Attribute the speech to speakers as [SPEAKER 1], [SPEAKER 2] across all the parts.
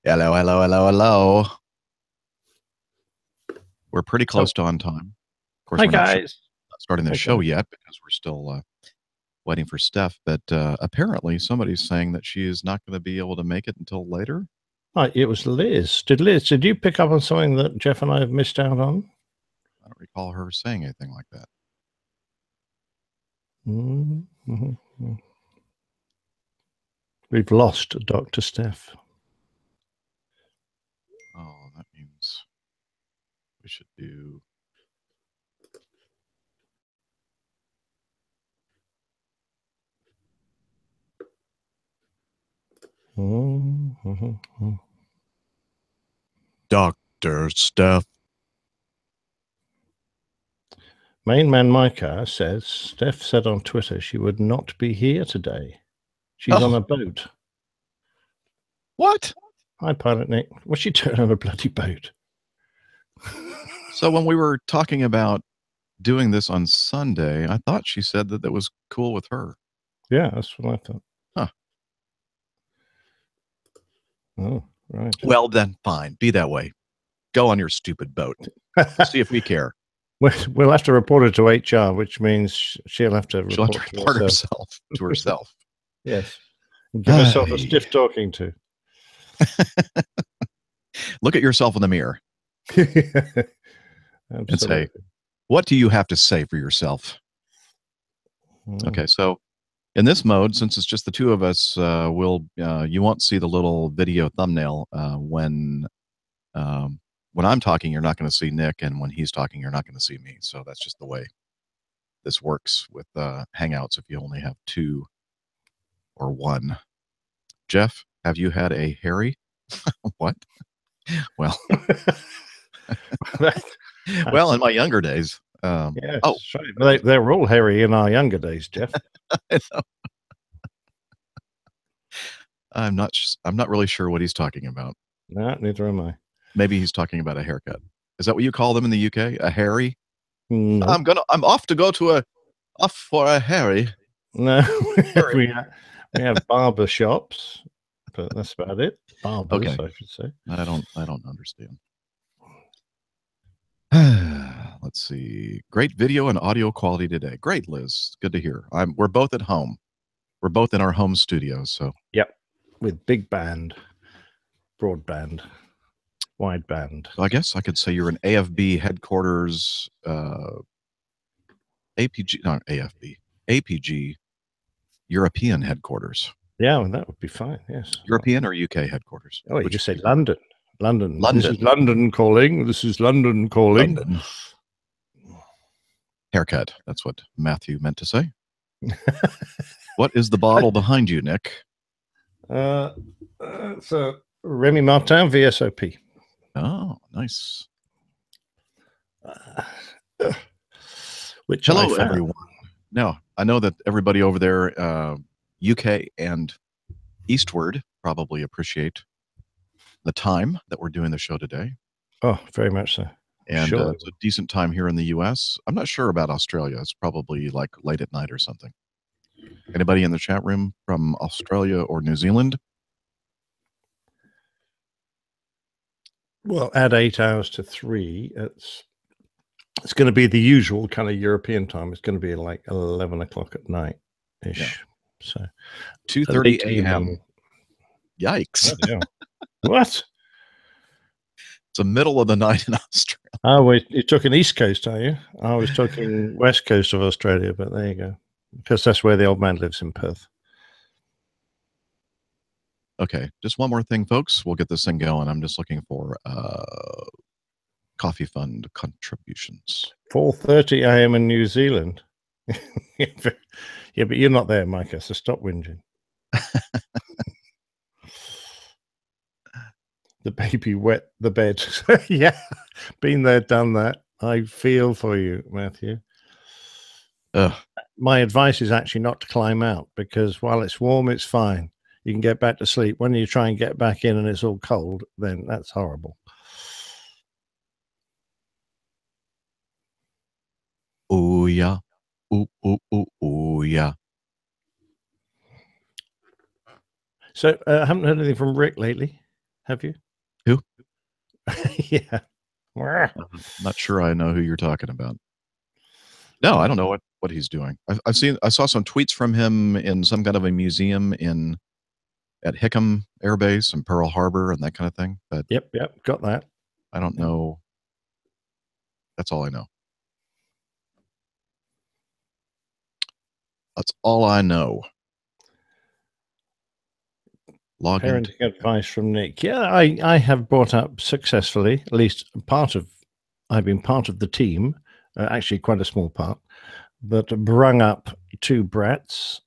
[SPEAKER 1] Hello, hello, hello, hello. We're pretty
[SPEAKER 2] So,
[SPEAKER 1] close to on time. Of course,
[SPEAKER 2] hi
[SPEAKER 1] we're
[SPEAKER 2] guys.
[SPEAKER 1] not starting the
[SPEAKER 2] Hi
[SPEAKER 1] show
[SPEAKER 2] guys.
[SPEAKER 1] yet because we're still waiting for Steph. But apparently, somebody's saying that she is not going to be able to make it until later.
[SPEAKER 2] Hi, it was Liz. Did you pick up on something that Jeff and I have missed out on?
[SPEAKER 1] I don't recall her saying anything like that.
[SPEAKER 2] Mm-hmm. We've lost Dr. Steph.
[SPEAKER 1] Oh, that means we should do.
[SPEAKER 2] Mm-hmm.
[SPEAKER 1] Dr. Steph.
[SPEAKER 2] Main man Micah says Steph said on Twitter she would not be here today. She's on
[SPEAKER 1] Oh,
[SPEAKER 2] a boat.
[SPEAKER 1] what?
[SPEAKER 2] Hi, Pilot Nick. What's she doing on a bloody boat?
[SPEAKER 1] So when we were talking about doing this on Sunday, I thought she said that that was cool with her.
[SPEAKER 2] Yeah, that's what I thought.
[SPEAKER 1] Huh.
[SPEAKER 2] Oh, right.
[SPEAKER 1] Well, then fine. Be that way. Go on your stupid boat. See if we care.
[SPEAKER 2] We'll have to report it to HR, which means she'll have to
[SPEAKER 1] She'll have to
[SPEAKER 2] report
[SPEAKER 1] report
[SPEAKER 2] to herself.
[SPEAKER 1] herself to herself.
[SPEAKER 2] Yes. Give herself a
[SPEAKER 1] Ay.
[SPEAKER 2] stiff talking to.
[SPEAKER 1] Look at yourself in the mirror and say,
[SPEAKER 2] Absolutely.
[SPEAKER 1] what do you have to say for yourself? Okay, so in this mode, since it's just the two of us, you won't see the little video thumbnail when I'm talking. You're not going to see Nick, and when he's talking, you're not going to see me. So that's just the way this works with Hangouts. If you only have two or one, Jeff, have you had a hairy? What? Well, well, in my younger days.
[SPEAKER 2] Yes,
[SPEAKER 1] Oh,
[SPEAKER 2] right. They're all hairy in our younger days, Jeff.
[SPEAKER 1] I'm not really sure what he's talking about.
[SPEAKER 2] No, neither am I.
[SPEAKER 1] Maybe he's talking about a haircut. Is that what you call them in the UK? A hairy?
[SPEAKER 2] No,
[SPEAKER 1] I'm off to go to off for a hairy.
[SPEAKER 2] no.
[SPEAKER 1] Hairy.
[SPEAKER 2] we have barber shops, but that's about it. Barbers,
[SPEAKER 1] Okay.
[SPEAKER 2] I should say.
[SPEAKER 1] I don't understand. Let's see. Great video and audio quality today. Great, Liz. Good to hear. We're both at home. We're both in our home studios, so
[SPEAKER 2] Yep, with big band, broadband, wideband.
[SPEAKER 1] I guess I could say you're an AFB headquarters, APG, not AFB, APG European headquarters.
[SPEAKER 2] Yeah, well, that would be fine. Yes.
[SPEAKER 1] European or UK headquarters?
[SPEAKER 2] Oh, you
[SPEAKER 1] Which
[SPEAKER 2] just say
[SPEAKER 1] do you prefer?
[SPEAKER 2] London. London. This
[SPEAKER 1] London.
[SPEAKER 2] is London calling. This is London calling.
[SPEAKER 1] London. Haircut. That's what Matthew meant to say. What is the bottle behind you, Nick?
[SPEAKER 2] It's a Remy Martin VSOP.
[SPEAKER 1] Oh, nice.
[SPEAKER 2] Which
[SPEAKER 1] Hello, everyone. Now, I know that everybody over there, UK and eastward, probably appreciate the time that we're doing the show today.
[SPEAKER 2] Oh, very much so.
[SPEAKER 1] And
[SPEAKER 2] Sure.
[SPEAKER 1] it's a decent time here in the US. I'm not sure about Australia. It's probably like late at night or something. Anybody in the chat room from Australia or New Zealand?
[SPEAKER 2] Well, add 8 hours to 3. It's going to be the usual kind of European time. It's going to be like 11 o'clock at night ish.
[SPEAKER 1] Yeah.
[SPEAKER 2] So
[SPEAKER 1] 2:30 a.m. Yikes.
[SPEAKER 2] Oh, yeah. What?
[SPEAKER 1] It's the middle of the night in Australia.
[SPEAKER 2] Oh, wait, you're talking East Coast, are you? I was talking West Coast of Australia, but there you go. Because that's where the old man lives in Perth.
[SPEAKER 1] Okay, just one more thing, folks. We'll get this thing going. I'm just looking for coffee fund contributions.
[SPEAKER 2] 4:30 a.m. in New Zealand. Yeah, but you're not there, Micah, so stop whinging. The baby wet the bed. Yeah, been there, done that. I feel for you, Matthew.
[SPEAKER 1] Ugh.
[SPEAKER 2] My advice is actually not to climb out, because while it's warm, it's fine. You can get back to sleep. When you try and get back in and it's all cold, then that's horrible.
[SPEAKER 1] Oh, yeah. Ooh, ooh, ooh, ooh, yeah.
[SPEAKER 2] So I haven't heard anything from Rick lately. Have you?
[SPEAKER 1] Who?
[SPEAKER 2] Yeah.
[SPEAKER 1] I'm not sure I know who you're talking about. No, I don't know what he's doing. I saw some tweets from him in some kind of a museum in at Hickam Air Base and Pearl Harbor and that kind of thing. But
[SPEAKER 2] Yep, got that.
[SPEAKER 1] I don't know. That's all I know. That's all I know. Log into.
[SPEAKER 2] Parenting advice from Nick. Yeah, I have brought up successfully, at least I've been part of the team, actually quite a small part, that brung up 2 brats,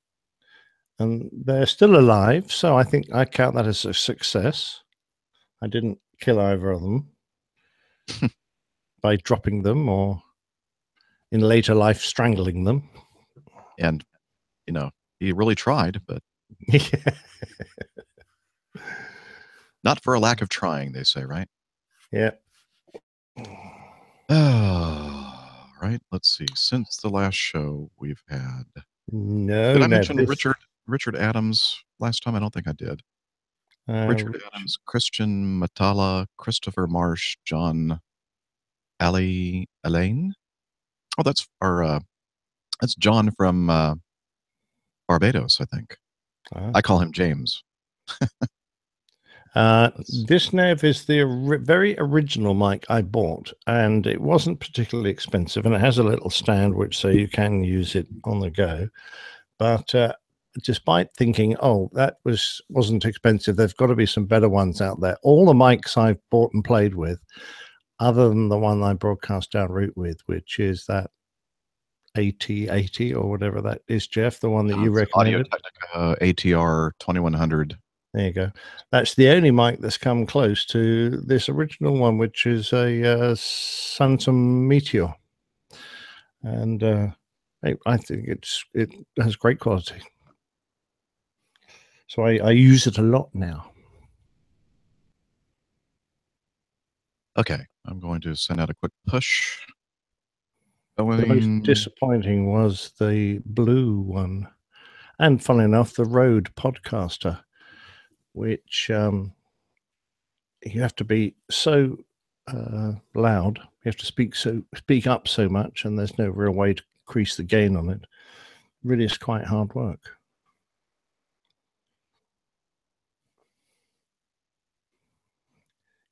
[SPEAKER 2] and they're still alive. So I think I count that as a success. I didn't kill either of them by dropping them or in later life strangling them.
[SPEAKER 1] And, he really tried, but
[SPEAKER 2] Yeah.
[SPEAKER 1] not for a lack of trying, they say, right?
[SPEAKER 2] Yeah.
[SPEAKER 1] Oh, right. Let's see. Since the last show we've had.
[SPEAKER 2] No,
[SPEAKER 1] Did I
[SPEAKER 2] Nev.
[SPEAKER 1] mention Richard Adams last time? I don't think I did. Richard Adams, Christian Matala, Christopher Marsh, John Elaine. Oh, that's John from Barbados, I think. I call him James.
[SPEAKER 2] This Nev is the very original mic I bought, and it wasn't particularly expensive, and it has a little stand which so you can use it on the go. But despite thinking, oh, that wasn't expensive, there's got to be some better ones out there. All the mics I've bought and played with, other than the one I broadcast down route with, which is that AT80 or whatever that is, Jeff, the one that you recommended.
[SPEAKER 1] Audio-Technica ATR 2100.
[SPEAKER 2] There you go. That's the only mic that's come close to this original one, which is a Sansom Meteor, and I think it has great quality. So I use it a lot now.
[SPEAKER 1] Okay, I'm going to send out a quick push.
[SPEAKER 2] The most disappointing was the blue one, and funnily enough, the Rode Podcaster, which you have to be so loud. You have to speak up so much, and there's no real way to increase the gain on it. Really, is quite hard work.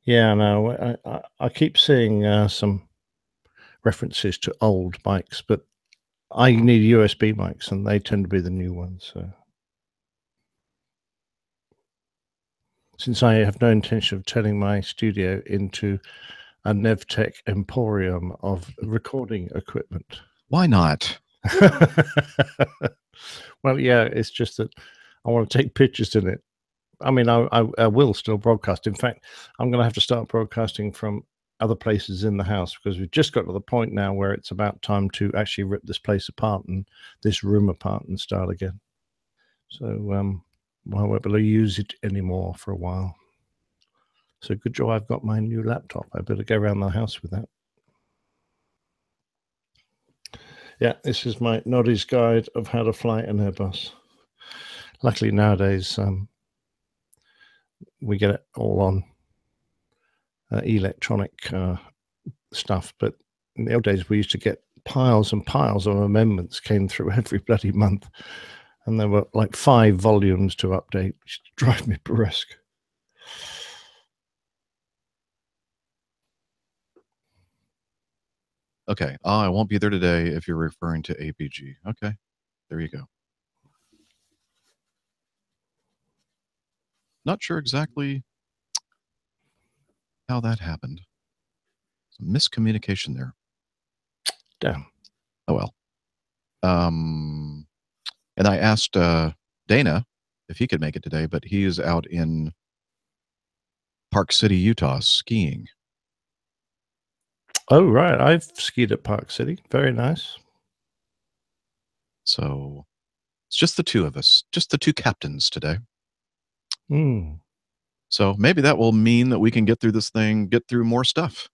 [SPEAKER 2] Yeah, no, I keep seeing some references to old mics, but I need USB mics, and they tend to be the new ones. So, since I have no intention of turning my studio into a NevTech emporium of recording equipment.
[SPEAKER 1] Why not?
[SPEAKER 2] Well, yeah, it's just that I want to take pictures in it. I mean, I will still broadcast. In fact, I'm going to have to start broadcasting from other places in the house because we've just got to the point now where it's about time to actually rip this place apart and this room apart and start again. So I won't be able to use it anymore for a while. So good job I've got my new laptop. I better go around the house with that. Yeah, this is my Noddy's guide of how to fly an Airbus. Luckily nowadays, we get it all on electronic stuff. But in the old days, we used to get piles and piles of amendments came through every bloody month. And there were like 5 volumes to update, which drive me burlesque.
[SPEAKER 1] Okay. I won't be there today if you're referring to APG. Okay. There you go. Not sure exactly how that happened. Some miscommunication there.
[SPEAKER 2] Damn.
[SPEAKER 1] Oh well. And I asked Dana if he could make it today, but he is out in Park City, Utah, skiing.
[SPEAKER 2] Oh, right. I've skied at Park City. Very nice.
[SPEAKER 1] So it's just the two of us, just the two captains today. So maybe that will mean that we can get through this thing, get through more stuff.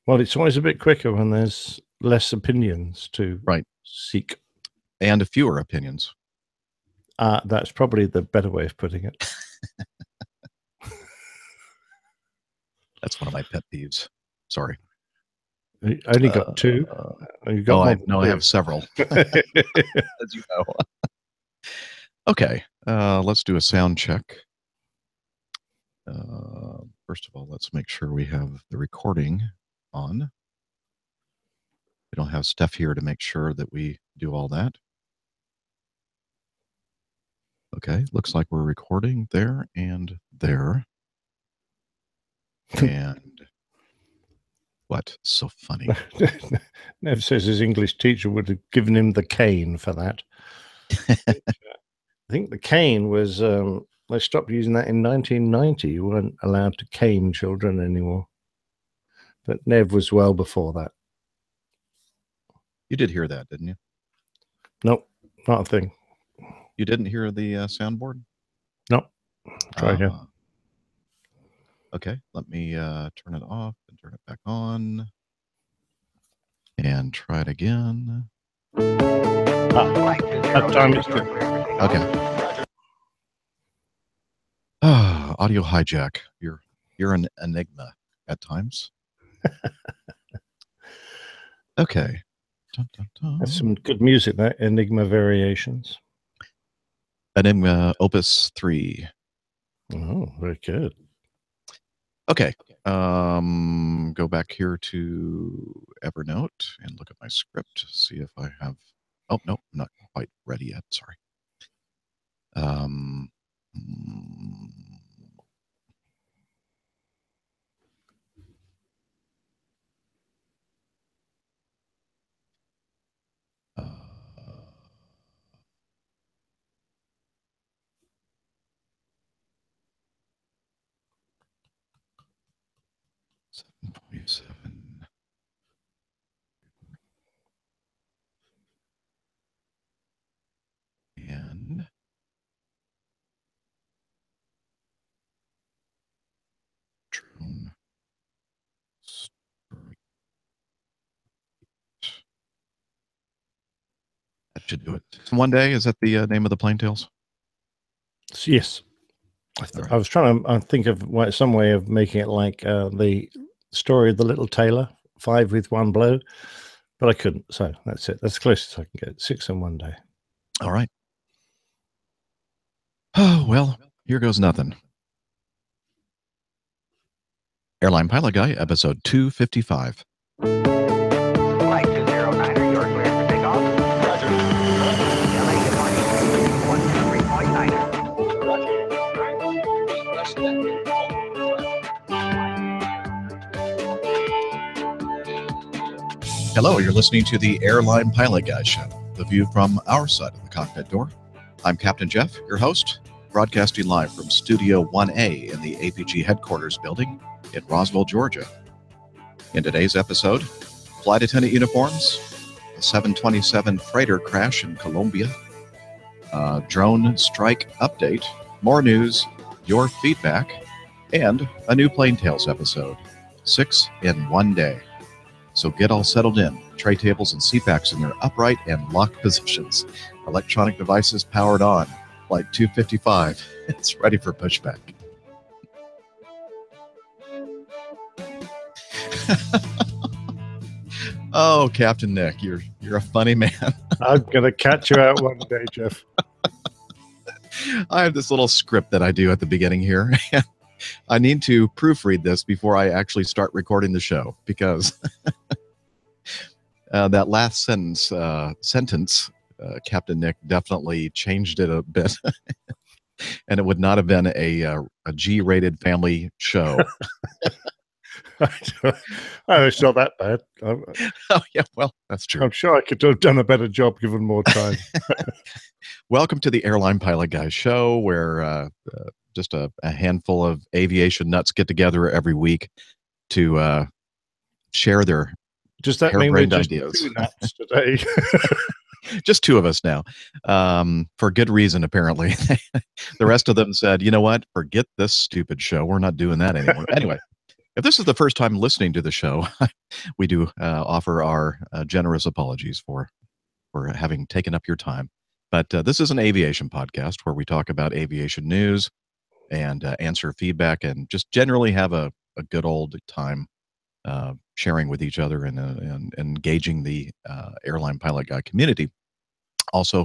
[SPEAKER 2] Well, it's always a bit quicker when there's less opinions to seek.
[SPEAKER 1] And fewer opinions.
[SPEAKER 2] That's probably the better way of putting it.
[SPEAKER 1] That's one of my pet peeves. Sorry.
[SPEAKER 2] You only got two. You got more than
[SPEAKER 1] I
[SPEAKER 2] two.
[SPEAKER 1] have several, as you know. Okay, let's do a sound check. First of all, let's make sure we have the recording on. We don't have Steph here to make sure that we do all that. Okay, looks like we're recording there and there. And what? So funny.
[SPEAKER 2] Nev says his English teacher would have given him the cane for that. I think the cane was, they stopped using that in 1990. You weren't allowed to cane children anymore. But Nev was well before that.
[SPEAKER 1] You did hear that, didn't you?
[SPEAKER 2] Nope, not a thing.
[SPEAKER 1] You didn't hear the soundboard?
[SPEAKER 2] Nope. Try again.
[SPEAKER 1] Okay, let me turn it off and turn it back on. And try it again.
[SPEAKER 2] That time is good.
[SPEAKER 1] Okay. Audio hijack. You're an enigma at times. Okay. Dun, dun, dun.
[SPEAKER 2] That's some good music, that Enigma Variations.
[SPEAKER 1] Enigma Opus 3.
[SPEAKER 2] Oh, very good.
[SPEAKER 1] Okay. Go back here to Evernote and look at my script. See if I have. Oh no, I'm not quite ready yet. Sorry. 7.7. And drone. That should do it. One day, is that the name of the plain tales?
[SPEAKER 2] Yes. I was trying to think of some way of making it like the story of the little tailor, 5 with 1 blow, but I couldn't. So that's it. That's the closest I can get. 6 in 1 day.
[SPEAKER 1] All right. Oh, well, here goes nothing. Airline Pilot Guy, episode 255.
[SPEAKER 3] Flight 209, you're clear for takeoff. Roger. LA, good morning. 123.9.
[SPEAKER 1] Hello, you're listening to the Airline Pilot Guy Show, the view from our side of the cockpit door. I'm Captain Jeff, your host, broadcasting live from Studio 1A in the APG headquarters building in Roswell, Georgia. In today's episode, flight attendant uniforms, a 727 freighter crash in Colombia, drone strike update, more news, your feedback, and a new Plain Tales episode, 6 in 1 day. So get all settled in, tray tables and seatbacks in their upright and locked positions. Electronic devices powered on, flight 255. It's ready for pushback. Oh, Captain Nick, you're a funny man.
[SPEAKER 2] I'm going to catch you out one day, Jeff.
[SPEAKER 1] I have this little script that I do at the beginning here. I need to proofread this before I actually start recording the show because that last sentence, Captain Nick definitely changed it a bit. And it would not have been a G-rated family show.
[SPEAKER 2] It's not that bad.
[SPEAKER 1] Oh, yeah, well, that's true.
[SPEAKER 2] I'm sure I could have done a better job given more time.
[SPEAKER 1] Welcome to the Airline Pilot Guy Show, where just a handful of aviation nuts get together every week to share their
[SPEAKER 2] Does that mean we're just
[SPEAKER 1] ideas.
[SPEAKER 2] 2 nuts today?
[SPEAKER 1] Just 2 of us now, for good reason, apparently. The rest of them said, you know what, forget this stupid show. We're not doing that anymore. Anyway, if this is the first time listening to the show, we do offer our generous apologies for having taken up your time. But this is an aviation podcast where we talk about aviation news and answer feedback and just generally have a a good old time sharing with each other and engaging the airline pilot guy community. Also,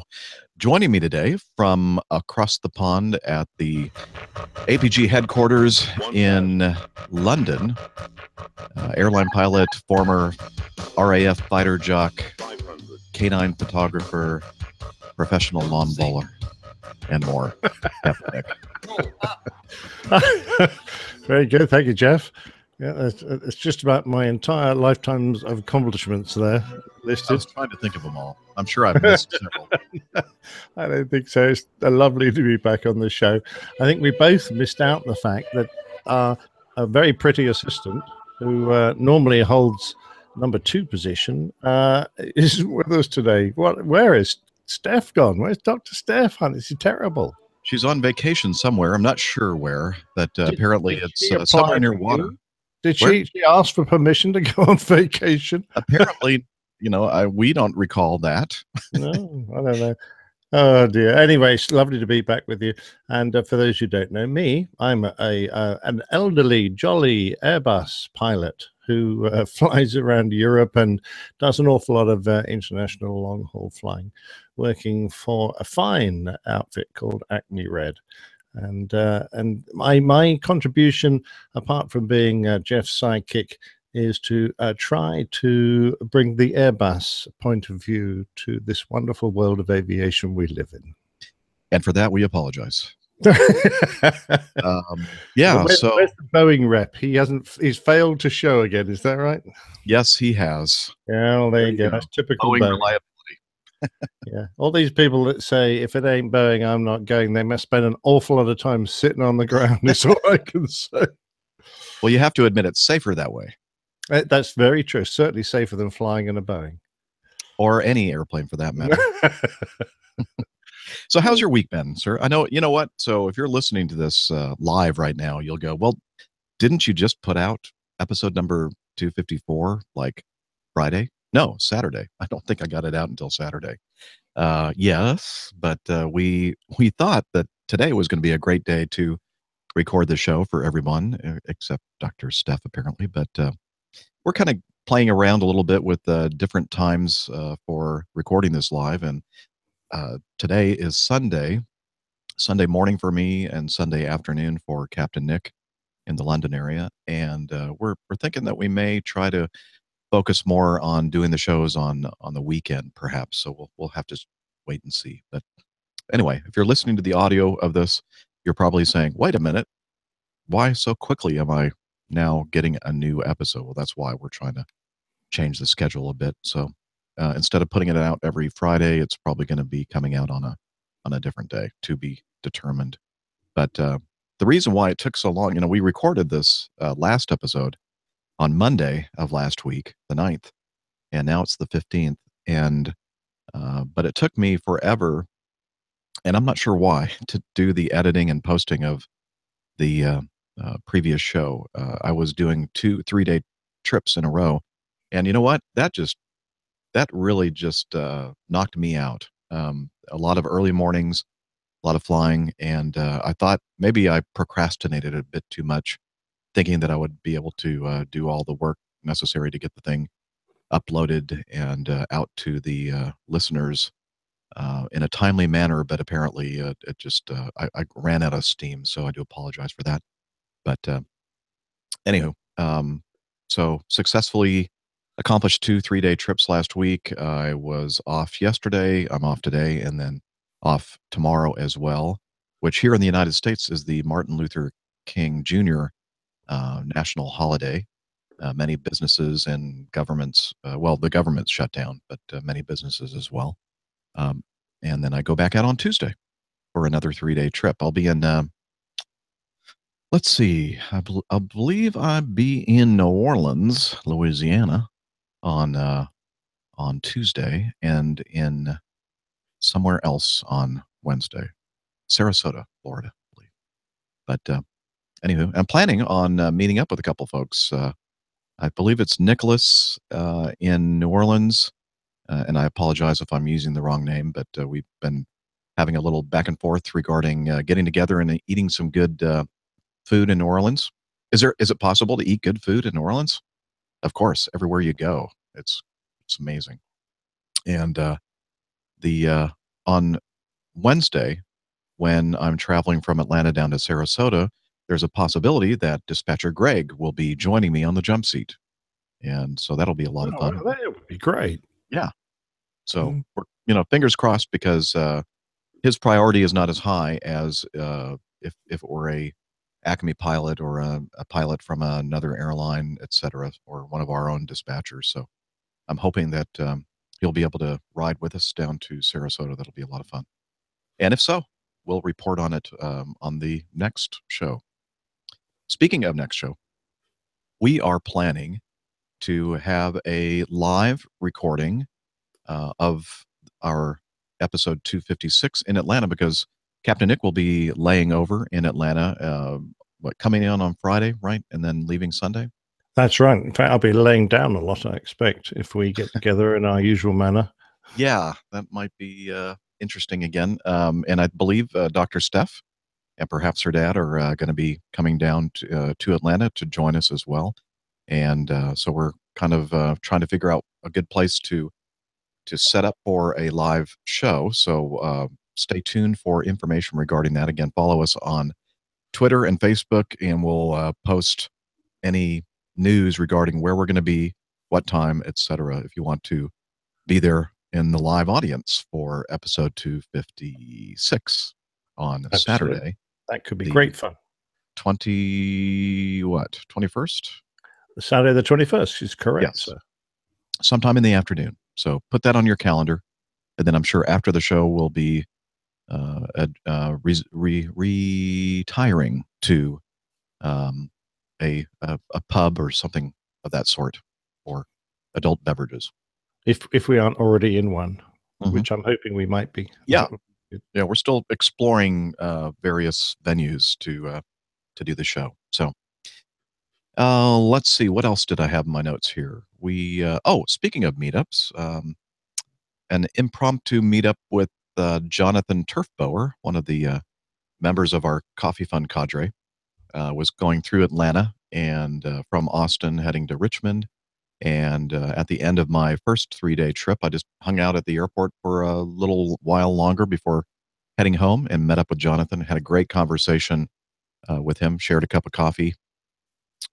[SPEAKER 1] joining me today from across the pond at the APG headquarters in London, airline pilot, former RAF fighter jock, canine photographer, professional lawn bowler, and more. Nick.
[SPEAKER 2] Very good. Thank you, Jeff. Yeah, it's just about my entire lifetime's of accomplishments there
[SPEAKER 1] I
[SPEAKER 2] listed.
[SPEAKER 1] was trying to think of them all. I'm sure I've missed several.
[SPEAKER 2] I don't think so. It's lovely to be back on the show. I think we both missed out on the fact that a very pretty assistant who normally holds number 2 position isn't with us today. Where is Steph gone? Where's Dr. Steph? Is he terrible?
[SPEAKER 1] She's on vacation somewhere. I'm not sure where, but apparently it's
[SPEAKER 2] she
[SPEAKER 1] somewhere
[SPEAKER 2] apply
[SPEAKER 1] near
[SPEAKER 2] for
[SPEAKER 1] water.
[SPEAKER 2] you? Did she ask for permission to go on vacation?
[SPEAKER 1] Apparently, we don't recall that.
[SPEAKER 2] No, I don't know. Oh dear. Anyway, it's lovely to be back with you. And for those who don't know me, I'm an elderly, jolly Airbus pilot who flies around Europe and does an awful lot of international long-haul flying, working for a fine outfit called Acme Red. And my contribution, apart from being Jeff's sidekick, is to try to bring the Airbus point of view to this wonderful world of aviation we live in.
[SPEAKER 1] And for that, we apologize.
[SPEAKER 2] Yeah. Where's the Boeing rep? He's failed to show again. Is that right?
[SPEAKER 1] Yes, he has.
[SPEAKER 2] Yeah, well, there you go. That's typical Boeing reliability. Yeah. All these people that say, if it ain't Boeing, I'm not going, they must spend an awful lot of time sitting on the ground, is all I can say.
[SPEAKER 1] Well, you have to admit it's safer that way.
[SPEAKER 2] That's very true. Certainly safer than flying in a Boeing.
[SPEAKER 1] Or any airplane for that matter. So how's your week been, sir? I know, you know what? So if you're listening to this live right now, you'll go, well, didn't you just put out episode number 254 like Friday? No, Saturday. I don't think I got it out until Saturday. Yes, but we thought that today was going to be a great day to record the show for everyone, except Dr. Steph, apparently. But we're kind of playing around a little bit with different times for recording this live. And today is Sunday morning for me and Sunday afternoon for Captain Nick in the London area. And we're thinking that we may try to focus more on doing the shows on the weekend, perhaps. So we'll have to wait and see. But anyway, if you're listening to the audio of this, you're probably saying, wait a minute, why so quickly am I now getting a new episode? Well, that's why we're trying to change the schedule a bit. So instead of putting it out every Friday, it's probably going to be coming out on a different day, to be determined. But the reason why it took so long, we recorded this last episode on Monday of last week, the 9th, and now it's the 15th. And but it took me forever, and I'm not sure why, to do the editing and posting of the previous show. I was doing 2-3 day trips in a row, and you know what? That really just knocked me out. A lot of early mornings, a lot of flying, and I thought maybe I procrastinated a bit too much, thinking that I would be able to do all the work necessary to get the thing uploaded and out to the listeners in a timely manner. But apparently it just, I ran out of steam, so I do apologize for that. But anywho, so successfully accomplished 2-3 day trips last week. I was off yesterday, I'm off today, and then off tomorrow as well, which here in the United States is the Martin Luther King Jr. National holiday. Many businesses and governments, the government's shut down, but many businesses as well. And then I go back out on Tuesday for another 3-day trip. I'll be in, let's see, I believe I'll be in New Orleans, Louisiana on Tuesday, and in somewhere else on Wednesday, Sarasota, Florida, I believe. But anywho, I'm planning on meeting up with a couple folks. I believe it's Nicholas in New Orleans, and I apologize if I'm using the wrong name, but we've been having a little back and forth regarding getting together and eating some good food in New Orleans. Is it possible to eat good food in New Orleans? Of course, everywhere you go, it's amazing. And the on Wednesday, when I'm traveling from Atlanta down to Sarasota, there's a possibility that dispatcher Greg will be joining me on the jump seat, and so that'll be a lot of
[SPEAKER 2] Oh,
[SPEAKER 1] fun.
[SPEAKER 2] well, that would be great.
[SPEAKER 1] Yeah. So
[SPEAKER 2] Mm.
[SPEAKER 1] we're, fingers crossed because his priority is not as high as if it were a Acme pilot or a pilot from another airline, et cetera, or one of our own dispatchers. So I'm hoping that he'll be able to ride with us down to Sarasota. That'll be a lot of fun. And if so, we'll report on it on the next show. Speaking of next show, we are planning to have a live recording of our episode 256 in Atlanta because Captain Nick will be laying over in Atlanta, coming in on Friday, right? And then leaving Sunday?
[SPEAKER 2] That's right. In fact, I'll be laying down a lot, I expect, if we get together in our usual manner.
[SPEAKER 1] Yeah, that might be interesting again. And I believe Dr. Steph and perhaps her dad are going to be coming down to Atlanta to join us as well. And so we're kind of trying to figure out a good place to set up for a live show. So stay tuned for information regarding that. Again, follow us on Twitter and Facebook, and we'll post any news regarding where we're going to be, what time, etc. If you want to be there in the live audience for episode 256 on
[SPEAKER 2] Absolutely.
[SPEAKER 1] Saturday,
[SPEAKER 2] That could be
[SPEAKER 1] the
[SPEAKER 2] great fun.
[SPEAKER 1] 21st?
[SPEAKER 2] Saturday the 21st is correct,
[SPEAKER 1] Yes,
[SPEAKER 2] sir.
[SPEAKER 1] sometime in the afternoon. So put that on your calendar, and then I'm sure after the show we'll be retiring to um, a pub or something of that sort, or adult beverages.
[SPEAKER 2] If we aren't already in one,
[SPEAKER 1] Mhm.
[SPEAKER 2] which I'm hoping we might be.
[SPEAKER 1] Yeah.
[SPEAKER 2] That would be good.
[SPEAKER 1] Yeah, we're still exploring various venues to do the show. So let's see, what else did I have in my notes here? Speaking of meetups, an impromptu meetup with Jonathan Turfbower, one of the members of our Coffee Fund cadre, was going through Atlanta and from Austin heading to Richmond. And at the end of my first 3-day trip, I just hung out at the airport for a little while longer before heading home and met up with Jonathan. Had a great conversation with him, shared a cup of coffee.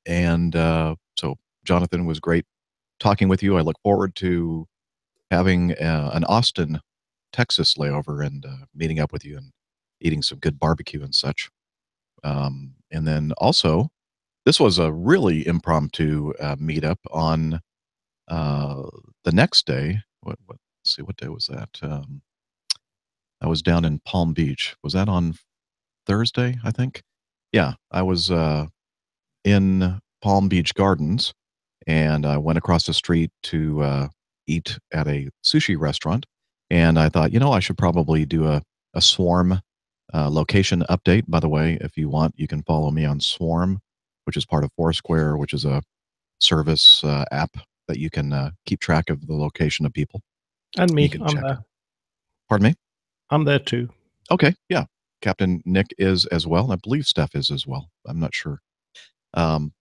[SPEAKER 1] And so, Jonathan, was great talking with you. I look forward to having an Austin, Texas layover and meeting up with you and eating some good barbecue and such. And then also, this was a really impromptu meetup on the next day. Let's see, what day was that? I was down in Palm Beach. Was that on Thursday, I think? Yeah, I was in Palm Beach Gardens, and I went across the street to eat at a sushi restaurant. And I thought, I should probably do a Swarm location update. By the way, if you want, you can follow me on Swarm, which is part of Foursquare, which is a service app that you can keep track of the location of people.
[SPEAKER 2] And
[SPEAKER 1] You
[SPEAKER 2] me,
[SPEAKER 1] can
[SPEAKER 2] I'm
[SPEAKER 1] check.
[SPEAKER 2] there.
[SPEAKER 1] Pardon me?
[SPEAKER 2] I'm there too.
[SPEAKER 1] Okay, yeah. Captain Nick is as well. I believe Steph is as well. I'm not sure.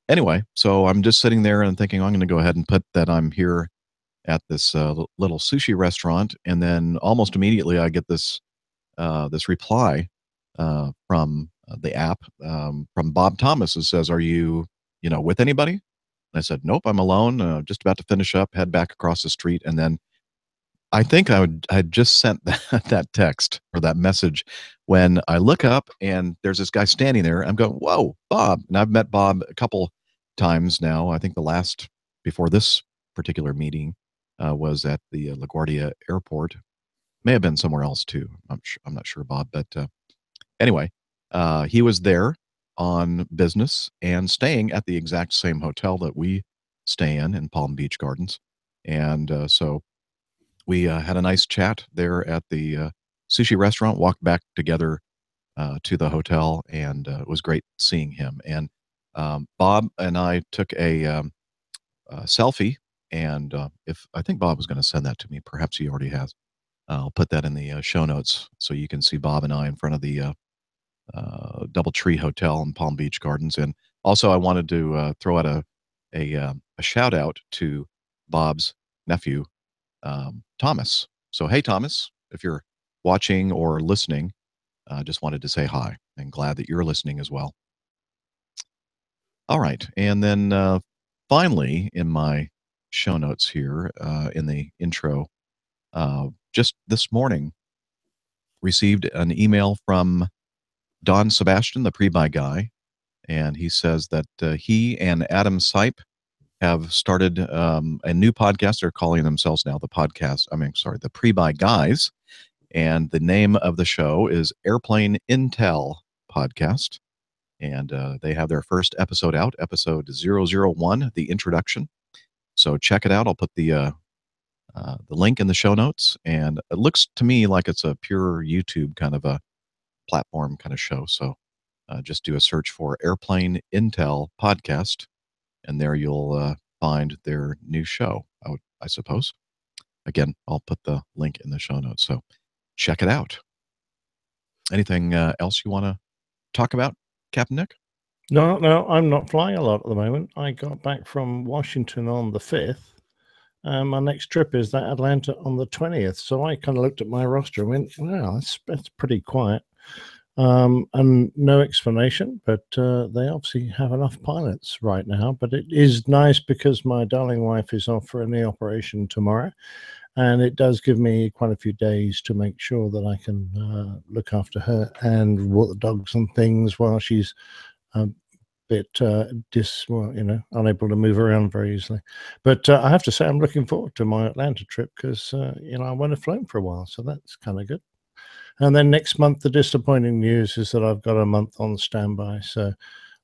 [SPEAKER 1] Anyway, so I'm just sitting there and thinking, I'm going to go ahead and put that I'm here at this little sushi restaurant, and then almost immediately I get this reply from the app from Bob Thomas. It says, "Are you with anybody?" And I said, "Nope, I'm alone. Just about to finish up, head back across the street." And then I think I had just sent that text or that message when I look up and there's this guy standing there. I'm going, "Whoa, Bob!" And I've met Bob a couple times now. I think the last before this particular meeting was at the LaGuardia Airport. May have been somewhere else too. I'm not sure, Bob. But anyway, he was there on business and staying at the exact same hotel that we stay in Palm Beach Gardens. And so we had a nice chat there at the sushi restaurant, walked back together to the hotel, and it was great seeing him. And Bob and I took a selfie. And if I think Bob was going to send that to me, perhaps he already has. I'll put that in the show notes so you can see Bob and I in front of the DoubleTree Hotel in Palm Beach Gardens. And Also, I wanted to throw out a shout out to Bob's nephew, Thomas. So, hey, Thomas, if you're watching or listening, just wanted to say hi and glad that you're listening as well. All right. And then finally, in my show notes here in the intro, just this morning, received an email from Don Sebastian, the pre-buy guy, and he says that he and Adam Sipe have started a new podcast. They're calling themselves now the Pre-buy Guys, and the name of the show is Airplane Intel Podcast. And they have their first episode out, episode 001, the introduction. So check it out. I'll put the link in the show notes. And it looks to me like it's a pure YouTube kind of a platform kind of show. So just do a search for Airplane Intel Podcast, and there you'll find their new show, I suppose. Again, I'll put the link in the show notes. So check it out. Anything else you want to talk about, Captain Nick?
[SPEAKER 2] No, I'm not flying a lot at the moment. I got back from Washington on the 5th. My next trip is that Atlanta on the 20th. So I kind of looked at my roster and went, wow, that's pretty quiet. And no explanation, but they obviously have enough pilots right now. But it is nice because my darling wife is off for a knee operation tomorrow. And it does give me quite a few days to make sure that I can look after her and walk the dogs and things while she's a bit unable to move around very easily. But I have to say, I'm looking forward to my Atlanta trip because, I won't have flown for a while. So that's kind of good. And then next month, the disappointing news is that I've got a month on standby. So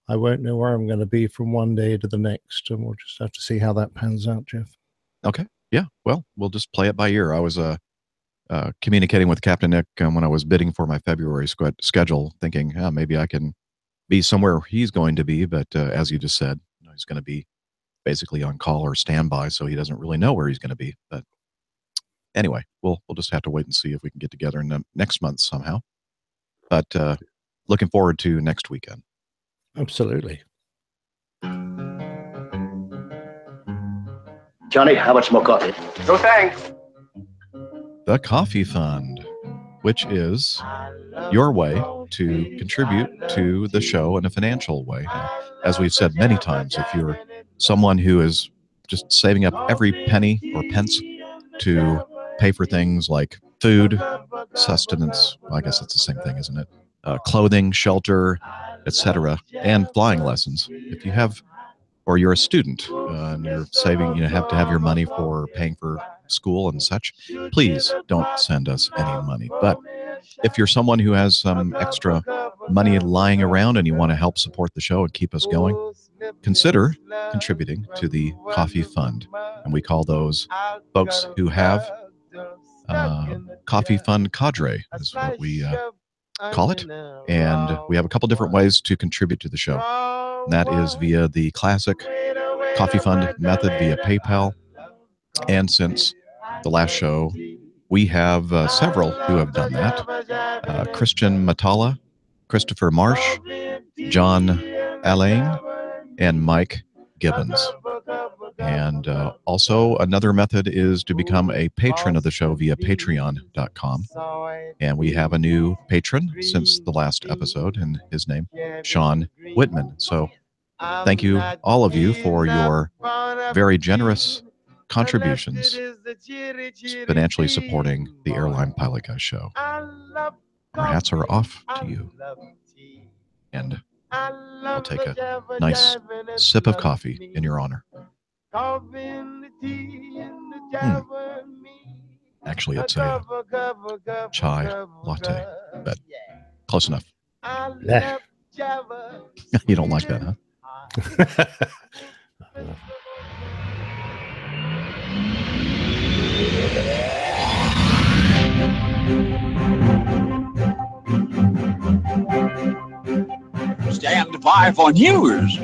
[SPEAKER 2] I won't know where I'm going to be from one day to the next. And we'll just have to see how that pans out, Jeff.
[SPEAKER 1] Okay. Yeah. Well, we'll just play it by ear. I was communicating with Captain Nick when I was bidding for my February schedule, thinking maybe I can be somewhere he's going to be. But as you just said, he's going to be basically on call or standby, so he doesn't really know where he's going to be. But anyway, we'll just have to wait and see if we can get together in next month somehow. But looking forward to next weekend.
[SPEAKER 2] Absolutely.
[SPEAKER 4] Johnny, how much more coffee?
[SPEAKER 3] No thanks.
[SPEAKER 1] The Coffee Fund, which is your way to contribute to the show in a financial way. As we've said many times, if you're someone who is just saving up every penny or pence to pay for things like food, sustenance, well, I guess it's the same thing, isn't it? Clothing, shelter, etc., and flying lessons. If you have, or you're a student and you're saving, have to have your money for paying for school and such, please don't send us any money. But if you're someone who has some extra money lying around and you want to help support the show and keep us going, consider contributing to the Coffee Fund. And we call those folks who have Coffee Fund cadre is what we call it. And we have a couple different ways to contribute to the show. And that is via the classic Coffee Fund method via PayPal. And since the last show, we have several who have done that. Christian Matala, Christopher Marsh, John Allain, and Mike Gibbons. And also another method is to become a patron of the show via patreon.com. And we have a new patron since the last episode, and his name, Sean Whitman. So thank you, all of you, for your very generous contributions financially supporting the Airline Pilot Guy show. Our hats are off to you. And I'll take a nice sip of coffee in your honor. Actually, it's a chai latte, but close enough.
[SPEAKER 2] Yeah.
[SPEAKER 1] You don't like that, huh?
[SPEAKER 5] Stand by for news.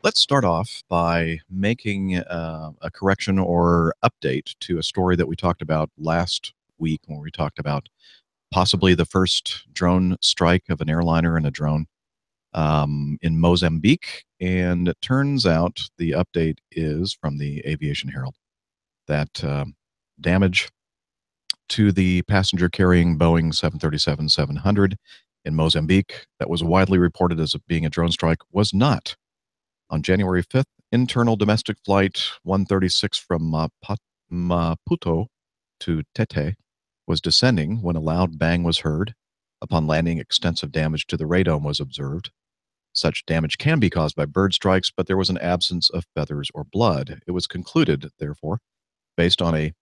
[SPEAKER 1] Let's start off by making a correction or update to a story that we talked about last week when we talked about possibly the first drone strike of an airliner and a drone in Mozambique. And it turns out the update is from the Aviation Herald that damage to the passenger carrying Boeing 737-700 in Mozambique that was widely reported as being a drone strike was not. On January 5th, internal domestic flight 136 from Maputo to Tete was descending when a loud bang was heard. Upon landing, extensive damage to the radome was observed. Such damage can be caused by bird strikes, but there was an absence of feathers or blood. It was concluded, therefore, based on a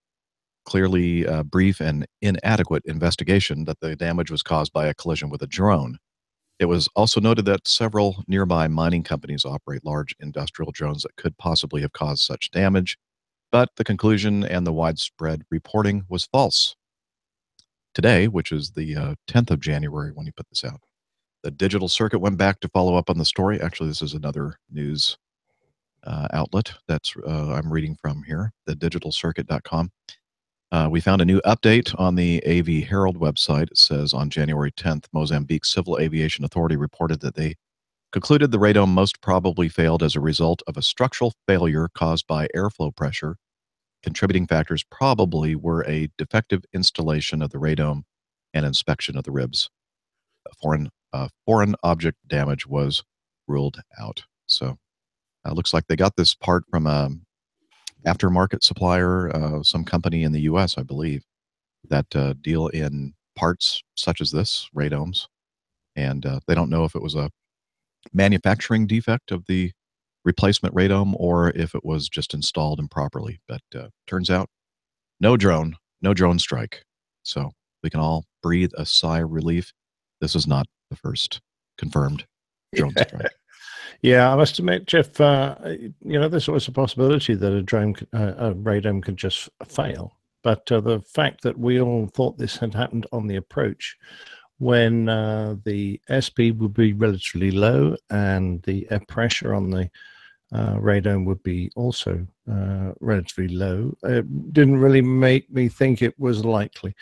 [SPEAKER 1] clearly brief and inadequate investigation, that the damage was caused by a collision with a drone. It was also noted that several nearby mining companies operate large industrial drones that could possibly have caused such damage, but the conclusion and the widespread reporting was false. Today, which is the 10th of January when he put this out, the Digital Circuit went back to follow up on the story. Actually, this is another news outlet that's I'm reading from here, thedigitalcircuit.com. We found a new update on the AV Herald website. It says on January 10th, Mozambique Civil Aviation Authority reported that they concluded the radome most probably failed as a result of a structural failure caused by airflow pressure. Contributing factors probably were a defective installation of the radome and inspection of the ribs. Foreign object damage was ruled out. So looks like they got this part from a aftermarket supplier, some company in the U.S., I believe, that deal in parts such as this, radomes. And they don't know if it was a manufacturing defect of the replacement radome or if it was just installed improperly. But turns out no drone strike. So we can all breathe a sigh of relief. This is not the first confirmed drone strike.
[SPEAKER 2] Yeah, I must admit, Jeff, there's always a possibility that a radome could just fail. But the fact that we all thought this had happened on the approach when the airspeed would be relatively low and the air pressure on the radome would be also relatively low, it didn't really make me think it was likely.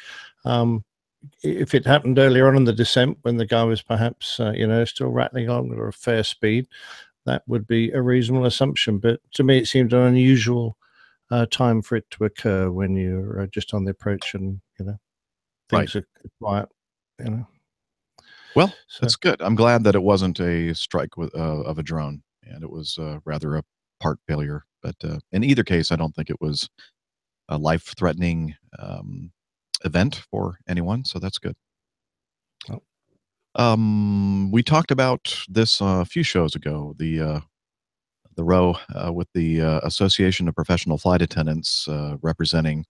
[SPEAKER 2] If it happened earlier on in the descent when the guy was perhaps, still rattling on at a fair speed, that would be a reasonable assumption. But to me, it seemed an unusual time for it to occur when you're just on the approach and, things are quiet,
[SPEAKER 1] Well, that's good. I'm glad that it wasn't a strike of a drone and it was rather a part failure. But in either case, I don't think it was a life-threatening event for anyone, so that's good. We talked about this a few shows ago, the row with the Association of Professional Flight Attendants representing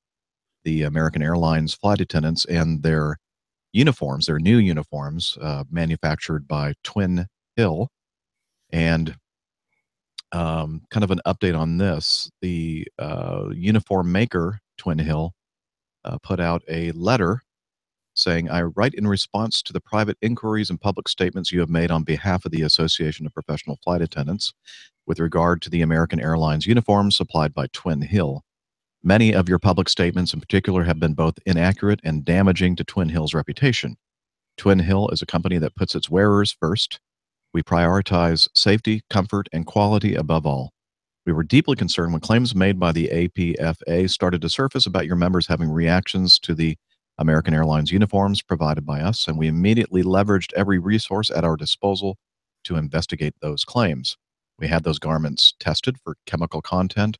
[SPEAKER 1] the American Airlines flight attendants and their uniforms, their new uniforms manufactured by Twin Hill. And kind of an update on this, the uniform maker, Twin Hill, put out a letter saying, I write in response to the private inquiries and public statements you have made on behalf of the Association of Professional Flight Attendants with regard to the American Airlines uniforms supplied by Twin Hill. Many of your public statements in particular have been both inaccurate and damaging to Twin Hill's reputation. Twin Hill is a company that puts its wearers first. We prioritize safety, comfort, and quality above all. We were deeply concerned when claims made by the APFA started to surface about your members having reactions to the American Airlines uniforms provided by us, and we immediately leveraged every resource at our disposal to investigate those claims. We had those garments tested for chemical content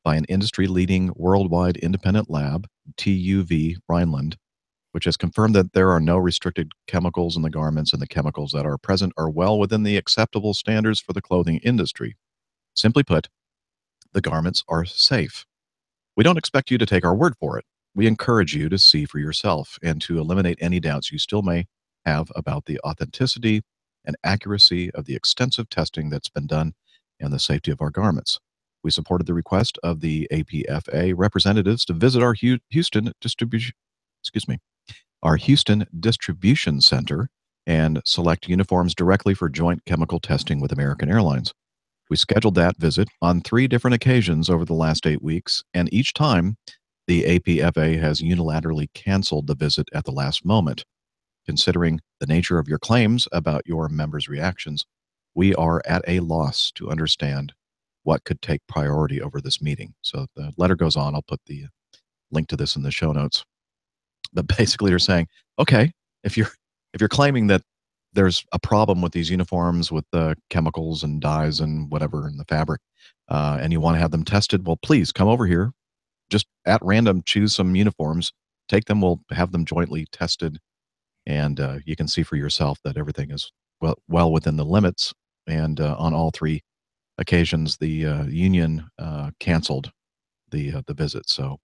[SPEAKER 1] by an industry-leading worldwide independent lab, TUV Rhineland, which has confirmed that there are no restricted chemicals in the garments and the chemicals that are present are well within the acceptable standards for the clothing industry. Simply put, the garments are safe. We don't expect you to take our word for it. We encourage you to see for yourself and to eliminate any doubts you still may have about the authenticity and accuracy of the extensive testing that's been done and the safety of our garments. We supported the request of the APFA representatives to visit our Houston distribution center and select uniforms directly for joint chemical testing with American Airlines. We scheduled that visit on 3 different occasions over the last 8 weeks, and each time the APFA has unilaterally canceled the visit at the last moment. Considering the nature of your claims about your members' reactions, we are at a loss to understand what could take priority over this meeting. So the letter goes on. I'll put the link to this in the show notes. But basically, they're saying, okay, if you're claiming that there's a problem with these uniforms with the chemicals and dyes and whatever in the fabric, and you want to have them tested, well, please come over here. Just at random, choose some uniforms, take them. We'll have them jointly tested, and you can see for yourself that everything is well within the limits. And on all 3 occasions, the union canceled the visit. So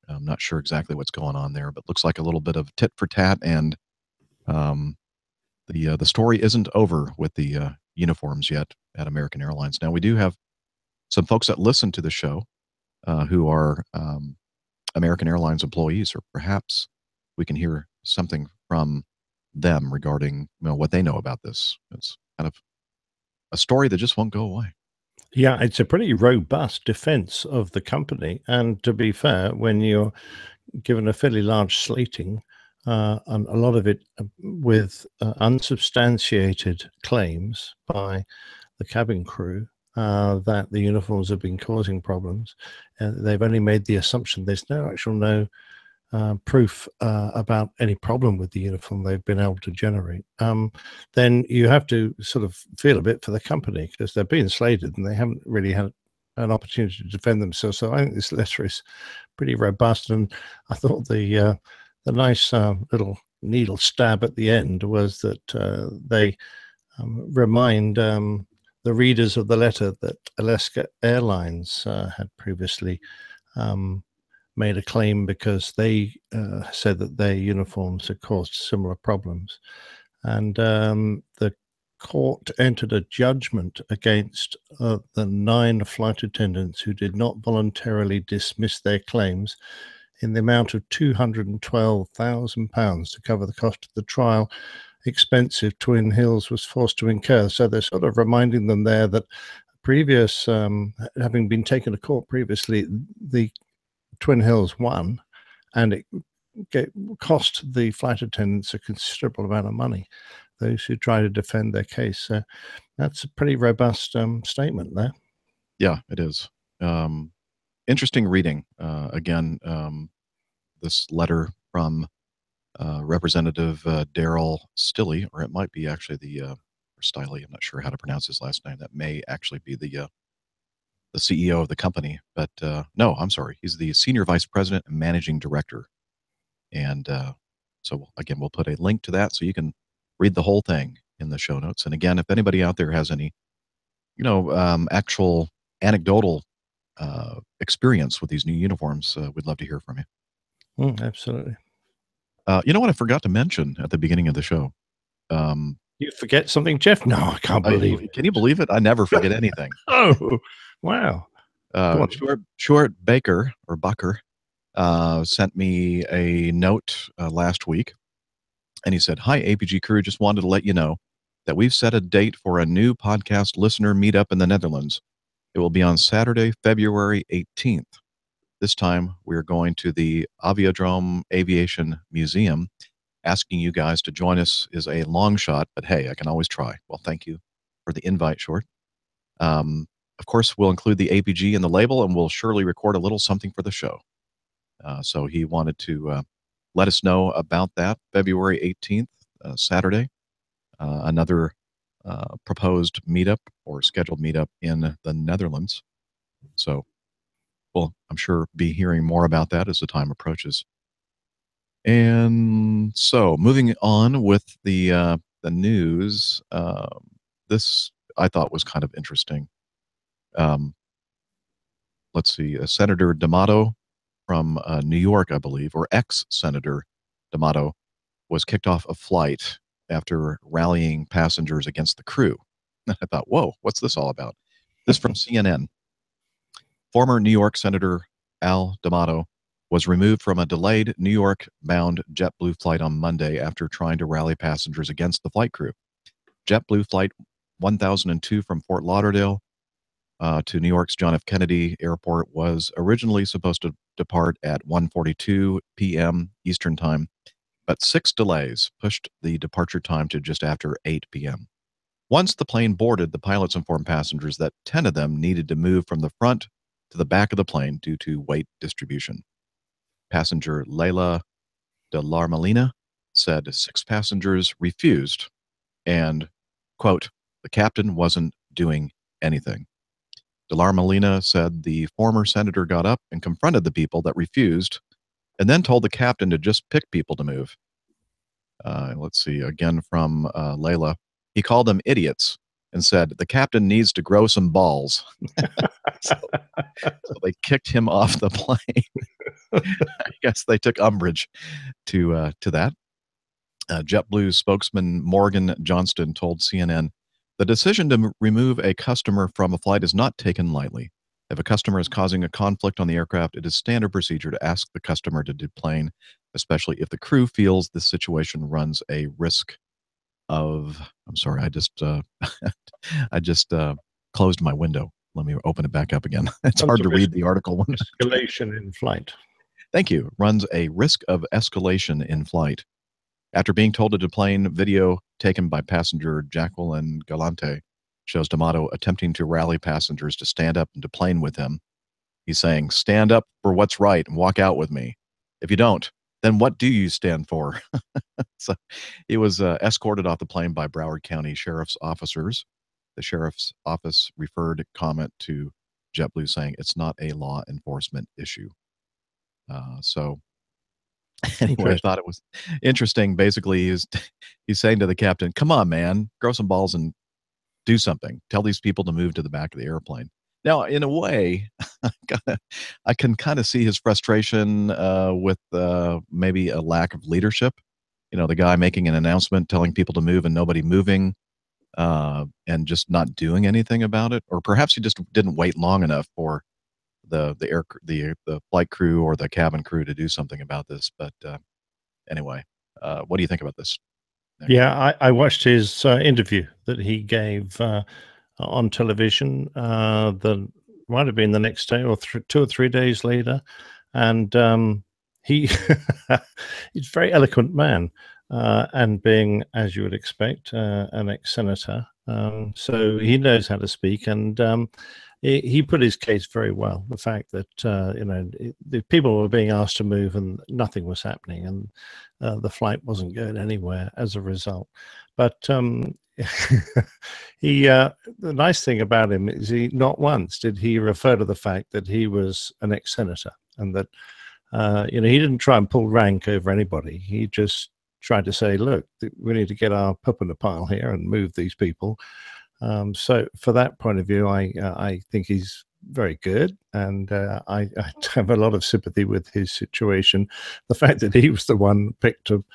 [SPEAKER 1] I'm not sure exactly what's going on there, but looks like a little bit of tit for tat. And the story isn't over with the uniforms yet at American Airlines. Now we do have some folks that listen to the show who are American Airlines employees, or perhaps we can hear something from them regarding what they know about this. It's kind of a story that just won't go away.
[SPEAKER 2] Yeah, it's a pretty robust defense of the company. And to be fair, when you're given a fairly large slating, and a lot of it with unsubstantiated claims by the cabin crew that the uniforms have been causing problems, they've only made the assumption. There's no proof about any problem with the uniform they've been able to generate, then you have to sort of feel a bit for the company, because they're being slated and they haven't really had an opportunity to defend themselves. So I think this letter is pretty robust, and I thought the nice little needle stab at the end was that they remind the readers of the letter that Alaska Airlines had previously made a claim because they said that their uniforms had caused similar problems. And the court entered a judgment against the 9 flight attendants who did not voluntarily dismiss their claims in the amount of £212,000 to cover the cost of the trial expensive Twin Hills was forced to incur. So they're sort of reminding them there that previous, having been taken to court previously, the Twin Hills won, and it cost the flight attendants a considerable amount of money, those who try to defend their case. So that's a pretty robust statement there.
[SPEAKER 1] Yeah, it is. Interesting reading. Again, this letter from Representative Daryl Stilley, or it might be actually or Stiley. I'm not sure how to pronounce his last name. That may actually be the CEO of the company, but no, I'm sorry. He's the Senior Vice President and Managing Director. And so again, we'll put a link to that so you can read the whole thing in the show notes. And again, if anybody out there has any, actual anecdotal experience with these new uniforms, we'd love to hear from you.
[SPEAKER 2] Absolutely.
[SPEAKER 1] You know what I forgot to mention at the beginning of the show?
[SPEAKER 2] You forget something, Jeff? No, I can't believe it.
[SPEAKER 1] Can you believe it? I never forget anything.
[SPEAKER 2] Oh, wow.
[SPEAKER 1] Short Baker or Bucker sent me a note last week, and he said, "Hi, APG crew. Just wanted to let you know that we've set a date for a new podcast listener meetup in the Netherlands. It will be on Saturday, February 18th. This time, we're going to the Aviation Museum. Asking you guys to join us is a long shot, but hey, I can always try." Well, thank you for the invite, Short. Of course, we'll include the APG in the label, and we'll surely record a little something for the show. So he wanted to let us know about that. February 18th, Saturday, another proposed meetup or scheduled meetup in the Netherlands. So we'll, I'm sure, be hearing more about that as the time approaches. And so, moving on with the news, this I thought was kind of interesting. Let's see, Senator D'Amato from New York, I believe, or ex-Senator D'Amato, was kicked off a flight after rallying passengers against the crew. I thought, whoa, what's this all about? This from CNN. Former New York Senator Al D'Amato was removed from a delayed New York-bound JetBlue flight on Monday after trying to rally passengers against the flight crew. JetBlue Flight 1002 from Fort Lauderdale to New York's John F. Kennedy Airport was originally supposed to depart at 1:42 p.m. Eastern Time, but 6 delays pushed the departure time to just after 8 p.m. Once the plane boarded, the pilots informed passengers that 10 of them needed to move from the front to the back of the plane due to weight distribution. Passenger Leila de Larmalina said 6 passengers refused and, quote, the captain wasn't doing anything. De Larmalina said the former senator got up and confronted the people that refused and then told the captain to just pick people to move. Let's see, again from Layla. He called them idiots and said, the captain needs to grow some balls. so they kicked him off the plane. I guess they took umbrage to that. JetBlue spokesman Morgan Johnston told CNN, the decision to remove a customer from a flight is not taken lightly. If a customer is causing a conflict on the aircraft, it is standard procedure to ask the customer to deplane, especially if the crew feels the situation runs a risk of. I'm sorry, I just closed my window. Let me open it back up again. It's hard to read the article.
[SPEAKER 2] Escalation in flight.
[SPEAKER 1] Thank you. Runs a risk of escalation in flight. After being told to deplane, video taken by passenger Jacqueline Galante shows D'Amato attempting to rally passengers to stand up and deplane with him. He's saying, stand up for what's right and walk out with me. If you don't, then what do you stand for? So he was escorted off the plane by Broward County Sheriff's officers. The Sheriff's office referred a comment to JetBlue saying it's not a law enforcement issue. So anyway, I thought it was interesting. Basically, he's saying to the captain, come on, man, grow some balls and do something. Tell these people to move to the back of the airplane. Now, in a way, I can kind of see his frustration with maybe a lack of leadership. You know, the guy making an announcement, telling people to move and nobody moving, and just not doing anything about it. Or perhaps he just didn't wait long enough for the flight crew or the cabin crew to do something about this. But anyway, what do you think about this, Nick?
[SPEAKER 2] Yeah, I watched his interview that he gave on television. The might have been the next day or 2 or 3 days later, and he he's a very eloquent man, and being, as you would expect, an ex-senator, so he knows how to speak, and he put his case very well. The fact that the people were being asked to move and nothing was happening, and the flight wasn't going anywhere as a result. But the nice thing about him is he not once did he refer to the fact that he was an ex-senator, and that he didn't try and pull rank over anybody. He just tried to say, look, we need to get our pup in a pile here and move these people. So for that point of view, I think he's very good, and I have a lot of sympathy with his situation. The fact that he was the one picked to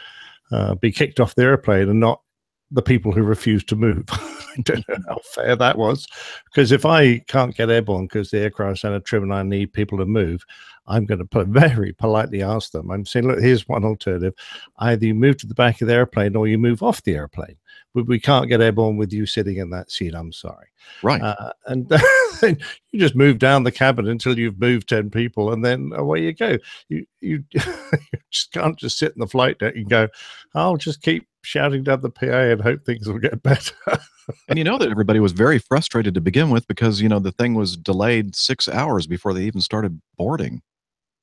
[SPEAKER 2] be kicked off the airplane and not the people who refused to move. I don't know how fair that was, because if I can't get airborne because the aircraft's out of trim and I need people to move, I'm going to very politely ask them. I'm saying, look, here's one alternative. Either you move to the back of the airplane or you move off the airplane. We can't get airborne with you sitting in that seat. I'm sorry.
[SPEAKER 1] Right.
[SPEAKER 2] And then you just move down the cabin until you've moved 10 people, and then away you go. You you just can't just sit in the flight deck and go, I'll just keep shouting down the PA and hope things will get better.
[SPEAKER 1] And you know that everybody was very frustrated to begin with because, the thing was delayed 6 hours before they even started boarding.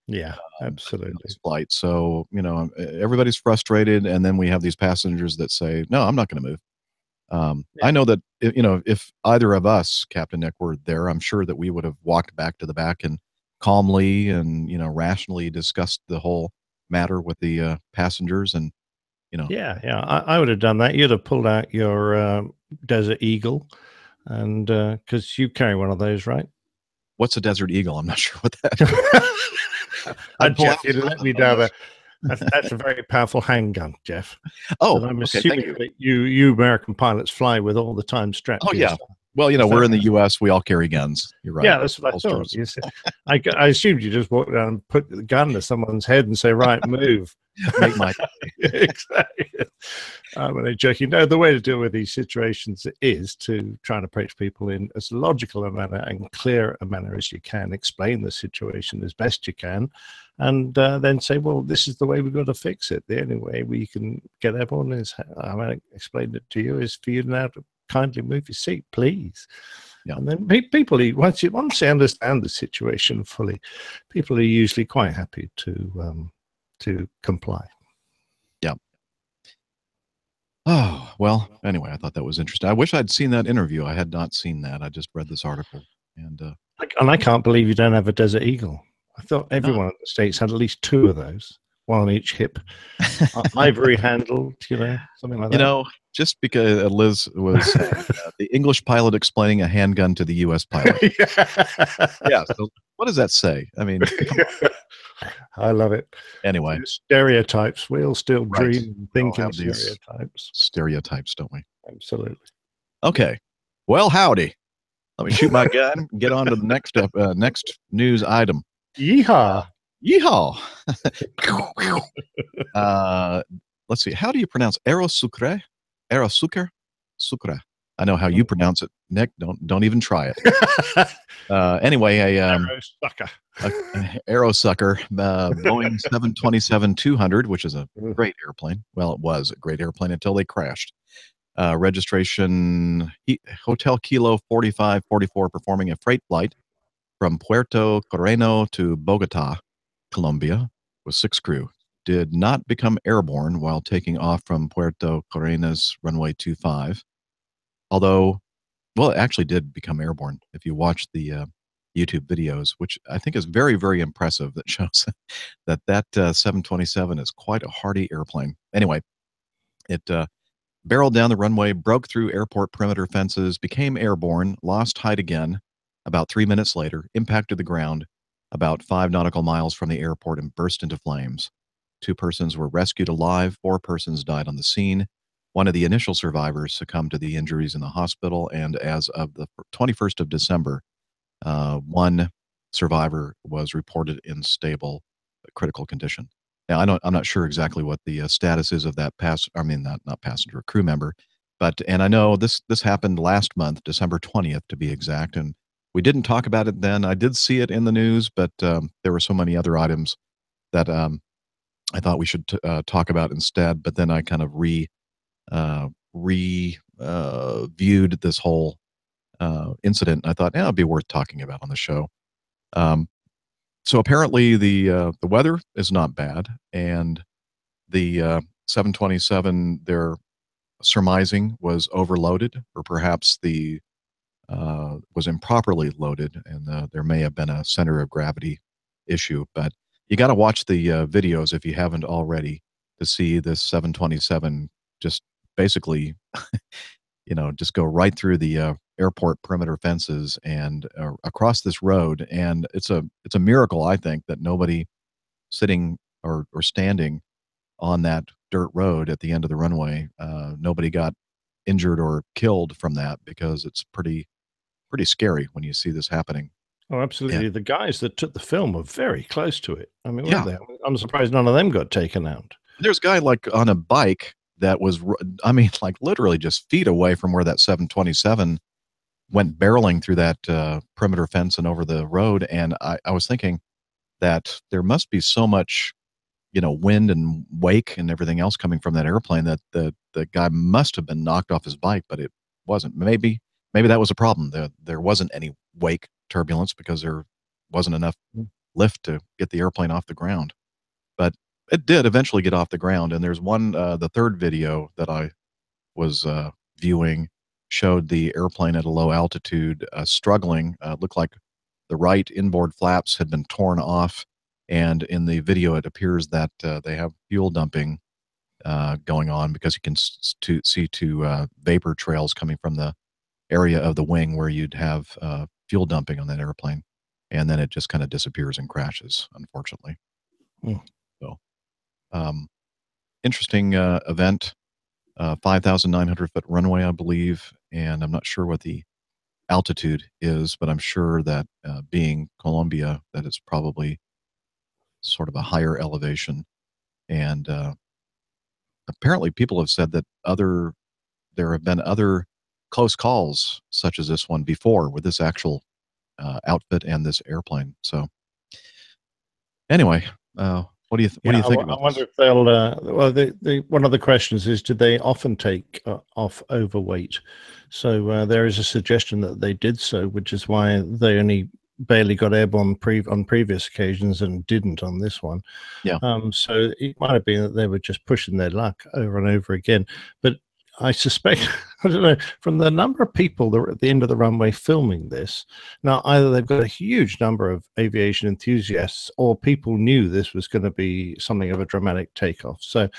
[SPEAKER 2] Yeah, absolutely.
[SPEAKER 1] This flight. So, everybody's frustrated. And then we have these passengers that say, no, I'm not going to move. I know that, if either of us, Captain Nick, were there, I'm sure that we would have walked back to the back and calmly and, rationally discussed the whole matter with the passengers. And,
[SPEAKER 2] Yeah, I would have done that. You'd have pulled out your Desert Eagle, and because you carry one of those, right?
[SPEAKER 1] What's a Desert Eagle? I'm not sure what that is.
[SPEAKER 2] Jeff, you'd let me down there. That's a very powerful handgun, Jeff.
[SPEAKER 1] Oh,
[SPEAKER 2] and I'm
[SPEAKER 1] okay,
[SPEAKER 2] assuming
[SPEAKER 1] thank you.
[SPEAKER 2] that you American pilots fly with all the time strapped.
[SPEAKER 1] Oh,
[SPEAKER 2] to
[SPEAKER 1] yeah.
[SPEAKER 2] yourself.
[SPEAKER 1] Well,
[SPEAKER 2] Is
[SPEAKER 1] we're
[SPEAKER 2] that
[SPEAKER 1] in the
[SPEAKER 2] right?
[SPEAKER 1] U.S. We all carry guns. You're right.
[SPEAKER 2] Yeah, that's what I thought.
[SPEAKER 1] Holsters.
[SPEAKER 2] You said, I assumed you just walk down and put the gun to someone's head and say, "Right, move."
[SPEAKER 1] Make my
[SPEAKER 2] Exactly. I'm only joking. No, the way to deal with these situations is to try and approach people in as logical a manner and clear a manner as you can. Explain the situation as best you can, and then say, "Well, this is the way we've got to fix it. The only way we can get everyone is, I explained it to you, is for you now to kindly move your seat, please."
[SPEAKER 1] Yeah.
[SPEAKER 2] And then people, once they understand the situation fully, people are usually quite happy to comply.
[SPEAKER 1] Yeah. Oh, well, anyway, I thought that was interesting. I wish I'd seen that interview. I had not seen that. I just read this article. And
[SPEAKER 2] And I can't believe you don't have a Desert Eagle. I thought
[SPEAKER 1] no.
[SPEAKER 2] everyone in the States had at least 2 of those, one on each hip, ivory handled, something like that.
[SPEAKER 1] Just because Liz was saying, the English pilot explaining a handgun to the U.S. pilot. Yeah. So what does that say? I mean, come on.
[SPEAKER 2] I love it.
[SPEAKER 1] Anyway,
[SPEAKER 2] Stereotypes. We all still
[SPEAKER 1] right.
[SPEAKER 2] dream and
[SPEAKER 1] We all
[SPEAKER 2] think in
[SPEAKER 1] have these
[SPEAKER 2] stereotypes.
[SPEAKER 1] stereotypes, don't we?
[SPEAKER 2] Absolutely.
[SPEAKER 1] Okay. Well, howdy. Let me shoot my gun and get on to the next news item.
[SPEAKER 2] Yeehaw.
[SPEAKER 1] Yeehaw. Let's see. How do you pronounce aerosucre? Aerosucre? Sucre. I know how you pronounce it, Nick. Don't even try it. Anyway, a aerosucker, Boeing 727-200, which is a great airplane. Well, it was a great airplane until they crashed. Registration Hotel Kilo 4544, performing a freight flight from Puerto Correno to Bogota, Colombia, with 6 crew. Did not become airborne while taking off from Puerto Correna's runway 25. Although, well, it actually did become airborne. If you watch the YouTube videos, which I think is very, very impressive, that shows that 727 is quite a hardy airplane. Anyway, it barreled down the runway, broke through airport perimeter fences, became airborne, lost height again about 3 minutes later, impacted the ground about 5 nautical miles from the airport, and burst into flames. 2 persons were rescued alive. 4 persons died on the scene. One of the initial survivors succumbed to the injuries in the hospital, and as of the 21st of December, 1 survivor was reported in stable critical condition. Now, I'm not sure exactly what the status is of that not passenger, crew member, and I know this happened last month, December 20th to be exact, and we didn't talk about it then. I did see it in the news, but there were so many other items that I thought we should talk about instead. But then I kind of viewed this whole incident, and I thought, it'd be worth talking about on the show. So apparently the weather is not bad, and the 727 they're surmising was overloaded, or perhaps the was improperly loaded, and there may have been a center of gravity issue. But you got to watch the videos if you haven't already to see this 727 just basically, just go right through the airport perimeter fences and across this road. And it's a miracle, I think, that nobody sitting or standing on that dirt road at the end of the runway, nobody got injured or killed from that, because it's pretty scary when you see this happening.
[SPEAKER 2] Oh, absolutely.
[SPEAKER 1] Yeah.
[SPEAKER 2] The guys that took the film were very close to it. I mean,
[SPEAKER 1] Yeah.
[SPEAKER 2] weren't they? I'm surprised none of them got taken out.
[SPEAKER 1] There's a guy like on a bike that was, like literally just feet away from where that 727 went barreling through that perimeter fence and over the road. And I was thinking that there must be so much, wind and wake and everything else coming from that airplane that the guy must have been knocked off his bike, but it wasn't. Maybe that was a problem. There wasn't any wake turbulence because there wasn't enough lift to get the airplane off the ground. But it did eventually get off the ground. And there's one, the third video that I was viewing showed the airplane at a low altitude struggling. Looked like the right inboard flaps had been torn off. And in the video, it appears that they have fuel dumping going on, because you can see 2 vapor trails coming from the area of the wing where you'd have fuel dumping on that airplane. And then it just kind of disappears and crashes, unfortunately. So, interesting event. 5,900 foot runway, I believe, and I'm not sure what the altitude is, but I'm sure that being Colombia, that it's probably sort of a higher elevation. And apparently, people have said that there have been other close calls such as this one before with this actual outfit and this airplane. So anyway, what do
[SPEAKER 2] Yeah,
[SPEAKER 1] you think
[SPEAKER 2] I
[SPEAKER 1] about
[SPEAKER 2] wonder
[SPEAKER 1] this?
[SPEAKER 2] if they'll. Well, one of the questions is, did they often take off overweight? So there is a suggestion that they did so, which is why they only barely got airborne on previous occasions and didn't on this one.
[SPEAKER 1] Yeah,
[SPEAKER 2] So it might have been that they were just pushing their luck over and over again. But I suspect, I don't know, from the number of people that were at the end of the runway filming this, now either they've got a huge number of aviation enthusiasts or people knew this was going to be something of a dramatic takeoff. So,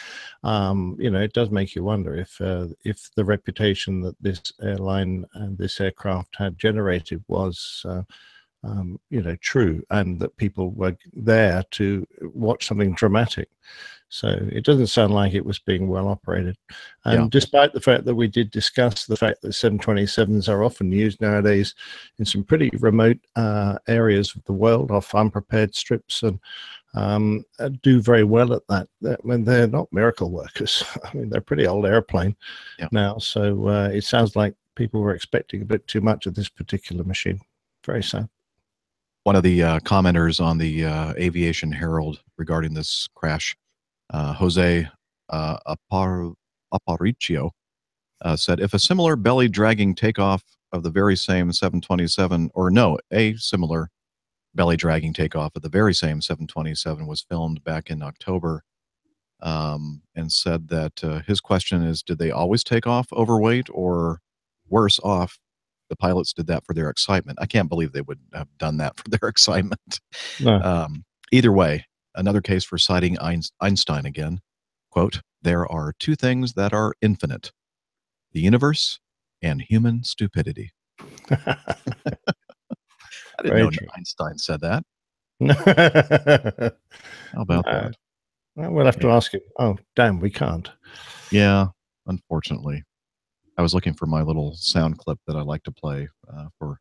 [SPEAKER 2] it does make you wonder if the reputation that this airline and this aircraft had generated was true, and that people were there to watch something dramatic. So it doesn't sound like it was being well operated. And
[SPEAKER 1] yeah,
[SPEAKER 2] despite the fact that we did discuss the fact that 727s are often used nowadays in some pretty remote areas of the world, off unprepared strips, and do very well at that when they're not miracle workers. I mean, they're a pretty old airplane
[SPEAKER 1] yeah.
[SPEAKER 2] now. So it sounds like people were expecting a bit too much of this particular machine. Very sad.
[SPEAKER 1] One of the commenters on the Aviation Herald regarding this crash, Jose Aparicio, said, if a similar belly dragging takeoff of the very same 727, or no, a similar belly dragging takeoff of the very same 727 was filmed back in October, and said that his question is, did they always take off overweight, or worse off, the pilots did that for their excitement? I can't believe they would have done that for their excitement.
[SPEAKER 2] No.
[SPEAKER 1] Either way, another case for citing Einstein again. Quote, there are two things that are infinite, the universe and human stupidity. I didn't
[SPEAKER 2] Very
[SPEAKER 1] know
[SPEAKER 2] true.
[SPEAKER 1] Einstein said that.
[SPEAKER 2] No.
[SPEAKER 1] How about that?
[SPEAKER 2] Well, we'll have to ask him. Oh, damn, we can't.
[SPEAKER 1] Yeah, unfortunately. I was looking for my little sound clip that I like to play for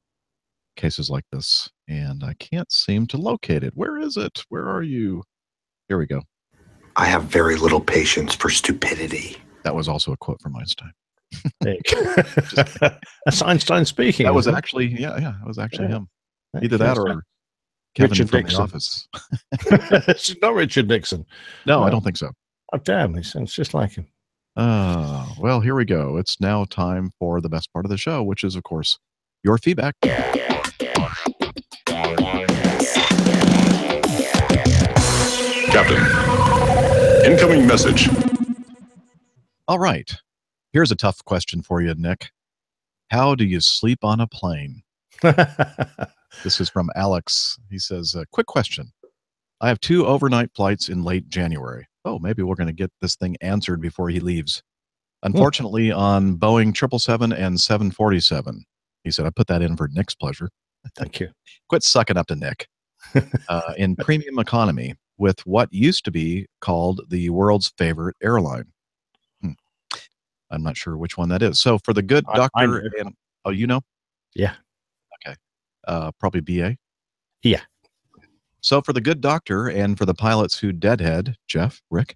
[SPEAKER 1] cases like this, and I can't seem to locate it. Where is it? Where are you? Here we go.
[SPEAKER 4] I have very little patience for stupidity.
[SPEAKER 1] That was also a quote from Einstein.
[SPEAKER 2] That's Einstein speaking.
[SPEAKER 1] That was
[SPEAKER 2] isn't it?
[SPEAKER 1] actually, yeah, it was actually
[SPEAKER 2] Yeah.
[SPEAKER 1] him. Either that
[SPEAKER 2] Okay,
[SPEAKER 1] or Kevin
[SPEAKER 2] Richard
[SPEAKER 1] from
[SPEAKER 2] Nixon.
[SPEAKER 1] The Office.
[SPEAKER 2] It's not Richard Nixon.
[SPEAKER 1] No, I
[SPEAKER 2] No.
[SPEAKER 1] don't think so.
[SPEAKER 2] Oh, damn, he sounds just like him.
[SPEAKER 1] Well, here we go. It's now time for the best part of the show, which is, of course, your feedback.
[SPEAKER 6] Captain, incoming message.
[SPEAKER 1] All right. Here's a tough question for you, Nick. How do you sleep on a plane? This is from Alex. He says, quick question. I have 2 overnight flights in late January. Oh, maybe we're going to get this thing answered before he leaves. Unfortunately, on Boeing 777 and 747. He said, I put that in for Nick's pleasure.
[SPEAKER 2] Thank you.
[SPEAKER 1] Quit sucking up to Nick. In premium economy with what used to be called the world's favorite airline. I'm not sure which one that is. So for the good doctor and oh, you know?
[SPEAKER 2] Yeah.
[SPEAKER 1] Okay. Probably BA.
[SPEAKER 2] Yeah.
[SPEAKER 1] So for the good doctor and for the pilots who deadhead, Jeff, Rick,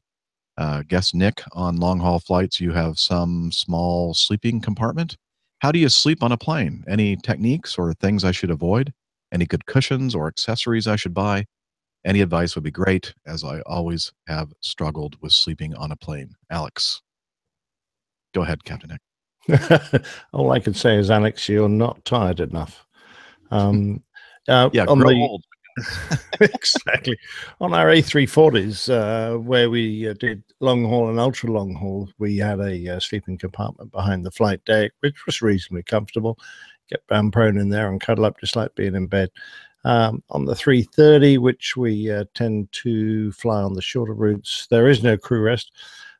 [SPEAKER 1] guess Nick, on long haul flights, you have some small sleeping compartment. How do you sleep on a plane? Any techniques or things I should avoid? Any good cushions or accessories I should buy? Any advice would be great, as I always have struggled with sleeping on a plane. Alex. Go ahead, Captain Nick.
[SPEAKER 2] All I can say is, Alex, you're not tired enough.
[SPEAKER 1] Yeah, grow old.
[SPEAKER 2] Exactly. On our A340s, where we did long haul and ultra long haul, we had a sleeping compartment behind the flight deck, which was reasonably comfortable. Get down prone in there and cuddle up just like being in bed. On the 330, which we tend to fly on the shorter routes, there is no crew rest,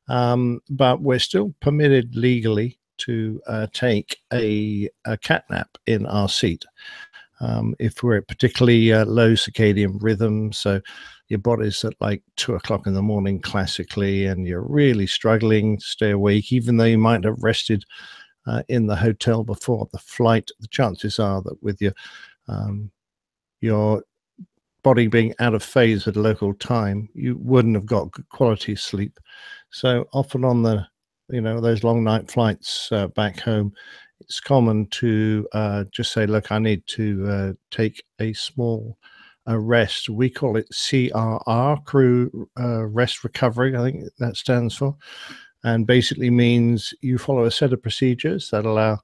[SPEAKER 2] but we're still permitted legally to take a cat nap in our seat. If we're at particularly low circadian rhythm, so your body's at like 2 o'clock in the morning classically, and you're really struggling to stay awake, even though you might have rested in the hotel before the flight, the chances are that with your body being out of phase at local time, you wouldn't have got good quality sleep. So often on the, those long night flights back home, it's common to just say, look, I need to take a small rest. We call it CRR, crew rest recovery, I think that stands for. And basically means you follow a set of procedures that allow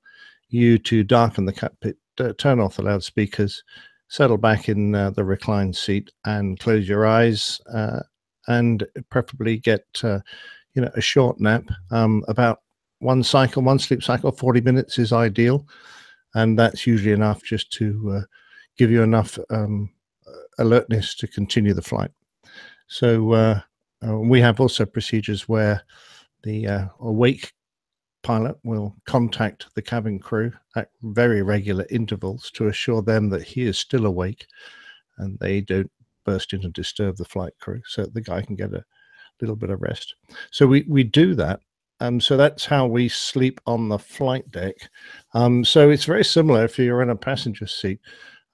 [SPEAKER 2] you to darken the cockpit, turn off the loudspeakers, settle back in the reclined seat and close your eyes, and preferably get a short nap. About one sleep cycle, 40 minutes is ideal, and that's usually enough just to give you enough alertness to continue the flight. So we have also procedures where the awake pilot will contact the cabin crew at very regular intervals to assure them that he is still awake and they don't burst in and disturb the flight crew, so the guy can get a little bit of rest. So we do that. So that's how we sleep on the flight deck. So it's very similar if you're in a passenger seat.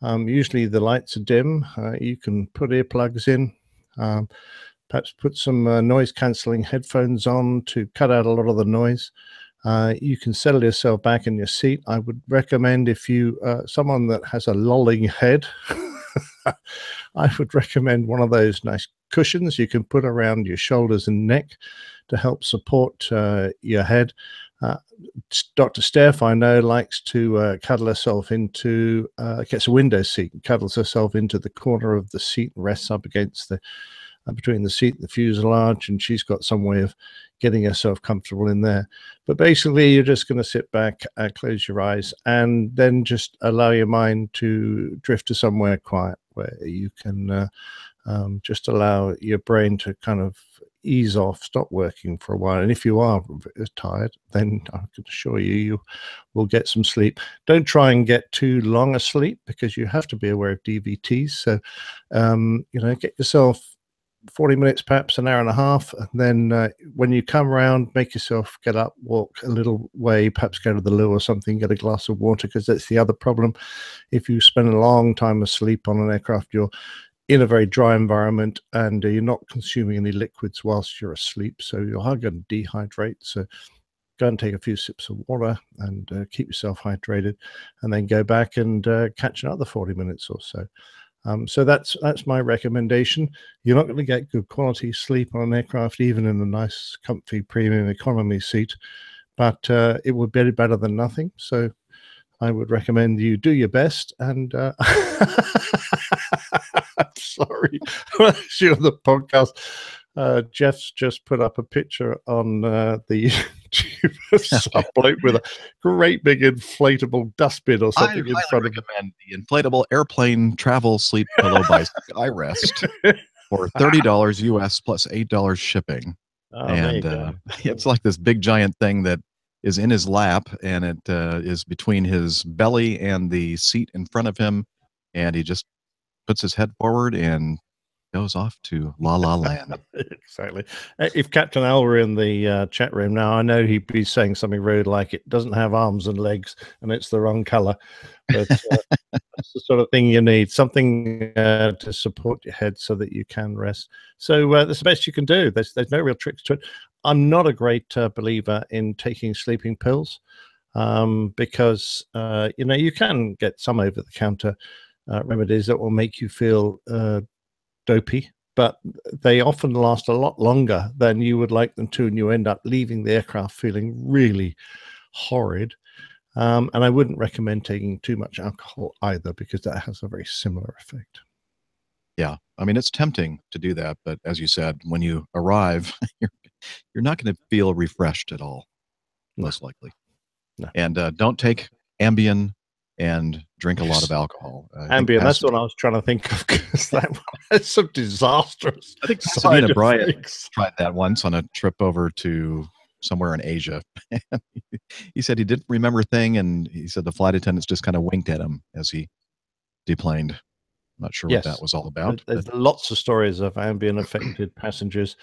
[SPEAKER 2] Usually the lights are dim. You can put earplugs in, perhaps put some noise cancelling headphones on to cut out a lot of the noise. You can settle yourself back in your seat. I would recommend, if you someone that has a lolling head, I would recommend one of those nice cushions you can put around your shoulders and neck to help support your head. Dr. Steph, I know, likes to cuddle herself into, gets a window seat and cuddles herself into the corner of the seat and rests up against the between the seat and the fuselage, and she's got some way of getting herself comfortable in there. But basically, you're just going to sit back, close your eyes, and then just allow your mind to drift to somewhere quiet where you can just allow your brain to kind of ease off, stop working for a while. And if you are tired, then I can assure you, you will get some sleep. Don't try and get too long a sleep, because you have to be aware of DVTs. So, get yourself 40 minutes, perhaps an hour and a half. And then when you come around, make yourself get up, walk a little way, perhaps go to the loo or something, get a glass of water, because that's the other problem. If you spend a long time asleep on an aircraft, you're in a very dry environment and you're not consuming any liquids whilst you're asleep. So you're going to dehydrate. So go and take a few sips of water and keep yourself hydrated, and then go back and catch another 40 minutes or so. So that's my recommendation. You're not going to get good quality sleep on an aircraft, even in a nice, comfy, premium economy seat, but it would be better than nothing. So I would recommend you do your best. And I'm sorry, actually on the podcast, Jeff's just put up a picture on the YouTube of some bloke with a great big inflatable dustbin or something in front of him.
[SPEAKER 1] I recommend the inflatable airplane travel sleep pillow by SkyRest for $30 US plus $8 shipping.
[SPEAKER 2] Oh,
[SPEAKER 1] and it's like this big giant thing that is in his lap, and it is between his belly and the seat in front of him, and he just puts his head forward and goes off to La La Land.
[SPEAKER 2] Exactly. If Captain Al were in the chat room now, I know he'd be saying something rude like it doesn't have arms and legs and it's the wrong color. But that's the sort of thing you need, something to support your head so that you can rest. So that's the best you can do. There's no real tricks to it. I'm not a great believer in taking sleeping pills because, you can get some over-the-counter remedies that will make you feel dopey, but they often last a lot longer than you would like them to, and you end up leaving the aircraft feeling really horrid. And I wouldn't recommend taking too much alcohol either, because that has a very similar effect.
[SPEAKER 1] Yeah, I mean, it's tempting to do that, but as you said, when you arrive, you're not going to feel refreshed at all, most likely.
[SPEAKER 2] No.
[SPEAKER 1] And don't take Ambien and drink a lot of alcohol.
[SPEAKER 2] Ambien, that's what I was trying to think of, because that's some disastrous.
[SPEAKER 1] I think Pasadena Bryant tried that once on a trip over to somewhere in Asia. He said he didn't remember a thing, and he said the flight attendants just kind of winked at him as he deplaned. I'm not sure what that was all about.
[SPEAKER 2] There's lots of stories of Ambien affected passengers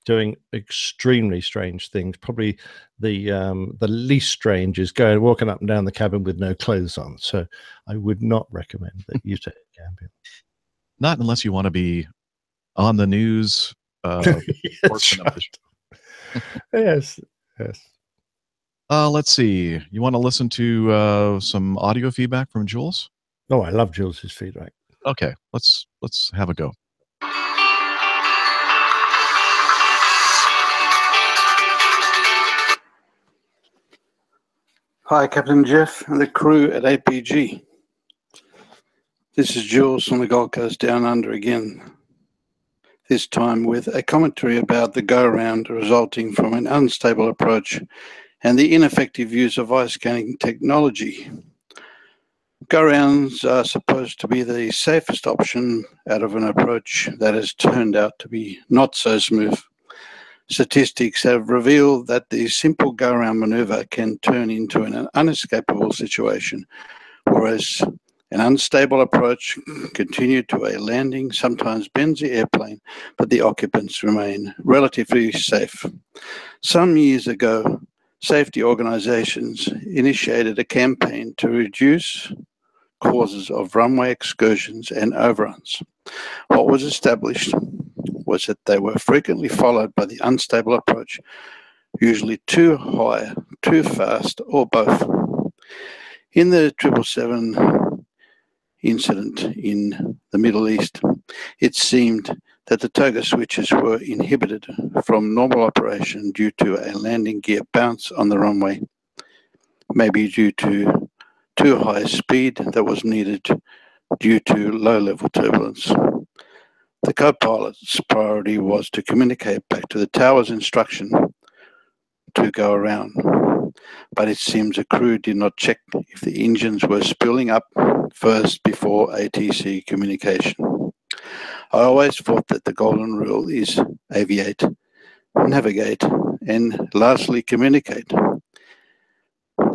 [SPEAKER 2] doing extremely strange things. Probably the least strange is walking up and down the cabin with no clothes on. So I would not recommend that you take a camping.
[SPEAKER 1] Not unless you want to be on the news. Portion of the show.
[SPEAKER 2] Yes, yes.
[SPEAKER 1] Let's see. You want to listen to some audio feedback from Jules?
[SPEAKER 2] Oh, I love Jules's feedback.
[SPEAKER 1] Okay, let's have a go.
[SPEAKER 7] Hi, Captain Jeff and the crew at APG. This is Jules from the Gold Coast Down Under again, this time with a commentary about the go-around resulting from an unstable approach and the ineffective use of ice scanning technology. Go-arounds are supposed to be the safest option out of an approach that has turned out to be not so smooth. Statistics have revealed that the simple go-around maneuver can turn into an unescapable situation, whereas an unstable approach continued to a landing sometimes bends the airplane, but the occupants remain relatively safe. Some years ago, safety organizations initiated a campaign to reduce causes of runway excursions and overruns. What was established was that they were frequently followed by the unstable approach, usually too high, too fast, or both. In the 777 incident in the Middle East, it seemed that the toga switches were inhibited from normal operation due to a landing gear bounce on the runway, maybe due to too high speed that was needed due to low-level turbulence. The co-pilot's priority was to communicate back to the tower's instruction to go around, but it seems the crew did not check if the engines were spooling up first before ATC communication. I always thought that the golden rule is aviate, navigate, and lastly communicate.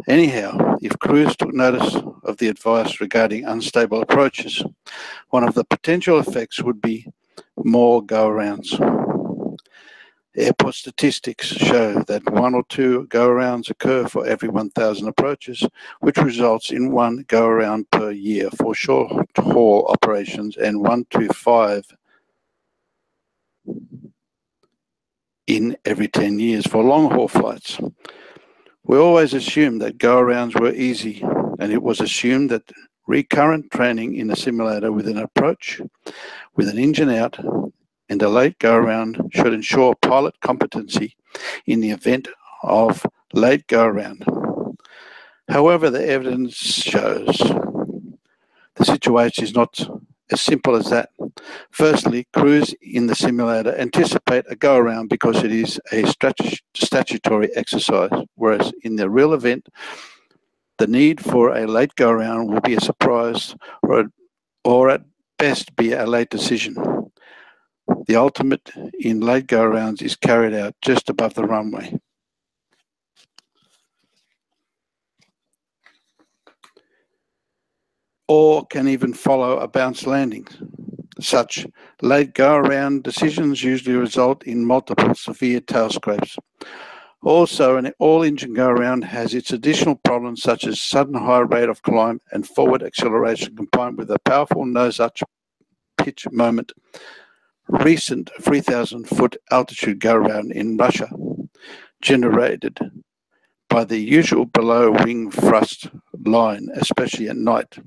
[SPEAKER 7] Anyhow, if crews took notice of the advice regarding unstable approaches, one of the potential effects would be more go-arounds. Airport statistics show that 1 or 2 go-arounds occur for every 1,000 approaches, which results in 1 go-around per year for short-haul operations and 1 to 5 in every 10 years for long-haul flights. We always assumed that go-arounds were easy, and it was assumed that recurrent training in a simulator with an approach, with an engine out, and a late go-around should ensure pilot competency in the event of late go-around. However, the evidence shows the situation is not as simple as that. Firstly, crews in the simulator anticipate a go-around because it is a statutory exercise, whereas in the real event, the need for a late go-around will be a surprise or at best be a late decision. The ultimate in late go-arounds is carried out just above the runway. Or can even follow a bounce landing. Such late go-around decisions usually result in multiple severe tail scrapes. Also, an all-engine go-around has its additional problems such as sudden high rate of climb and forward acceleration combined with a powerful nose-up pitch moment. Recent 3,000-foot altitude go-around in Russia, generated by the usual below-wing thrust line, especially at night,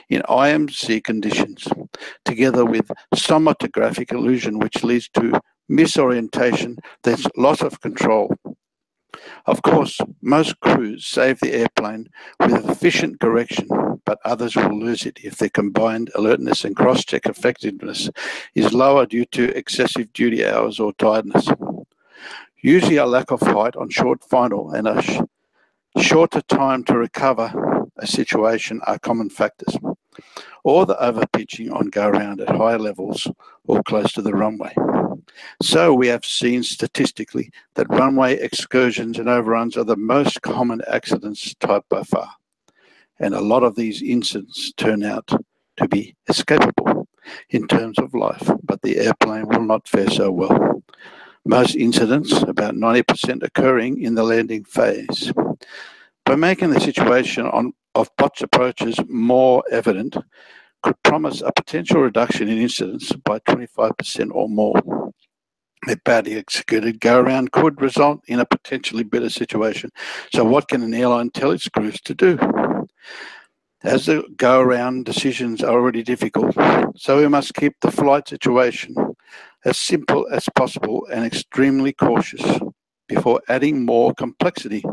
[SPEAKER 7] in IMC conditions, together with somatographic illusion, which leads to misorientation, there's loss of control. Of course, most crews save the airplane with efficient correction, but others will lose it if their combined alertness and cross-check effectiveness is lower due to excessive duty hours or tiredness. Usually a lack of height on short final and a shorter time to recover a situation are common factors, or the overpitching on go-around at high levels or close to the runway. So we have seen statistically that runway excursions and overruns are the most common accidents type by far. And a lot of these incidents turn out to be escapable in terms of life, but the airplane will not fare so well. most incidents, about 90%, occurring in the landing phase. By making the situation of botched approaches more evident, could promise a potential reduction in incidents by 25% or more. A badly executed go-around could result in a potentially better situation. So what can an airline tell its crews to do? As the go-around decisions are already difficult, so we must keep the flight situation as simple as possible and extremely cautious before adding more complexity.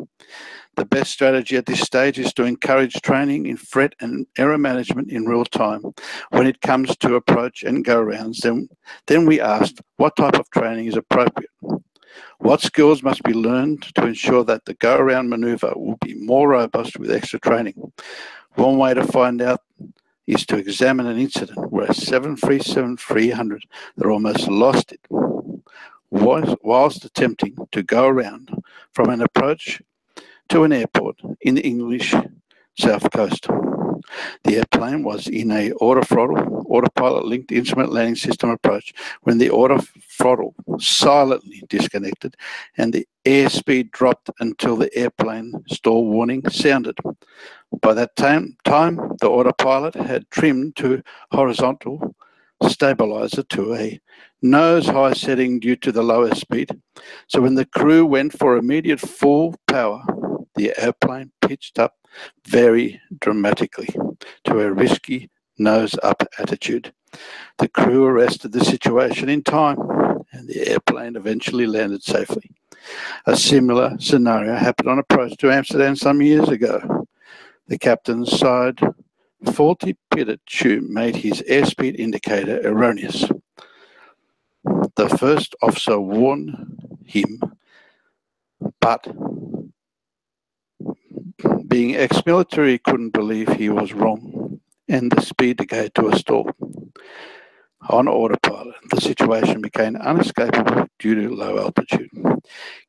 [SPEAKER 7] The best strategy at this stage is to encourage training in threat and error management in real time. When it comes to approach and go-rounds, then we asked what type of training is appropriate. What skills must be learned to ensure that the go-around maneuver will be more robust with extra training? One way to find out is to examine an incident where a 737-300 that almost lost it whilst attempting to go around from an approach to an airport in the English South Coast. The airplane was in a autopilot linked instrument landing system approach when the autothrottle silently disconnected and the airspeed dropped until the airplane stall warning sounded. By that time, the autopilot had trimmed to horizontal stabilizer to a nose-high setting due to the lower speed. So when the crew went for immediate full power, the airplane pitched up very dramatically to a risky nose-up attitude. The crew arrested the situation in time, and the airplane eventually landed safely. A similar scenario happened on approach to Amsterdam some years ago. The captain's side faulty pivot tube made his airspeed indicator erroneous. The first officer warned him, but being ex-military, couldn't believe he was wrong, and the speed indicator to a stall. On autopilot, the situation became unescapable due to low altitude.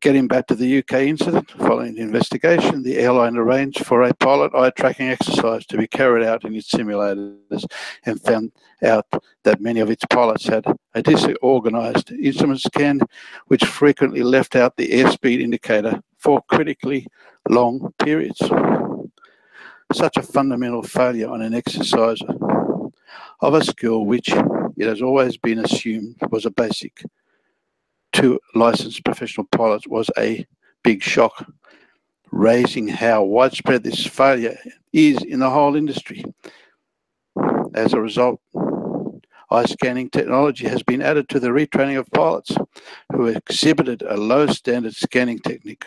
[SPEAKER 7] Getting back to the UK incident, following the investigation, the airline arranged for a pilot eye tracking exercise to be carried out in its simulators and found out that many of its pilots had a disorganized instrument scan, which frequently left out the airspeed indicator for critically long periods. Such a fundamental failure on an exercise of a skill which it has always been assumed was a basic to licensed professional pilots was a big shock, raising how widespread this failure is in the whole industry. As a result, eye scanning technology has been added to the retraining of pilots who exhibited a low standard scanning technique.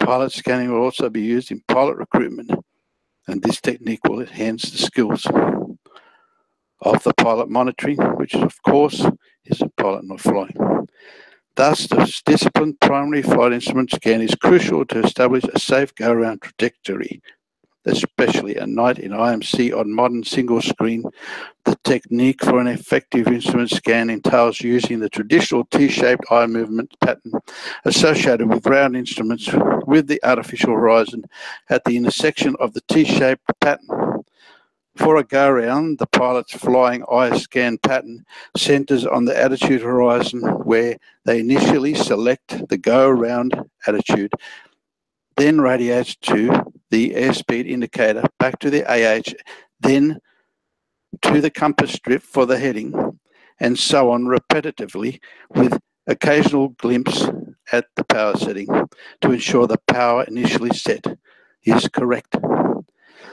[SPEAKER 7] Pilot scanning will also be used in pilot recruitment, and this technique will enhance the skills of the pilot monitoring, which of course is a pilot not flying. Thus, the disciplined primary flight instrument scan is crucial to establish a safe go-around trajectory, especially at night in IMC on modern single screen. The technique for an effective instrument scan entails using the traditional T-shaped eye movement pattern associated with ground instruments with the artificial horizon at the intersection of the T-shaped pattern. For a go-around, the pilot's flying eye scan pattern centers on the attitude horizon where they initially select the go-around attitude, then radiates to the airspeed indicator, back to the AH, then to the compass strip for the heading, and so on repetitively with occasional glimpse at the power setting to ensure the power initially set is correct.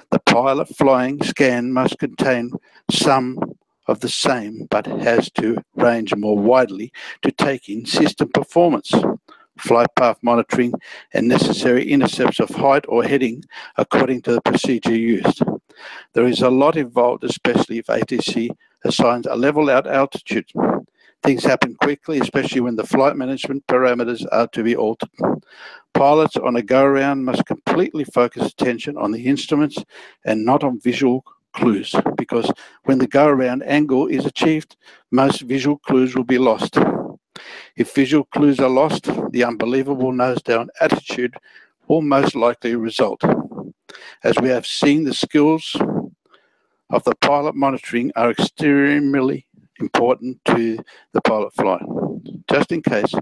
[SPEAKER 7] The pilot flying scan must contain some of the same, but has to range more widely to take in system performance, flight path monitoring, and necessary intercepts of height or heading according to the procedure used. There is a lot involved, especially if ATC assigns a level out altitude. Things happen quickly, especially when the flight management parameters are to be altered. Pilots on a go-around must completely focus attention on the instruments and not on visual clues, because when the go-around angle is achieved, most visual clues will be lost. If visual clues are lost, the unbelievable nose-down attitude will most likely result. As we have seen, the skills of the pilot monitoring are extremely important to the pilot flying. Just in case,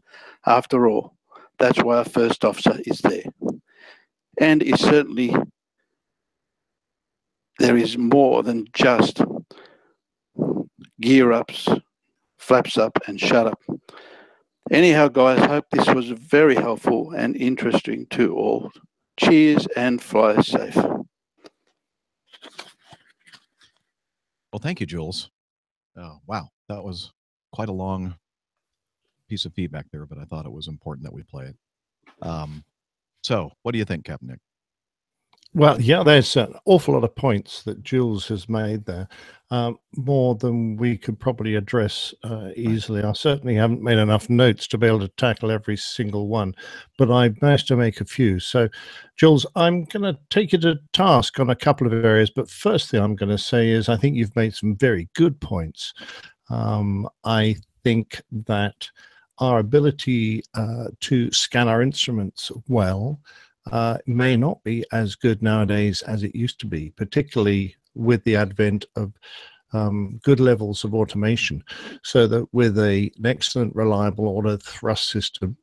[SPEAKER 7] After all, that's why a first officer is there. And is certainly, there is more than just gear ups, flaps up and shut up. Anyhow, guys, hope this was very helpful and interesting to all. Cheers and fly safe.
[SPEAKER 1] Well, thank you, Jules. Wow, that was quite a long piece of feedback there, but I thought it was important that we play it. So, what do you think, Captain Nick?
[SPEAKER 2] Well, yeah, there's an awful lot of points that Jules has made there, more than we could probably address easily. I certainly haven't made enough notes to be able to tackle every single one, but I managed to make a few. So, Jules, I'm going to take you to task on a couple of areas, but first thing I'm going to say is I think you've made some very good points. I think that our ability to scan our instruments well may not be as good nowadays as it used to be, particularly with the advent of good levels of automation. So that with an excellent, reliable auto thrust system,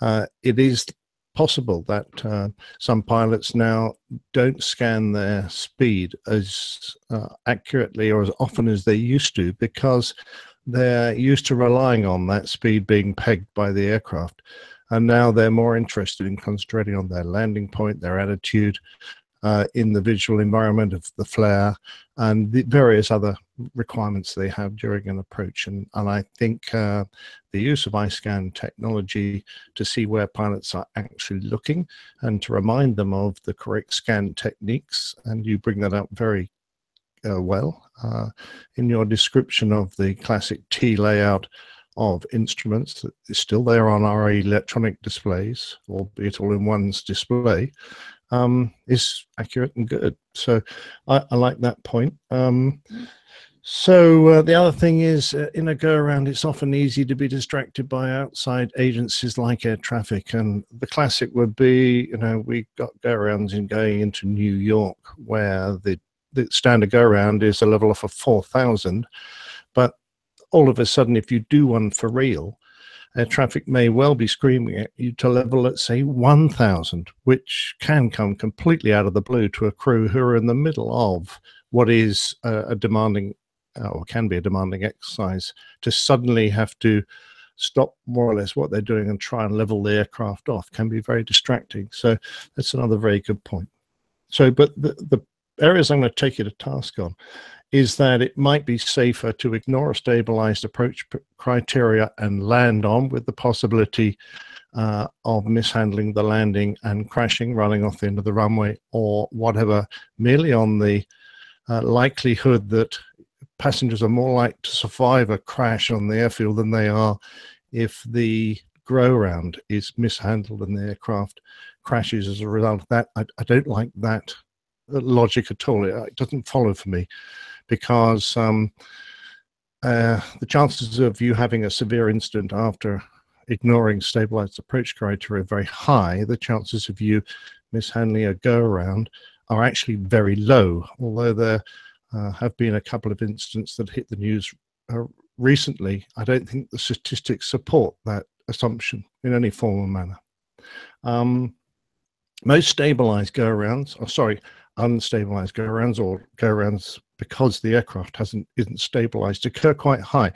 [SPEAKER 2] it is possible that some pilots now don't scan their speed as accurately or as often as they used to, because they're used to relying on that speed being pegged by the aircraft. And now they're more interested in concentrating on their landing point, their attitude, in the visual environment of the flare, and the various other requirements they have during an approach. And I think the use of iScan technology to see where pilots are actually looking and to remind them of the correct scan techniques, and you bring that up very well in your description of the classic T layout of instruments that is still there on our electronic displays, albeit all-in-one's display, is accurate and good. So I like that point. So the other thing is, in a go-around, it's often easy to be distracted by outside agencies like air traffic. And the classic would be, you know, we got go-arounds in going into New York, where the standard go-around is a level of a 4,000, but all of a sudden, if you do one for real, air traffic may well be screaming at you to level, let's say, 1,000, which can come completely out of the blue to a crew who are in the middle of what is a demanding, or can be a demanding exercise, to suddenly have to stop more or less what they're doing and try and level the aircraft off can be very distracting. So that's another very good point. So, but the areas I'm going to take you to task on is that it might be safer to ignore a stabilized approach criteria and land on, with the possibility of mishandling the landing and crashing, running off the end of the runway or whatever, merely on the likelihood that passengers are more likely to survive a crash on the airfield than they are if the go-around is mishandled and the aircraft crashes as a result of that. I don't like that logic at all. It doesn't follow for me, because the chances of you having a severe incident after ignoring stabilized approach criteria are very high. The chances of you mishandling a go-around are actually very low, although there have been a couple of incidents that hit the news recently. I don't think the statistics support that assumption in any form or manner. Most stabilized go-arounds, unstabilized go-arounds, or go-arounds because the aircraft isn't stabilized, occur quite high,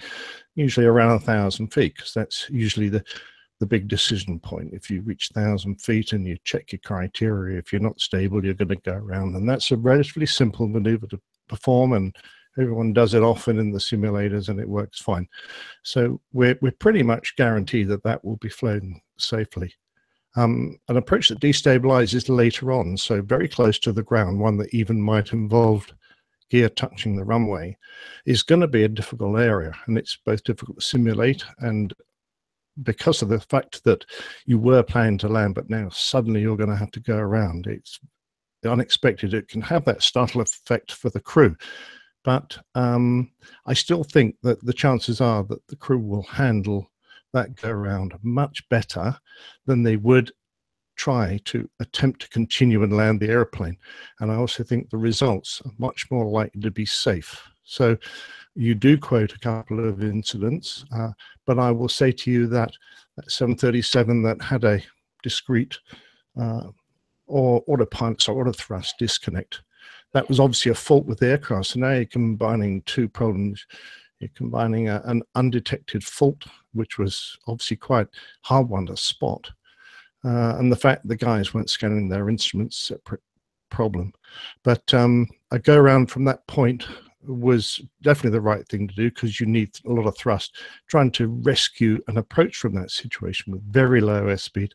[SPEAKER 2] usually around 1,000 feet, because that's usually the big decision point. If you reach 1,000 feet and you check your criteria, if you're not stable, you're going to go around. And that's a relatively simple maneuver to perform, and everyone does it often in the simulators, and it works fine. So we're pretty much guaranteed that that will be flown safely. An approach that destabilizes later on, so very close to the ground, one that even might involve gear touching the runway, is going to be a difficult area, and it's both difficult to simulate, and because of the fact that you were planning to land but now suddenly you're going to have to go around, it's unexpected. It can have that startle effect for the crew, but I still think that the chances are that the crew will handle that go around much better than they would try to attempt to continue and land the airplane. And I also think the results are much more likely to be safe. So you do quote a couple of incidents, but I will say to you that 737 that had a discrete or autopilot, so auto thrust disconnect, that was obviously a fault with the aircraft. So now you're combining two problems. You're combining an undetected fault, which was obviously quite hard one to spot, and the fact the guys weren't scanning their instruments, separate problem. But a go around from that point was definitely the right thing to do, because you need a lot of thrust. Trying to rescue an approach from that situation with very low airspeed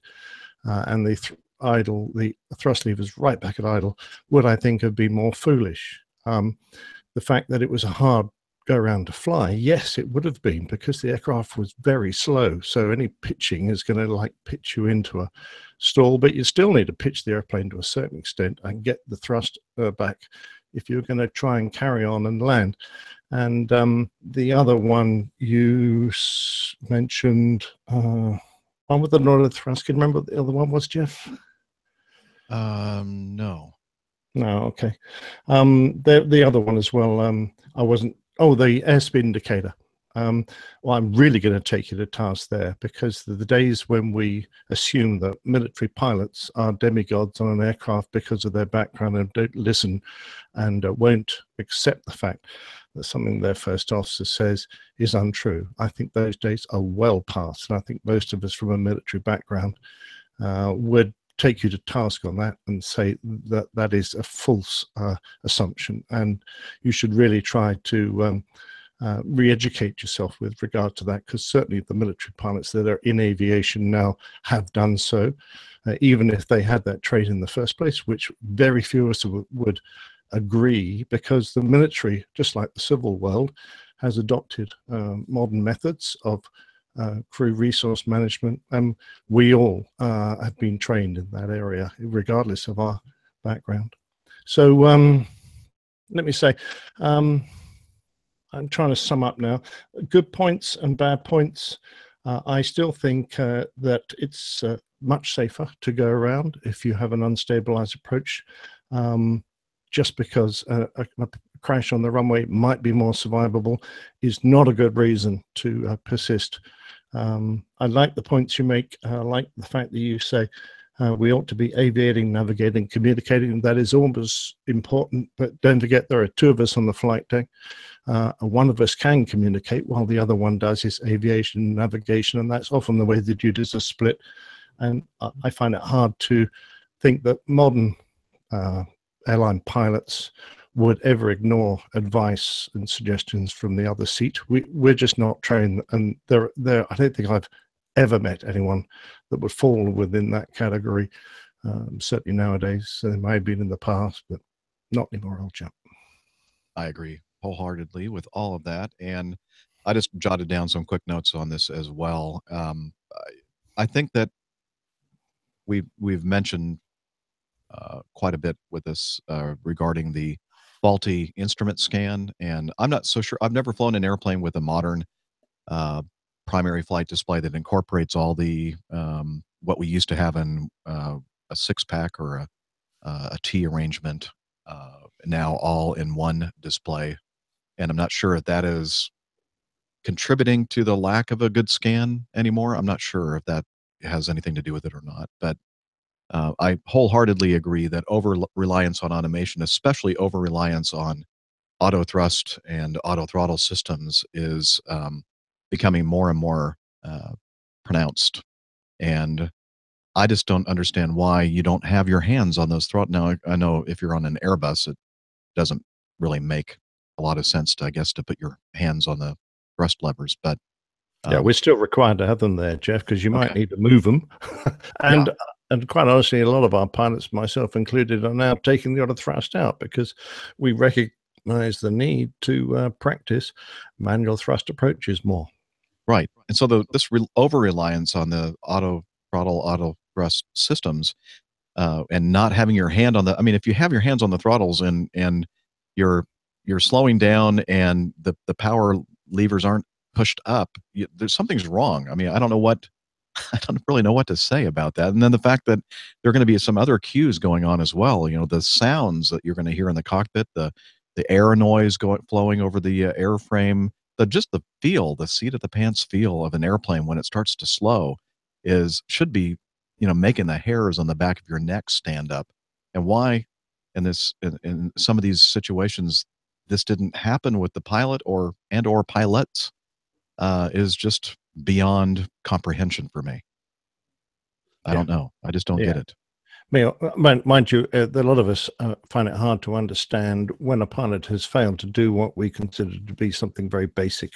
[SPEAKER 2] and the thrust levers right back at idle would, I think, have been more foolish. The fact that it was a hard go around to fly, yes, it would have been, because the aircraft was very slow. So any pitching is going to pitch you into a stall, but you still need to pitch the airplane to a certain extent and get the thrust back if you're going to try and carry on and land. And the other one you mentioned, one with the northern thrust. Can you remember what the other one was, Jeff?
[SPEAKER 1] No.
[SPEAKER 2] No, okay. The other one as well, I wasn't, the airspeed indicator. Well, I'm really going to take you to task there, because the days when we assume that military pilots are demigods on an aircraft because of their background and don't listen and won't accept the fact that something their first officer says is untrue, I think those days are well past. And I think most of us from a military background would take you to task on that and say that that is a false assumption, and you should really try to re-educate yourself with regard to that, because certainly the military pilots that are in aviation now have done so, even if they had that trait in the first place, which very few of us would agree, because the military, just like the civil world, has adopted modern methods of crew resource management, and we all have been trained in that area regardless of our background. So let me say, I'm trying to sum up now. Good points and bad points. I still think that it's much safer to go around if you have an unstabilized approach, just because a crash on the runway might be more survivable is not a good reason to persist. I like the points you make. I like the fact that you say we ought to be aviating, navigating, communicating. That is always important, but don't forget there are two of us on the flight deck. One of us can communicate while the other one does his aviation, navigation, and that's often the way the duties are split. And I find it hard to think that modern airline pilots would ever ignore advice and suggestions from the other seat. We're just not trained, and I don't think I've ever met anyone that would fall within that category. Certainly nowadays, there may have been in the past, but not anymore, old chap.
[SPEAKER 1] I agree wholeheartedly with all of that, and I just jotted down some quick notes on this as well. I think that we've mentioned quite a bit with this regarding the faulty instrument scan, and I'm not so sure. I've never flown an airplane with a modern primary flight display that incorporates all the what we used to have in a six-pack or a T arrangement, now all in one display. And I'm not sure if that is contributing to the lack of a good scan anymore. I'm not sure if that has anything to do with it or not, but I wholeheartedly agree that over-reliance on automation, especially over-reliance on auto thrust and auto throttle systems, is becoming more and more pronounced. And I just don't understand why you don't have your hands on those throttle. Now, I know if you're on an Airbus, it doesn't really make a lot of sense, I guess, to put your hands on the thrust levers. But
[SPEAKER 2] yeah, we're still required to have them there, Jeff, because you might need to move them. And
[SPEAKER 1] yeah.
[SPEAKER 2] And quite honestly, a lot of our pilots, myself included, are now taking the auto thrust out because we recognize the need to practice manual thrust approaches more.
[SPEAKER 1] Right. And so this over-reliance on the auto throttle, auto thrust systems, and not having your hand on the, I mean, if you have your hands on the throttles and you're slowing down and the power levers aren't pushed up, there's something's wrong. I mean, I don't really know what to say about that. And then the fact that there are going to be some other cues going on as well. You know, the sounds that you're going to hear in the cockpit, the the air noise flowing over the airframe, just the feel, the seat of the pants feel of an airplane when it starts to slow should be, making the hairs on the back of your neck stand up. And why in some of these situations this didn't happen with the pilot or pilots is just beyond comprehension for me. I don't know. I just don't get it.
[SPEAKER 2] Mind you, a lot of us find it hard to understand when a pilot has failed to do what we consider to be something very basic.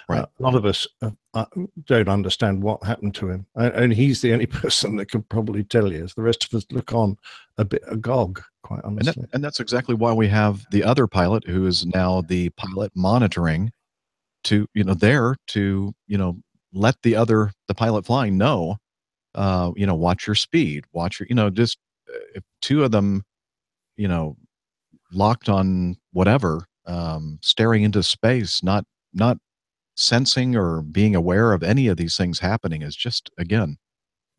[SPEAKER 1] Right.
[SPEAKER 2] A lot of us don't understand what happened to him, and he's the only person that can probably tell you. As the rest of us look on a bit agog, quite honestly.
[SPEAKER 1] And that's exactly why we have the other pilot, who is now the pilot monitoring, to there to let the pilot flying know, watch your speed, watch your, just if two of them, locked on whatever, staring into space, not sensing or being aware of any of these things happening, is just, again,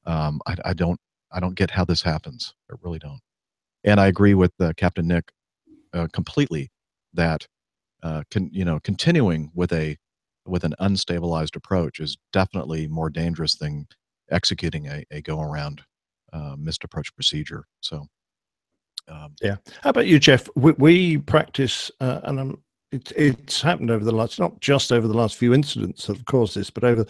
[SPEAKER 1] I don't get how this happens. I really don't. And I agree with Captain Nick completely that continuing with an unstabilized approach is definitely more dangerous than executing a go around missed approach procedure. So
[SPEAKER 2] yeah. How about you, Jeff? We practice, and it's happened over the last, not just over the last few incidents that have caused this, but over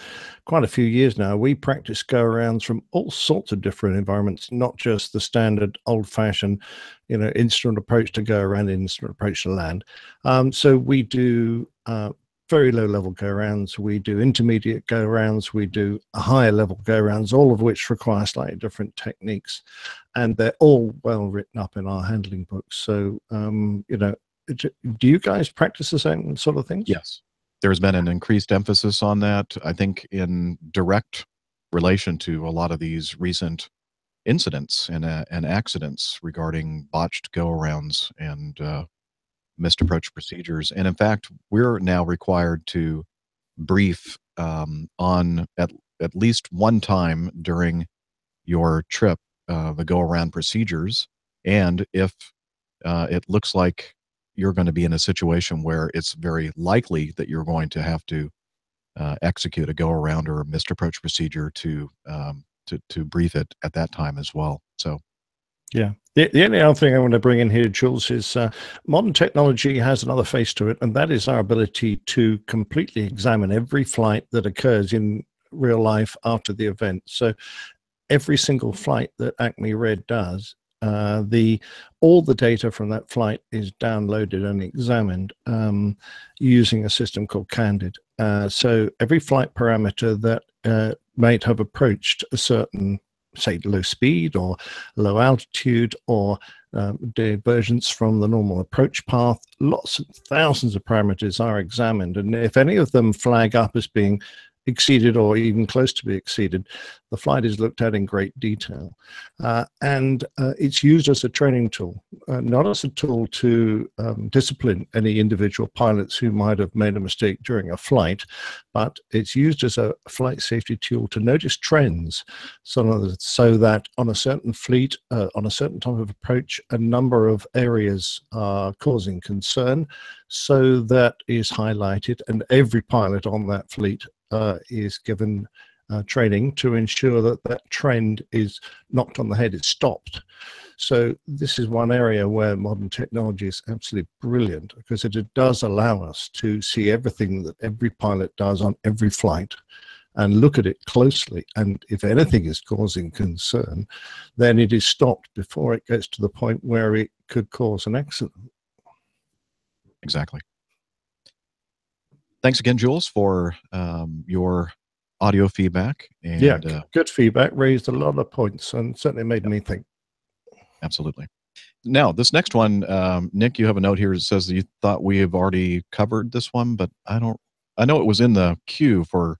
[SPEAKER 2] quite a few years now. We practice go-arounds from all sorts of different environments, not just the standard old-fashioned, instrument approach to go around, instrument approach to land. So we do very low-level go-arounds. We do intermediate go-arounds. We do higher-level go-arounds, all of which require slightly different techniques. And they're all well written up in our handling books. So, do you guys practice the same sort of things?
[SPEAKER 1] yes, there's been an increased emphasis on that, I think, in direct relation to a lot of these recent incidents and accidents regarding botched go-arounds and missed approach procedures. And in fact, we're now required to brief on at least one time during your trip the go around procedures. And if it looks like you're going to be in a situation where it's very likely that you're going to have to execute a go around or a missed approach procedure, to brief it at that time as well. So
[SPEAKER 2] yeah. The only other thing I want to bring in here, Jules, is modern technology has another face to it, and that is our ability to completely examine every flight that occurs in real life after the event. So every single flight that Acme Red does, all the data from that flight is downloaded and examined using a system called Candid. So every flight parameter that might have approached a certain, say, low speed or low altitude, or divergence from the normal approach path, lots of thousands of parameters are examined. And if any of them flag up as being exceeded or even close to be exceeded, the flight is looked at in great detail. And it's used as a training tool, not as a tool to discipline any individual pilots who might have made a mistake during a flight, but it's used as a flight safety tool to notice trends, so that on a certain fleet, on a certain type of approach, a number of areas are causing concern. So that is highlighted, and every pilot on that fleet is given training to ensure that that trend is knocked on the head, is stopped. So this is one area where modern technology is absolutely brilliant, because it does allow us to see everything that every pilot does on every flight and look at it closely. And if anything is causing concern, then it is stopped before it gets to the point where it could cause an accident.
[SPEAKER 1] Exactly. Thanks again, Jules, for your audio feedback. And
[SPEAKER 2] yeah, good feedback, raised a lot of points, and certainly made me think.
[SPEAKER 1] Absolutely. Now, this next one, Nick, you have a note here that says that you thought we have already covered this one, but I know it was in the queue for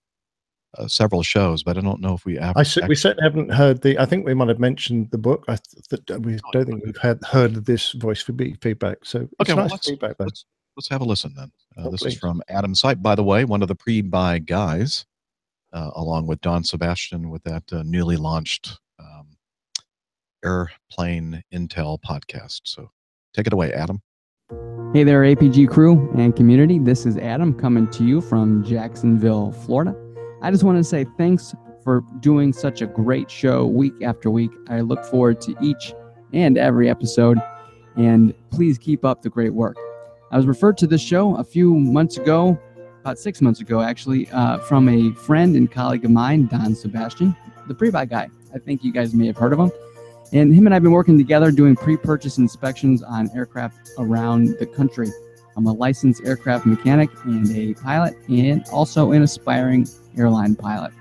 [SPEAKER 1] several shows, but I don't know if we
[SPEAKER 2] we certainly haven't heard I think we might have mentioned the book. We don't think we've heard this voice feedback. So it's
[SPEAKER 1] okay,
[SPEAKER 2] nice feedback, though.
[SPEAKER 1] Let's have a listen then. This
[SPEAKER 2] please.
[SPEAKER 1] is from Adam Sipe, by the way, one of the pre-buy guys, along with Don Sebastian, with that newly launched Airplane Intel podcast. So take it away, Adam.
[SPEAKER 8] Hey there, APG crew and community. This is Adam coming to you from Jacksonville, Florida. I just want to say thanks for doing such a great show week after week. I look forward to each and every episode, and please keep up the great work. I was referred to this show a few months ago, about 6 months ago actually, from a friend and colleague of mine, Don Sebastian, the pre-buy guy. I think you guys may have heard of him. And him and I have been working together doing pre-purchase inspections on aircraft around the country. I'm a licensed aircraft mechanic and a pilot, and also an aspiring airline pilot.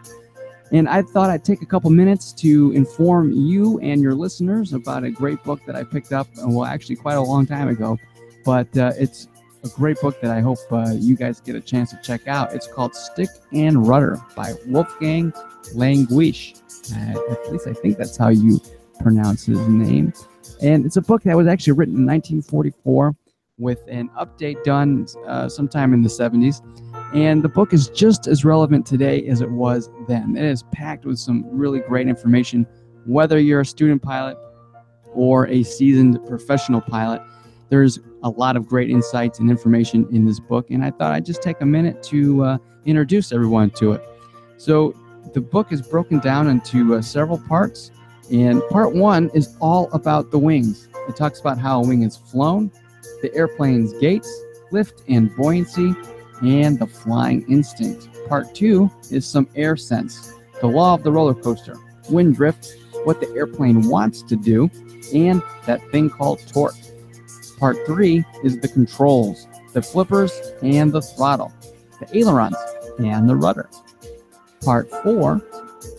[SPEAKER 8] And I thought I'd take a couple minutes to inform you and your listeners about a great book that I picked up, well, actually quite a long time ago. But it's a great book that I hope you guys get a chance to check out. It's called Stick and Rudder by Wolfgang Languish. At least I think that's how you pronounce his name. And it's a book that was actually written in 1944 with an update done sometime in the 70s. And the book is just as relevant today as it was then. It is packed with some really great information, whether you're a student pilot or a seasoned professional pilot. There's a lot of great insights and information in this book, and I thought I'd just take a minute to introduce everyone to it. So the book is broken down into several parts. And part one is all about the wings. It talks about how a wing is flown, the airplane's gaits, lift and buoyancy, and the flying instinct. Part two is some air sense, the law of the roller coaster, wind drift, what the airplane wants to do, and that thing called torque. Part three is the controls, the flippers and the throttle, the ailerons and the rudder. Part four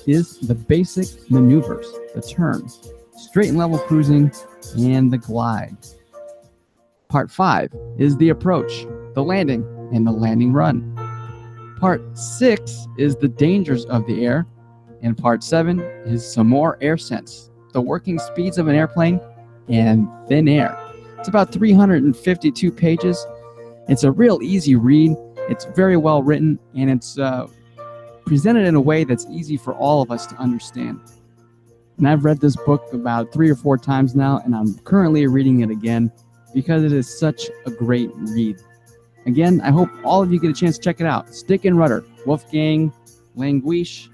[SPEAKER 8] is the basic maneuvers, the turn, straight and level cruising, and the glide. Part 5 is the approach, the landing, and the landing run. Part 6 is the dangers of the air, and Part 7 is some more air sense, the working speeds of an airplane, and thin air. It's about 352 pages. It's a real easy read. It's very well written, and it's presented in a way that's easy for all of us to understand. And I've read this book about 3 or 4 times now, and I'm currently reading it again because it is such a great read. Again, I hope all of you get a chance to check it out. Stick and Rudder, Wolfgang Languish.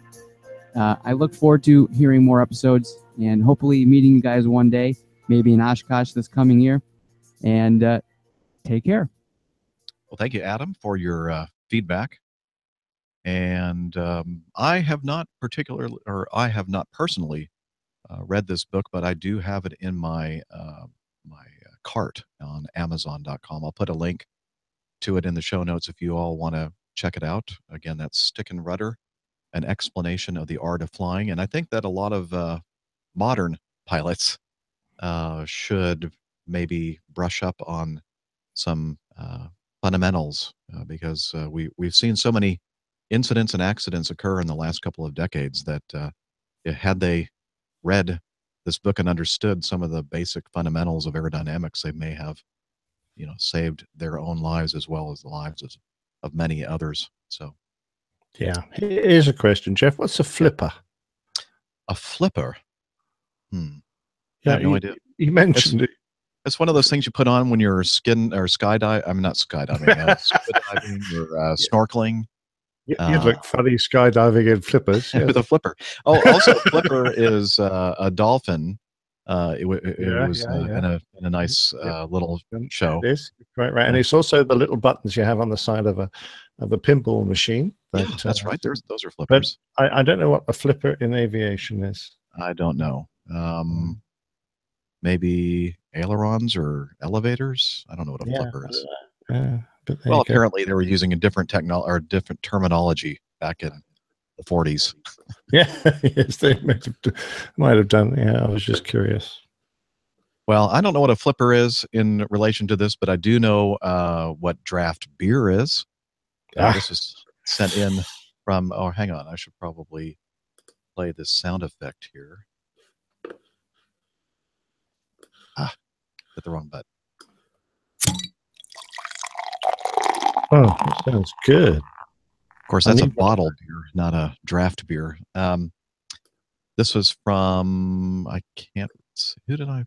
[SPEAKER 8] I look forward to hearing more episodes and hopefully meeting you guys one day, maybe in Oshkosh this coming year. And take care.
[SPEAKER 1] Well, thank you, Adam, for your feedback. And I have not personally read this book, but I do have it in my cart on Amazon.com. I'll put a link to it in the show notes if you all want to check it out. Again, that's Stick and Rudder, an explanation of the art of flying. And I think that a lot of modern pilots should maybe brush up on some fundamentals because we've seen so many incidents and accidents occur in the last couple of decades that had they read this book and understood some of the basic fundamentals of aerodynamics, they may have, saved their own lives as well as the lives of many others. So,
[SPEAKER 2] yeah. Here's a question, Jeff. What's a flipper?
[SPEAKER 1] A flipper? I
[SPEAKER 2] Yeah,
[SPEAKER 1] have no idea.
[SPEAKER 2] You mentioned it.
[SPEAKER 1] It's one of those things you put on when you're skydiving. I mean, not skydiving, scuba diving or snorkeling.
[SPEAKER 2] You look funny skydiving in flippers.
[SPEAKER 1] With a flipper. Oh, also a flipper is a dolphin. It was in a nice little show.
[SPEAKER 2] It is right, and it's also the little buttons you have on the side of a pinball machine.
[SPEAKER 1] That's right. Those are flippers.
[SPEAKER 2] But I don't know what a flipper in aviation is.
[SPEAKER 1] I don't know. Maybe ailerons or elevators. I don't know what a flipper is. Well, apparently they were using a different different terminology back in the 40s.
[SPEAKER 2] Yeah, yes, they might have done. Yeah, I was just curious.
[SPEAKER 1] Well, I don't know what a flipper is in relation to this, but I do know what draft beer is. This is sent in from. Oh, hang on. I should probably play this sound effect here. Hit the wrong button.
[SPEAKER 2] Oh, that sounds good.
[SPEAKER 1] Of course, that's a bottled beer, not a draft beer. This was from, I can't see, who did I?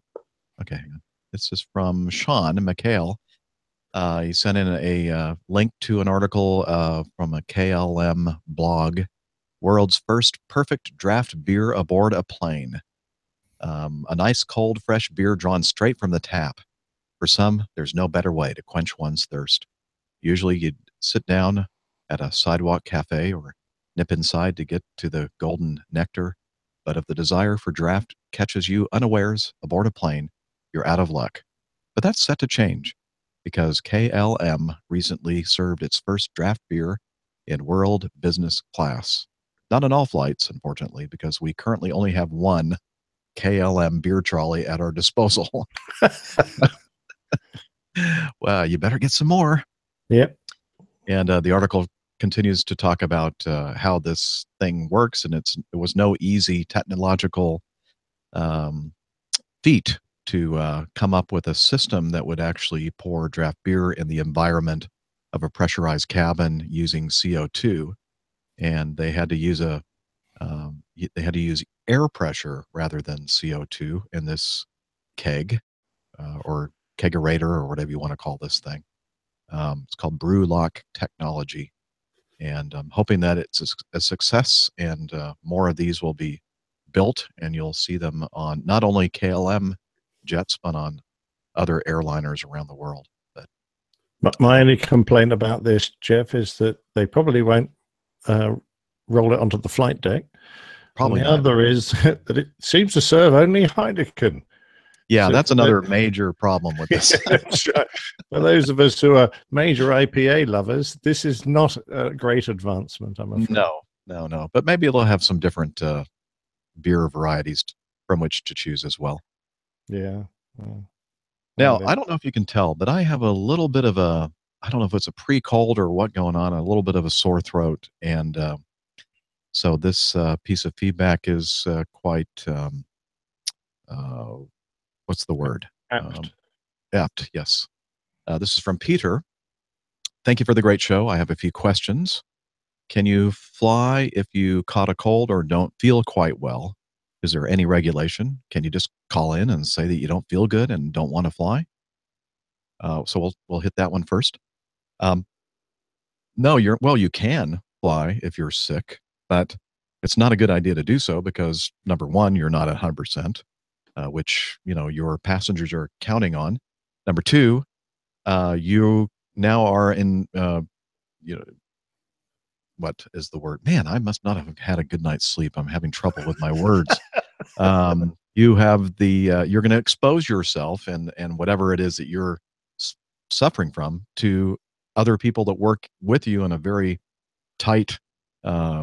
[SPEAKER 1] Okay, hang on. This is from Sean McHale. He sent in a link to an article from a KLM blog, World's First Perfect Draft Beer Aboard a Plane. A nice, cold, fresh beer drawn straight from the tap. For some, there's no better way to quench one's thirst. Usually you'd sit down at a sidewalk cafe or nip inside to get to the golden nectar. But if the desire for draft catches you unawares aboard a plane, you're out of luck. But that's set to change because KLM recently served its first draft beer in world business class. Not on all flights, unfortunately, because we currently only have one KLM beer trolley at our disposal. Well, you better get some more.
[SPEAKER 2] Yep.
[SPEAKER 1] And the article continues to talk about how this thing works, and it was no easy technological feat to come up with a system that would actually pour draft beer in the environment of a pressurized cabin using CO2, and they had to use air pressure rather than CO2 in this keg or kegerator or whatever you want to call this thing. It's called Brew Lock technology, and I'm hoping that it's a success and more of these will be built, and you'll see them on not only KLM jets but on other airliners around the world. But
[SPEAKER 2] My only complaint about this, Jeff, is that they probably won't roll it onto the flight deck.
[SPEAKER 1] probably
[SPEAKER 2] and the
[SPEAKER 1] not.
[SPEAKER 2] other is that it seems to serve only Heineken.
[SPEAKER 1] Yeah,
[SPEAKER 2] So
[SPEAKER 1] that's
[SPEAKER 2] for
[SPEAKER 1] another
[SPEAKER 2] the-
[SPEAKER 1] major problem with this.
[SPEAKER 2] That's right. For those of us who are major IPA lovers, this is not a great advancement, I'm afraid.
[SPEAKER 1] No. But maybe they'll have some different beer varieties from which to choose as well.
[SPEAKER 2] Yeah. Well,
[SPEAKER 1] Now,
[SPEAKER 2] maybe.
[SPEAKER 1] I don't know if you can tell, but I have a little bit of I don't know if it's a pre-cold or what going on, a little bit of a sore throat. And so this piece of feedback is quite, what's the word?
[SPEAKER 2] Apt.
[SPEAKER 1] Apt, yes. This is from Peter. Thank you for the great show. I have a few questions. Can you fly if you caught a cold or don't feel quite well? Is there any regulation? Can you just call in and say that you don't feel good and don't want to fly? So we'll hit that one first. No, you can fly if you're sick, but it's not a good idea to do so because number one, you're not 100%, which your passengers are counting on. Number two, you now are in what is the word? Man, I must not have had a good night's sleep. I'm having trouble with my words. You have you're going to expose yourself and whatever it is that you're suffering from to other people that work with you in a very tight,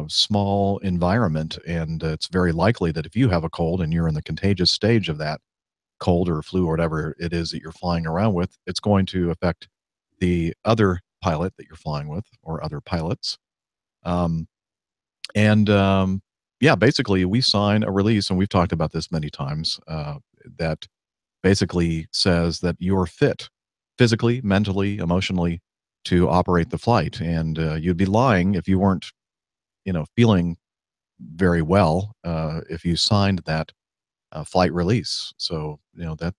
[SPEAKER 1] small environment. And it's very likely that if you have a cold and you're in the contagious stage of that cold or flu or whatever it is that you're flying around with, it's going to affect the other pilot that you're flying with or other pilots. Yeah, basically we sign a release, and we've talked about this many times, that basically says that you're fit physically, mentally, emotionally to operate the flight. And you'd be lying if you weren't, feeling very well if you signed that flight release. So,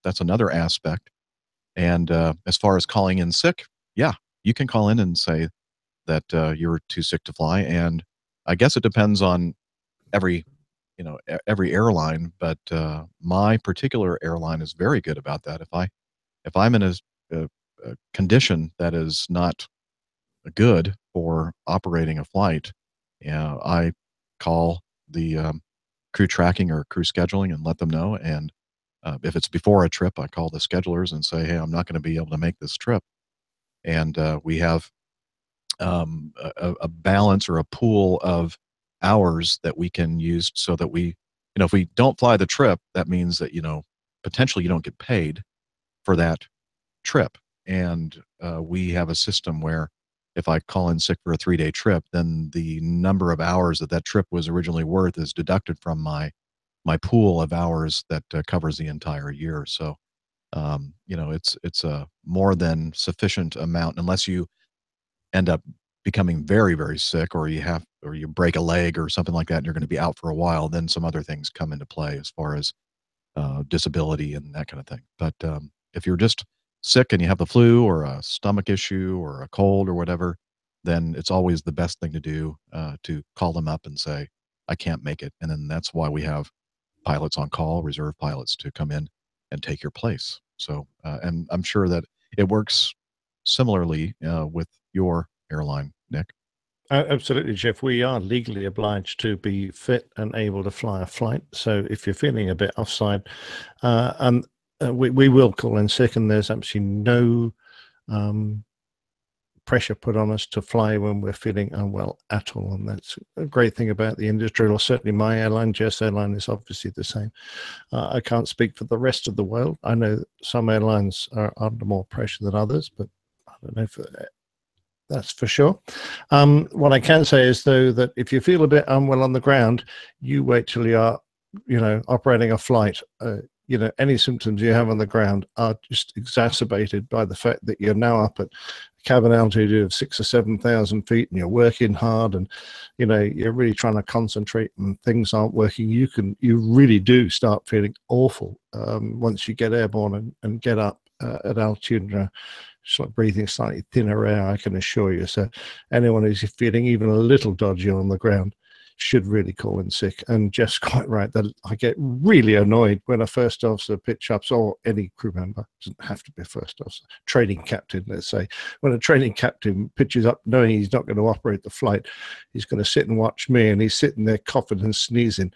[SPEAKER 1] that's another aspect. And as far as calling in sick, yeah, you can call in and say that you're too sick to fly. And I guess it depends on every airline, but my particular airline is very good about that. If I'm in a condition that is not good for operating a flight, I call the crew tracking or crew scheduling and let them know. And if it's before a trip, I call the schedulers and say, hey, I'm not going to be able to make this trip. And we have a balance or a pool of hours that we can use so that we, if we don't fly the trip, that means that, potentially you don't get paid for that trip. And we have a system where if I call in sick for a 3-day trip, then the number of hours that trip was originally worth is deducted from my pool of hours that covers the entire year. So, it's a more than sufficient amount unless you end up becoming very, very sick, or you break a leg or something like that, and you're going to be out for a while. Then some other things come into play as far as disability and that kind of thing. But if you're just sick and you have the flu or a stomach issue or a cold or whatever, then it's always the best thing to do to call them up and say, I can't make it. And then that's why we have pilots on call, reserve pilots, to come in and take your place. So, and I'm sure that it works similarly with your airline, Nick.
[SPEAKER 2] Absolutely, Jeff. We are legally obliged to be fit and able to fly a flight. So if you're feeling a bit offside, we will call in sick, and there's absolutely no pressure put on us to fly when we're feeling unwell at all. And that's a great thing about the industry, or certainly my airline. Jess Airline is obviously the same. I can't speak for the rest of the world. I know that some airlines are under more pressure than others, but I don't know if that's for sure. What I can say is, though, that if you feel a bit unwell on the ground, you wait till you are, operating a flight. Any symptoms you have on the ground are just exacerbated by the fact that you're now up at cabin altitude of 6,000 or 7,000 feet, and you're working hard, and you're really trying to concentrate, and things aren't working. You really do start feeling awful once you get airborne and get up at altitude. Sort of breathing slightly thinner air, I can assure you. So anyone who's feeling even a little dodgy on the ground should really call in sick. And Jeff's quite right that I get really annoyed when a first officer pitch ups, or any crew member, doesn't have to be a first officer, training captain, let's say, when a training captain pitches up knowing he's not going to operate the flight, he's going to sit and watch me, and he's sitting there coughing and sneezing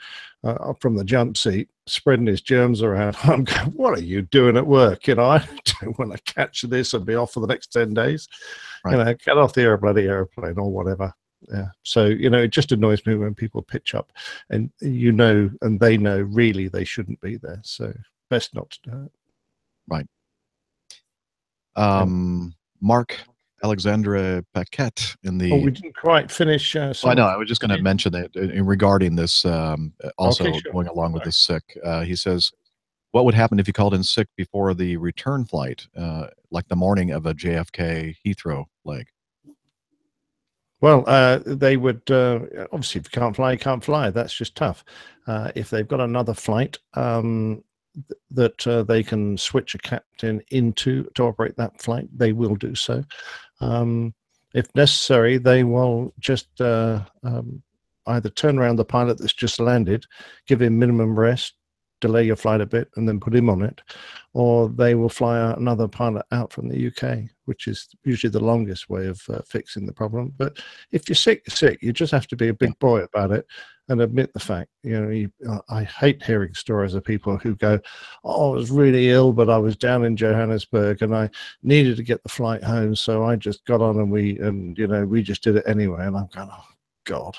[SPEAKER 2] from the jump seat, spreading his germs around. I'm going, what are you doing at work? I don't want to catch this and be off for the next 10 days.
[SPEAKER 1] Right.
[SPEAKER 2] Get off the bloody airplane or whatever. Yeah. So, it just annoys me when people pitch up and and they know really they shouldn't be there. So best not to do it.
[SPEAKER 1] Right. Mark Alexandre Paquette in the.
[SPEAKER 2] Oh, we didn't quite finish.
[SPEAKER 1] I know. I was just going to mention that regarding this, also
[SPEAKER 2] Okay, sure.
[SPEAKER 1] going along with the sick. He says, what would happen if you called in sick before the return flight, like the morning of a JFK Heathrow leg?
[SPEAKER 2] Well, they would obviously, if you can't fly, you can't fly. That's just tough. If they've got another flight that they can switch a captain into to operate that flight, they will do so. If necessary, they will just either turn around the pilot that's just landed, give him minimum rest, delay your flight a bit, and then put him on it, or they will fly another pilot out from the UK, which is usually the longest way of fixing the problem. But if you're sick, you're sick. You just have to be a big boy about it and admit the fact. I hate hearing stories of people who go, "Oh, I was really ill, but I was down in Johannesburg and I needed to get the flight home, so I just got on and we just did it anyway." And I'm going, "Oh God."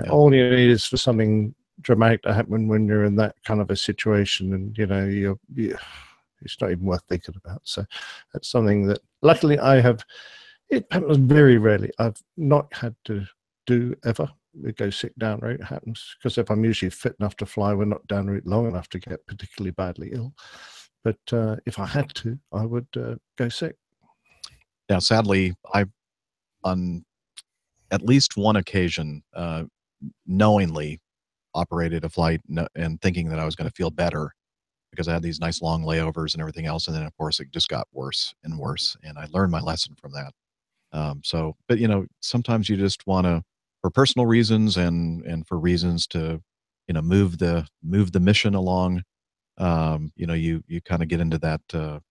[SPEAKER 2] All you need is for something dramatic to happen when you're in that kind of a situation, and it's not even worth thinking about. So that's something that luckily it happens very rarely. I've not had to do ever. We go sick down route. It happens because if I'm usually fit enough to fly, we're not down route long enough to get particularly badly ill. But if I had to, I would go sick.
[SPEAKER 1] Now, sadly, I, on at least one occasion, knowingly operated a flight and thinking that I was going to feel better because I had these nice long layovers and everything else. And then, of course, it just got worse and worse. And I learned my lesson from that. But sometimes you just want to, for personal reasons and for reasons to, move the mission along. You kind of get into that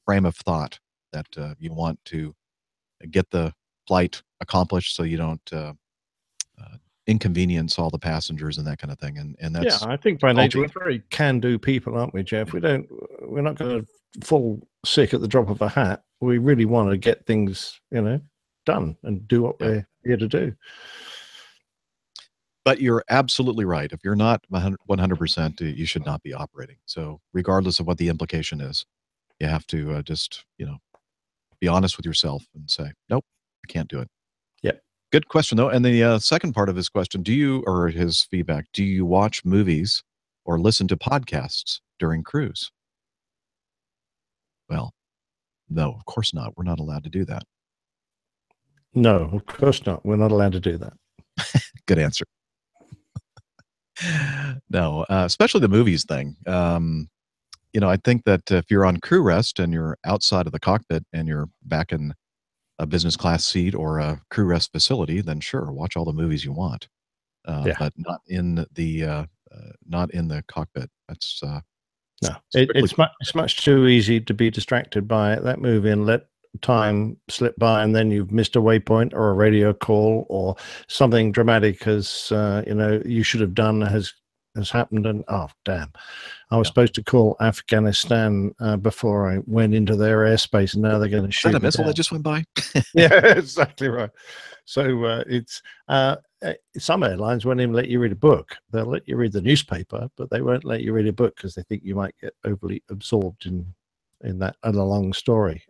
[SPEAKER 1] frame of thought that you want to get the flight accomplished so you don't inconvenience all the passengers and that kind of thing. And that's,
[SPEAKER 2] I think by nature we're very can-do people, aren't we, Jeff? We're not going to fall sick at the drop of a hat. We really want to get things, done and do what we're here to do.
[SPEAKER 1] But you're absolutely right. If you're not 100%, you should not be operating. So regardless of what the implication is, you have to just, be honest with yourself and say, nope, I can't do it.
[SPEAKER 2] Yeah.
[SPEAKER 1] Good question, though. And the second part of his question, or his feedback, do you watch movies or listen to podcasts during cruise? Well, no, of course not. We're not allowed to do that.
[SPEAKER 2] No, of course not. We're not allowed to do that.
[SPEAKER 1] Good answer. No, especially the movies thing. I think that if you're on crew rest and you're outside of the cockpit and you're back in a business class seat or a crew rest facility, then sure, watch all the movies you want,
[SPEAKER 2] Yeah.
[SPEAKER 1] but not in the cockpit. That's
[SPEAKER 2] No,
[SPEAKER 1] strictly
[SPEAKER 2] it's much too easy to be distracted by that movie and let time slip by, and then you've missed a waypoint or a radio call or something dramatic you should have done has happened, and oh damn, I was supposed to call Afghanistan before I went into their airspace, and now they're going to
[SPEAKER 1] Is
[SPEAKER 2] shoot
[SPEAKER 1] that a
[SPEAKER 2] me
[SPEAKER 1] missile
[SPEAKER 2] down.
[SPEAKER 1] that just went by?
[SPEAKER 2] Yeah, exactly right. So some airlines won't even let you read a book. They'll let you read the newspaper, but they won't let you read a book because they think you might get overly absorbed in that other long story.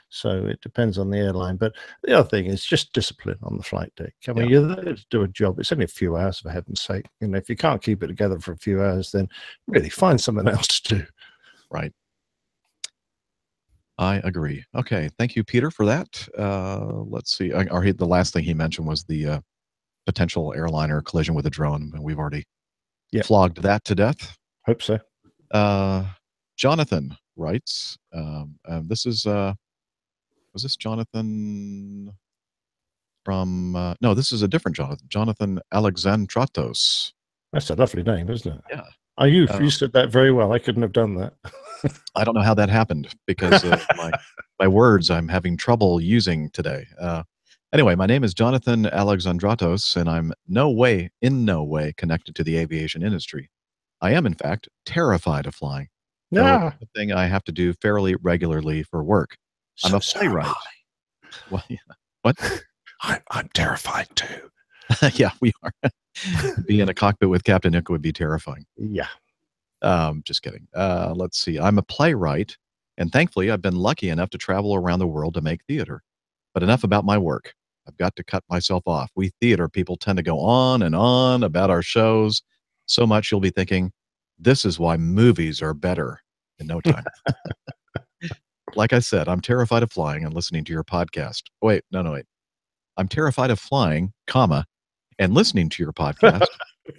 [SPEAKER 2] So it depends on the airline. But the other thing is just discipline on the flight deck. I mean, you're there to do a job. It's only a few hours, for heaven's sake. If you can't keep it together for a few hours, then really find something else to do.
[SPEAKER 1] Right. I agree. Okay, thank you, Peter, for that. Let's see. The last thing he mentioned was the potential airliner collision with a drone, and we've already flogged that to death.
[SPEAKER 2] Hope so.
[SPEAKER 1] Jonathan writes, this is was this Jonathan from no, this is a different Jonathan Alexandratos.
[SPEAKER 2] That's a lovely name, isn't it?
[SPEAKER 1] Yeah.
[SPEAKER 2] You said that very well. I couldn't have done that.
[SPEAKER 1] I don't know how that happened because of my words I'm having trouble using today. Anyway, my name is Jonathan Alexandratos, and I'm in no way connected to the aviation industry. I am, in fact, terrified of flying.
[SPEAKER 2] Yeah.
[SPEAKER 1] It's a thing I have to do fairly regularly for work. I'm a playwright. Well, yeah. What?
[SPEAKER 2] I'm terrified too.
[SPEAKER 1] Yeah, we are. Being in a cockpit with Captain Nick would be terrifying.
[SPEAKER 2] Yeah.
[SPEAKER 1] Just kidding. Let's see. I'm a playwright, and thankfully I've been lucky enough to travel around the world to make theater. But enough about my work. I've got to cut myself off. We theater people tend to go on and on about our shows so much you'll be thinking, this is why movies are better in no time. Like I said, I'm terrified of flying and listening to your podcast. Wait. I'm terrified of flying, and listening to your podcast.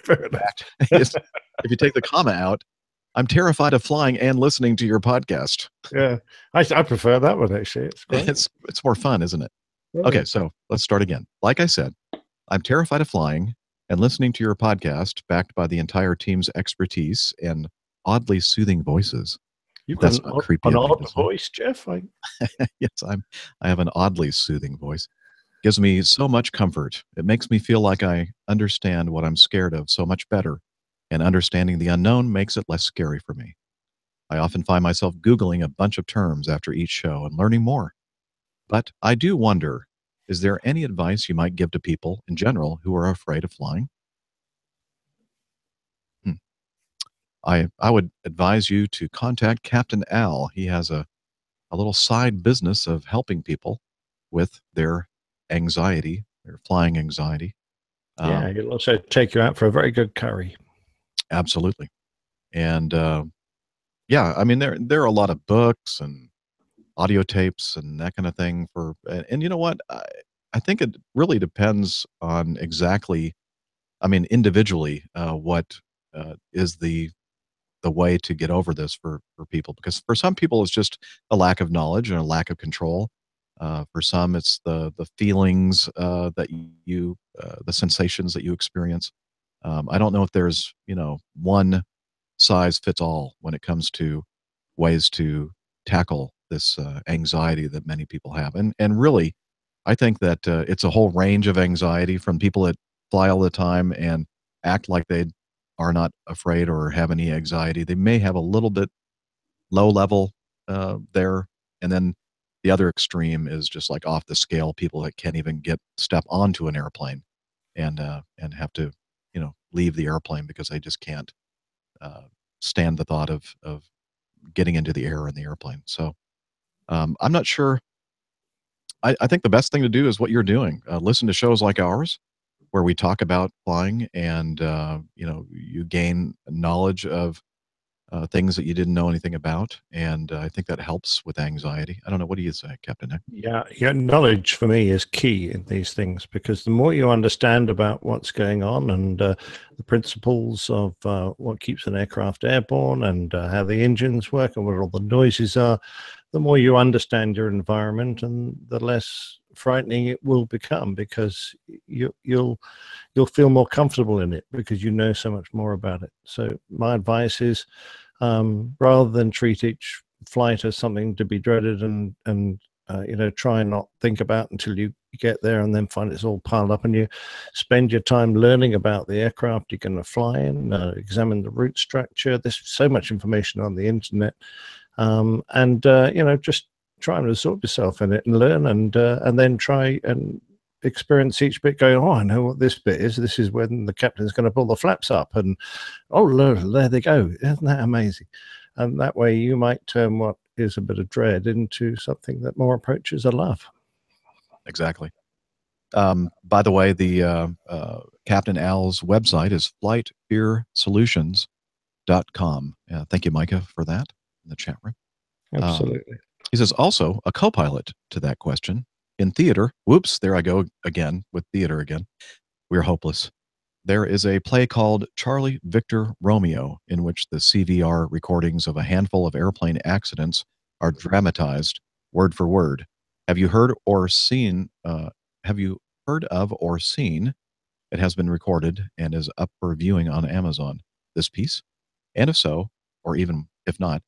[SPEAKER 2] Fair enough.
[SPEAKER 1] If you take the comma out, I'm terrified of flying and listening to your podcast.
[SPEAKER 2] Yeah, I prefer that one actually. It's great.
[SPEAKER 1] It's more fun, isn't it? Okay, so let's start again. Like I said, I'm terrified of flying and listening to your podcast, backed by the entire team's expertise and oddly soothing voices.
[SPEAKER 2] You've
[SPEAKER 1] That's
[SPEAKER 2] got
[SPEAKER 1] not creepy.
[SPEAKER 2] an odd voice, Jeff.
[SPEAKER 1] Yes, I have an oddly soothing voice. Gives me so much comfort. It makes me feel like I understand what I'm scared of so much better, and understanding the unknown makes it less scary for me. I often find myself Googling a bunch of terms after each show and learning more. But I do wonder, is there any advice you might give to people in general who are afraid of flying? I would advise you to contact Captain Al. He has a little side business of helping people with their anxiety, their flying anxiety.
[SPEAKER 2] Yeah, he'll also take you out for a very good curry.
[SPEAKER 1] Absolutely. And yeah, I mean, there are a lot of books and audio tapes and that kind of thing and you know what? I think it really depends on exactly, I mean, individually, what is the way to get over this for people, because for some people it's just a lack of knowledge and a lack of control. For some, it's the feelings that the sensations that you experience. I don't know if there's one size fits all when it comes to ways to tackle this anxiety that many people have, and really, I think that it's a whole range of anxiety, from people that fly all the time and act like they are not afraid or have any anxiety. They may have a little bit low level there, and then the other extreme is just like off the scale, people that can't even step onto an airplane and have to leave the airplane because they just can't stand the thought of getting into the air in the airplane. So I'm not sure. I think the best thing to do is what you're doing. Listen to shows like ours where we talk about flying, and you gain knowledge of things that you didn't know anything about, and I think that helps with anxiety. I don't know. What do you say, Captain Nick?
[SPEAKER 2] Yeah, knowledge for me is key in these things, because the more you understand about what's going on and the principles of what keeps an aircraft airborne and how the engines work and what all the noises are, the more you understand your environment and the less frightening it will become, because you'll feel more comfortable in it because you know so much more about it. So my advice is, rather than treat each flight as something to be dreaded and try and not think about until you get there and then find it's all piled up, and you spend your time learning about the aircraft you're going to fly in, examine the route structure. There's so much information on the internet, and just try and absorb yourself in it and learn, and then try and experience each bit, going, oh, I know what this bit is. This is when the captain's going to pull the flaps up, and oh, look, there they go. Isn't that amazing? And that way you might turn what is a bit of dread into something that more approaches a love.
[SPEAKER 1] Exactly. By the way, the Captain Al's website is flightfearsolutions.com. Thank you, Micah, for that in the chat room.
[SPEAKER 2] Absolutely.
[SPEAKER 1] He says also a co-pilot to that question in theater. Whoops, there I go again with theater again. We're hopeless. There is a play called Charlie Victor Romeo, in which the CVR recordings of a handful of airplane accidents are dramatized word for word. Have you heard or seen? Have you heard of or seen? It has been recorded and is up for viewing on Amazon. This piece, and if so, or even if not,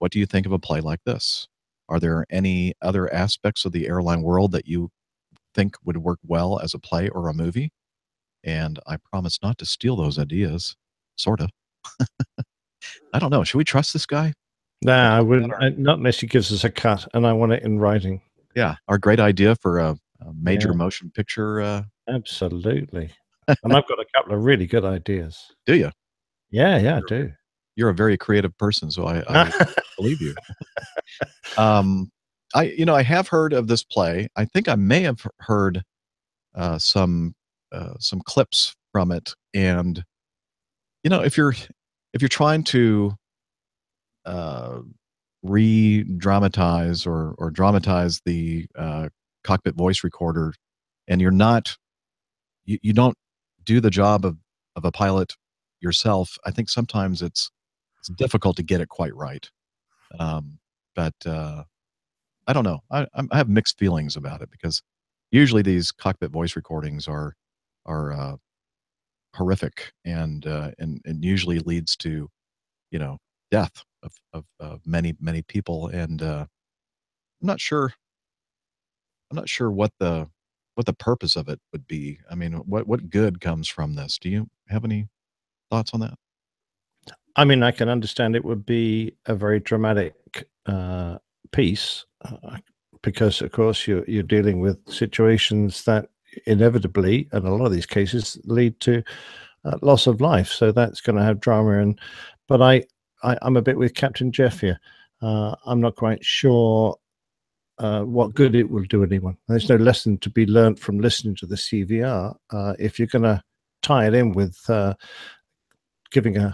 [SPEAKER 1] what do you think of a play like this? Are there any other aspects of the airline world that you think would work well as a play or a movie? And I promise not to steal those ideas, sort of. I don't know. Should we trust this guy?
[SPEAKER 2] Nah, I wouldn't. Not unless he gives us a cut, and I want it in writing.
[SPEAKER 1] Yeah, our great idea for a major motion picture.
[SPEAKER 2] Absolutely. And I've got a couple of really good ideas.
[SPEAKER 1] Do you?
[SPEAKER 2] Yeah, I do.
[SPEAKER 1] You're a very creative person, so I believe you. I have heard of this play. I think I may have heard some clips from it, and if you're trying to re-dramatize or dramatize the cockpit voice recorder, and you don't do the job of a pilot yourself, I think sometimes it's difficult to get it quite right. But I don't know. I have mixed feelings about it, because usually these cockpit voice recordings are horrific, and usually leads to death of many people, and I'm not sure what the purpose of it would be. I mean, what good comes from this? Do you have any thoughts on that?
[SPEAKER 2] I mean, I can understand it would be a very dramatic piece, because, of course, you're dealing with situations that inevitably, in a lot of these cases, lead to loss of life. So that's going to have drama. But I'm a bit with Captain Jeff here. I'm not quite sure what good it will do anyone. There's no lesson to be learned from listening to the CVR. If you're going to tie it in with giving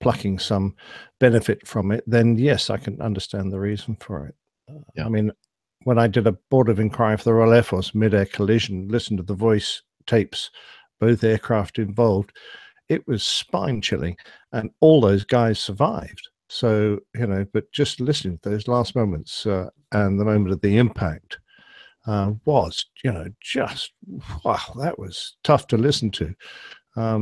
[SPEAKER 2] plucking some benefit from it, then yes, I can understand the reason for it. I mean, when I did a board of inquiry for the Royal Air Force mid-air collision, listened to the voice tapes, both aircraft involved, it was spine chilling, and all those guys survived. So, but just listening to those last moments and the moment of the impact was, just, wow, that was tough to listen to. I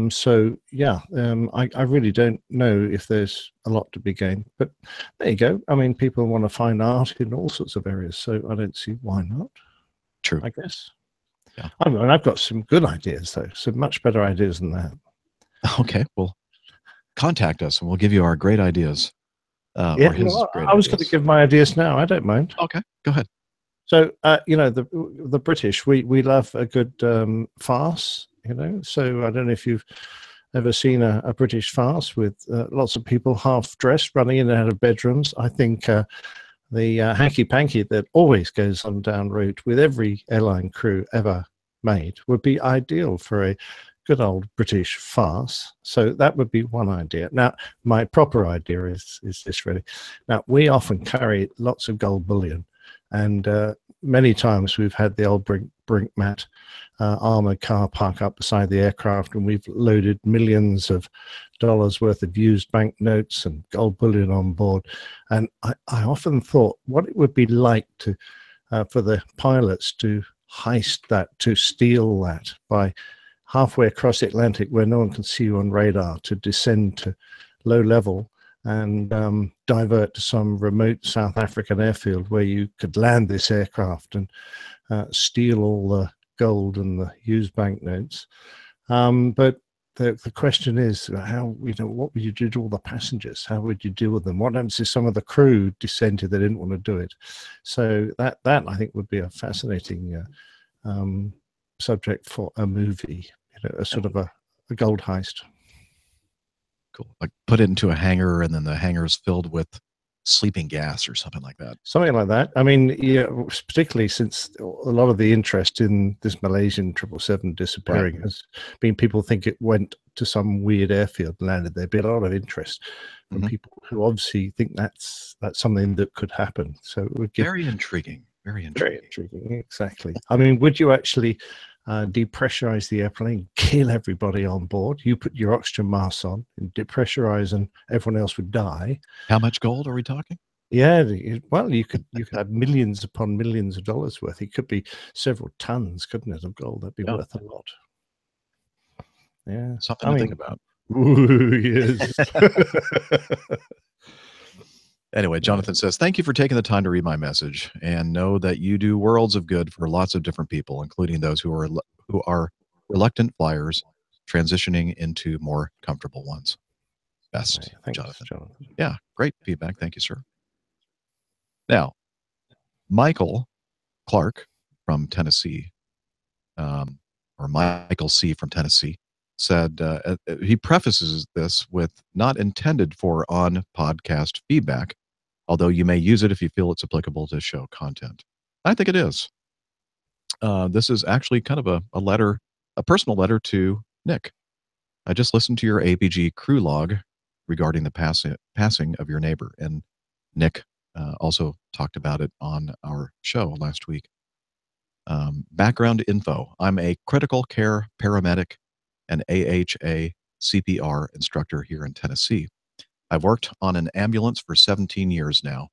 [SPEAKER 2] really don't know if there's a lot to be gained, but there you go. I mean, people want to find art in all sorts of areas, so I don't see why not.
[SPEAKER 1] True.
[SPEAKER 2] I guess.
[SPEAKER 1] Yeah.
[SPEAKER 2] I mean, I've got some good ideas, though, some much better ideas than that.
[SPEAKER 1] Okay, well, contact us and we'll give you our great ideas.
[SPEAKER 2] I was going to give my ideas now. I don't mind.
[SPEAKER 1] Okay, go ahead.
[SPEAKER 2] So, the British, we love a good farce, So I don't know if you've ever seen a British farce with lots of people half dressed running in and out of bedrooms. I think the hanky-panky that always goes on down route with every airline crew ever made would be ideal for a good old British farce. So that would be one idea. Now, my proper idea is this really. Now, we often carry lots of gold bullion, and many times we've had the old brinkmat armored car park up beside the aircraft, and we've loaded millions of dollars worth of used banknotes and gold bullion on board. And I often thought what it would be like to for the pilots to heist that, to steal that by halfway across the Atlantic where no one can see you on radar, to descend to low level and divert to some remote South African airfield where you could land this aircraft and steal all the gold and the used banknotes. But the question is, how, what would you do to all the passengers? How would you deal with them? What happens if some of the crew dissented, they didn't want to do it? So that I think would be a fascinating subject for a movie, a sort of a gold heist.
[SPEAKER 1] Cool. Like put it into a hangar, and then the hangar's filled with sleeping gas or something like that.
[SPEAKER 2] Something like that. I mean, yeah, particularly since a lot of the interest in this Malaysian 777 disappearing has been, people think it went to some weird airfield and landed there. There'd be a lot of interest from people who obviously think that's something that could happen. So it would give
[SPEAKER 1] very intriguing.
[SPEAKER 2] Very intriguing. Exactly. I mean, would you actually depressurize the airplane, kill everybody on board? You put your oxygen mask on and depressurize, and everyone else would die.
[SPEAKER 1] How much gold are we talking?
[SPEAKER 2] Yeah, well, you could have millions upon millions of dollars worth. It could be several tons, couldn't it, of gold? That'd be worth a lot. Yeah,
[SPEAKER 1] something to think about.
[SPEAKER 2] Ooh, yes.
[SPEAKER 1] Anyway, Jonathan says, thank you for taking the time to read my message, and know that you do worlds of good for lots of different people, including those who are reluctant flyers transitioning into more comfortable ones. Best,
[SPEAKER 2] Thanks,
[SPEAKER 1] Jonathan.
[SPEAKER 2] Jonathan.
[SPEAKER 1] Yeah, great feedback. Thank you, sir. Now, Michael Clark from Tennessee, or Michael C. from Tennessee, said he prefaces this with not intended for on-podcast feedback, although you may use it if you feel it's applicable to show content. I think it is. This is actually kind of a letter, a personal letter to Nick. I just listened to your APG crew log regarding the passing of your neighbor, and Nick also talked about it on our show last week. Background info. I'm a critical care paramedic and AHA CPR instructor here in Tennessee. I've worked on an ambulance for 17 years now.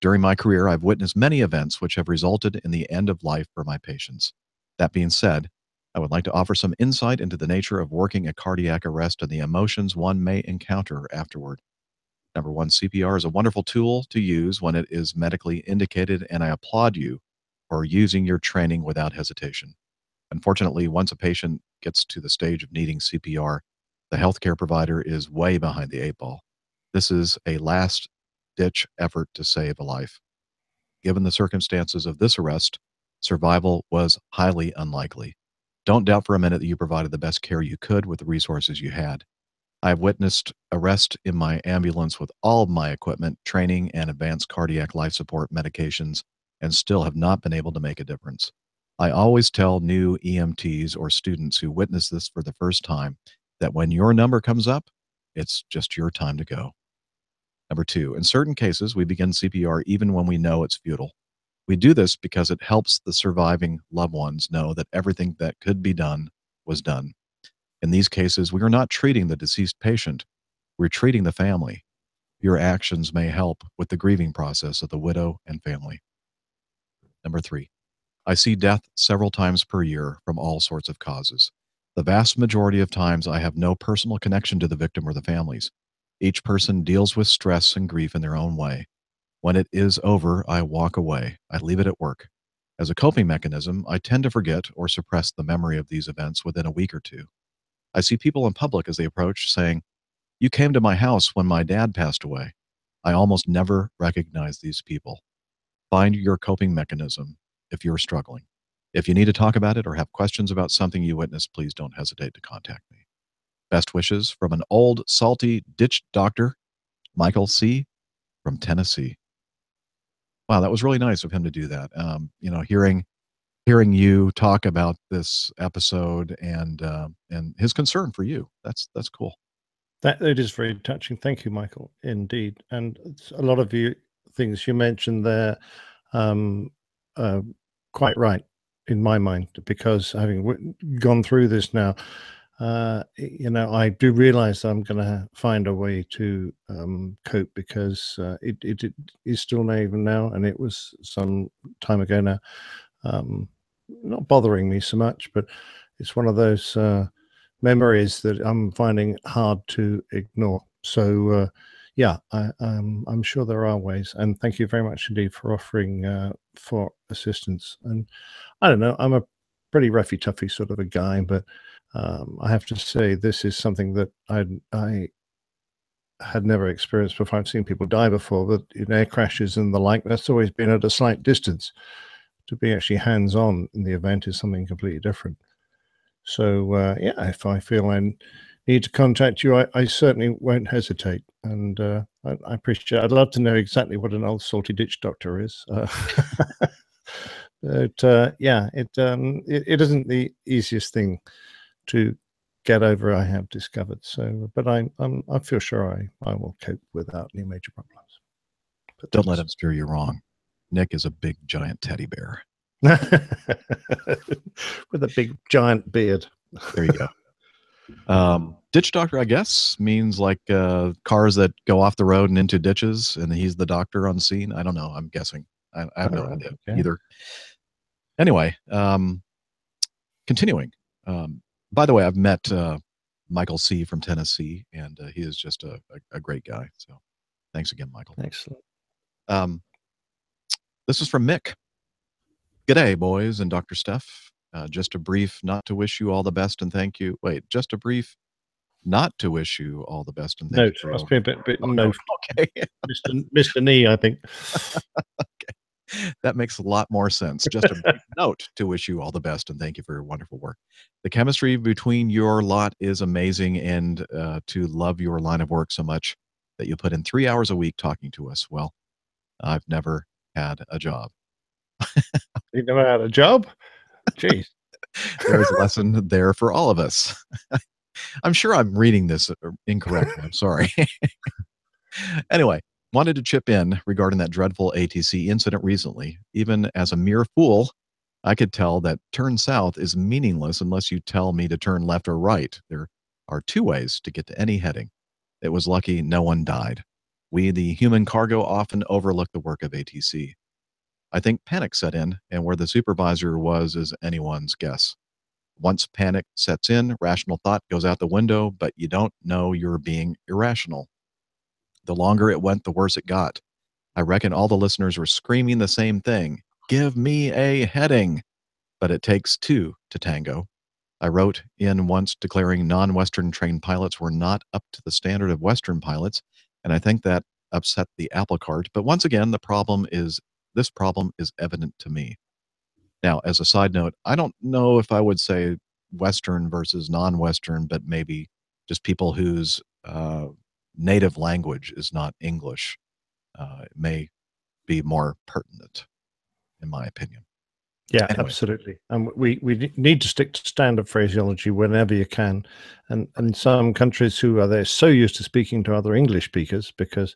[SPEAKER 1] During my career, I've witnessed many events which have resulted in the end of life for my patients. That being said, I would like to offer some insight into the nature of working a cardiac arrest and the emotions one may encounter afterward. Number one, CPR is a wonderful tool to use when it is medically indicated, and I applaud you for using your training without hesitation. Unfortunately, once a patient gets to the stage of needing CPR, the healthcare provider is way behind the eight ball. This is a last-ditch effort to save a life. Given the circumstances of this arrest, survival was highly unlikely. Don't doubt for a minute that you provided the best care you could with the resources you had. I have witnessed arrest in my ambulance with all of my equipment, training, and advanced cardiac life support medications, and still have not been able to make a difference. I always tell new EMTs or students who witness this for the first time that when your number comes up, it's just your time to go. Number two, in certain cases, we begin CPR even when we know it's futile. We do this because it helps the surviving loved ones know that everything that could be done was done. In these cases, we are not treating the deceased patient, we're treating the family. Your actions may help with the grieving process of the widow and family. Number three, I see death several times per year from all sorts of causes. The vast majority of times, I have no personal connection to the victim or the families. Each person deals with stress and grief in their own way. When it is over, I walk away. I leave it at work. As a coping mechanism, I tend to forget or suppress the memory of these events within a week or two. I see people in public as they approach saying, "You came to my house when my dad passed away." I almost never recognize these people. Find your coping mechanism if you're struggling. If you need to talk about it or have questions about something you witnessed, please don't hesitate to contact me. Best wishes from an old, salty, ditch doctor, Michael C. from Tennessee. Wow, that was really nice of him to do that. Hearing hearing you talk about this episode and his concern for you. That's cool.
[SPEAKER 2] That it is very touching. Thank you, Michael. Indeed, and a lot of you things you mentioned there, quite right in my mind, because having gone through this now, I do realize I'm going to find a way to cope, because it is still even now, and it was some time ago now, not bothering me so much, but it's one of those memories that I'm finding hard to ignore. So, yeah, I'm sure there are ways, and thank you very much indeed for offering for assistance. And I don't know, I'm a pretty roughy toughy sort of a guy, but I have to say this is something that I had never experienced before. I've seen people die before, but in air crashes and the like, that's always been at a slight distance. To be actually hands-on in the event is something completely different. So yeah, if I feel I need to contact you, I certainly won't hesitate. And I appreciate. I'd love to know exactly what an old salty ditch doctor is. But yeah, it isn't the easiest thing to get over. I have discovered. So, but I feel sure I will cope without any major problems. But
[SPEAKER 1] Don't let him steer you wrong. Nick is a big giant teddy bear
[SPEAKER 2] with a big giant beard.
[SPEAKER 1] There you go. Ditch doctor, I guess, means like cars that go off the road and into ditches, and he's the doctor on scene. I don't know. I'm guessing. I have no idea either. Anyway, continuing. By the way, I've met Michael C. from Tennessee, and he is just a great guy. So thanks again, Michael.
[SPEAKER 2] Excellent.
[SPEAKER 1] This is from Mick. G'day, boys and Dr. Steph. Just a brief not to wish you all the best and thank you. Wait, just a brief not to wish you all the best and thank you.
[SPEAKER 2] Must be a bit note.
[SPEAKER 1] Okay.
[SPEAKER 2] Mr. Nee, I think.
[SPEAKER 1] Okay. That makes a lot more sense. Just a brief note to wish you all the best and thank you for your wonderful work. The chemistry between your lot is amazing, and to love your line of work so much that you put in 3 hours a week talking to us. Well, I've never had a job.
[SPEAKER 2] You've never had a job? Jeez.
[SPEAKER 1] There's a lesson there for all of us. I'm sure I'm reading this incorrectly. I'm sorry. Anyway, wanted to chip in regarding that dreadful ATC incident recently. Even as a mere fool, I could tell that turn south is meaningless unless you tell me to turn left or right. There are two ways to get to any heading. It was lucky no one died. We, the human cargo, often overlook the work of ATC. I think panic set in, and where the supervisor was is anyone's guess. Once panic sets in, rational thought goes out the window, but you don't know you're being irrational. The longer it went, the worse it got. I reckon all the listeners were screaming the same thing. Give me a heading. But it takes two to tango. I wrote in once declaring non-Western trained pilots were not up to the standard of Western pilots, and I think that upset the apple cart. But once again, this problem is evident to me. Now, as a side note, I don't know if I would say Western versus non-Western, but maybe just people whose native language is not English. It may be more pertinent, in my opinion.
[SPEAKER 2] Yeah,
[SPEAKER 1] Anyway.
[SPEAKER 2] absolutely. And we need to stick to standard phraseology whenever you can. And some countries who are there so used to speaking to other English speakers, because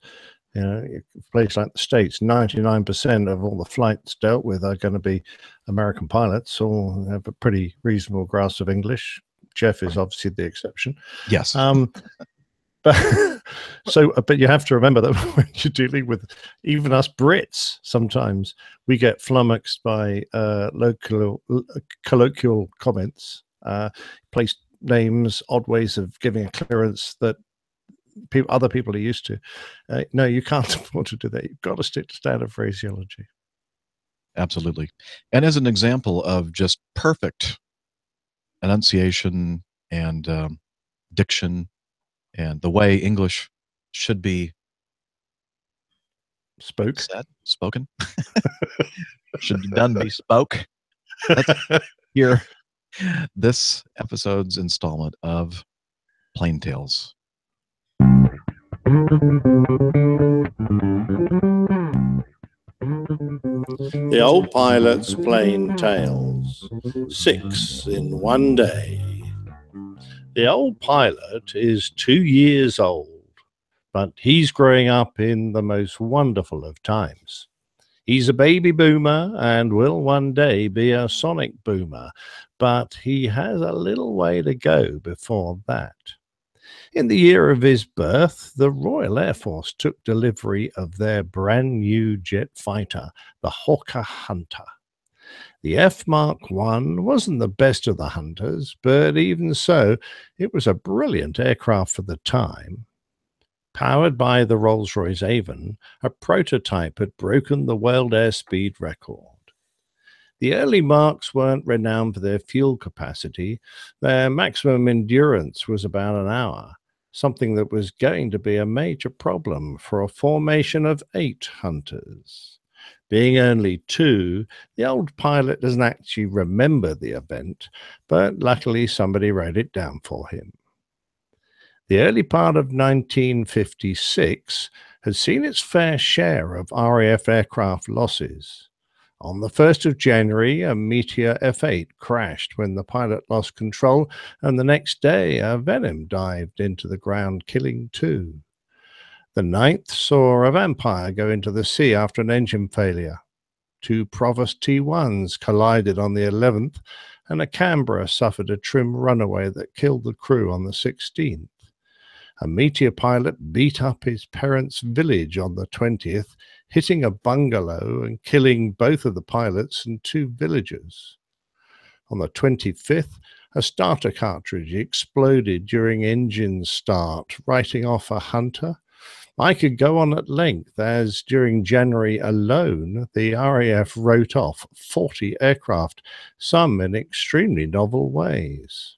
[SPEAKER 2] a place like the States, 99% of all the flights dealt with are going to be American pilots, all have a pretty reasonable grasp of English. Jeff is obviously the exception.
[SPEAKER 1] Yes.
[SPEAKER 2] But you have to remember that when you're dealing with even us Brits, sometimes we get flummoxed by colloquial comments, place names, odd ways of giving a clearance that other people are used to. No, you can't afford to do that. You've got to stick to standard phraseology.
[SPEAKER 1] Absolutely. And as an example of just perfect enunciation and diction and the way English should be spoken, should be done, be spoke. Let's hear this episode's installment of Plain Tales.
[SPEAKER 2] The Old Pilot's Plain Tales. 6 in one day. The old pilot is 2 years old, but he's growing up in the most wonderful of times. He's a baby boomer and will one day be a sonic boomer, but he has a little way to go before that. In the year of his birth, the Royal Air Force took delivery of their brand new jet fighter, the Hawker Hunter. The F Mark I wasn't the best of the Hunters, but even so, it was a brilliant aircraft for the time. Powered by the Rolls-Royce Avon, a prototype had broken the world airspeed record. The early Marks weren't renowned for their fuel capacity. Their maximum endurance was about an hour, something that was going to be a major problem for a formation of 8 Hunters. Being only 2, the old pilot doesn't actually remember the event, but luckily somebody wrote it down for him. The early part of 1956 had seen its fair share of RAF aircraft losses. On the 1st of January, a Meteor F-8 crashed when the pilot lost control, and the next day a Venom dived into the ground, killing 2. The 9th saw a Vampire go into the sea after an engine failure. 2 Provost T-1s collided on the 11th, and a Canberra suffered a trim runaway that killed the crew on the 16th. A Meteor pilot beat up his parents' village on the 20th, hitting a bungalow and killing both of the pilots and 2 villagers. On the 25th, a starter cartridge exploded during engine start, writing off a Hunter. I could go on at length, as during January alone, the RAF wrote off 40 aircraft, some in extremely novel ways.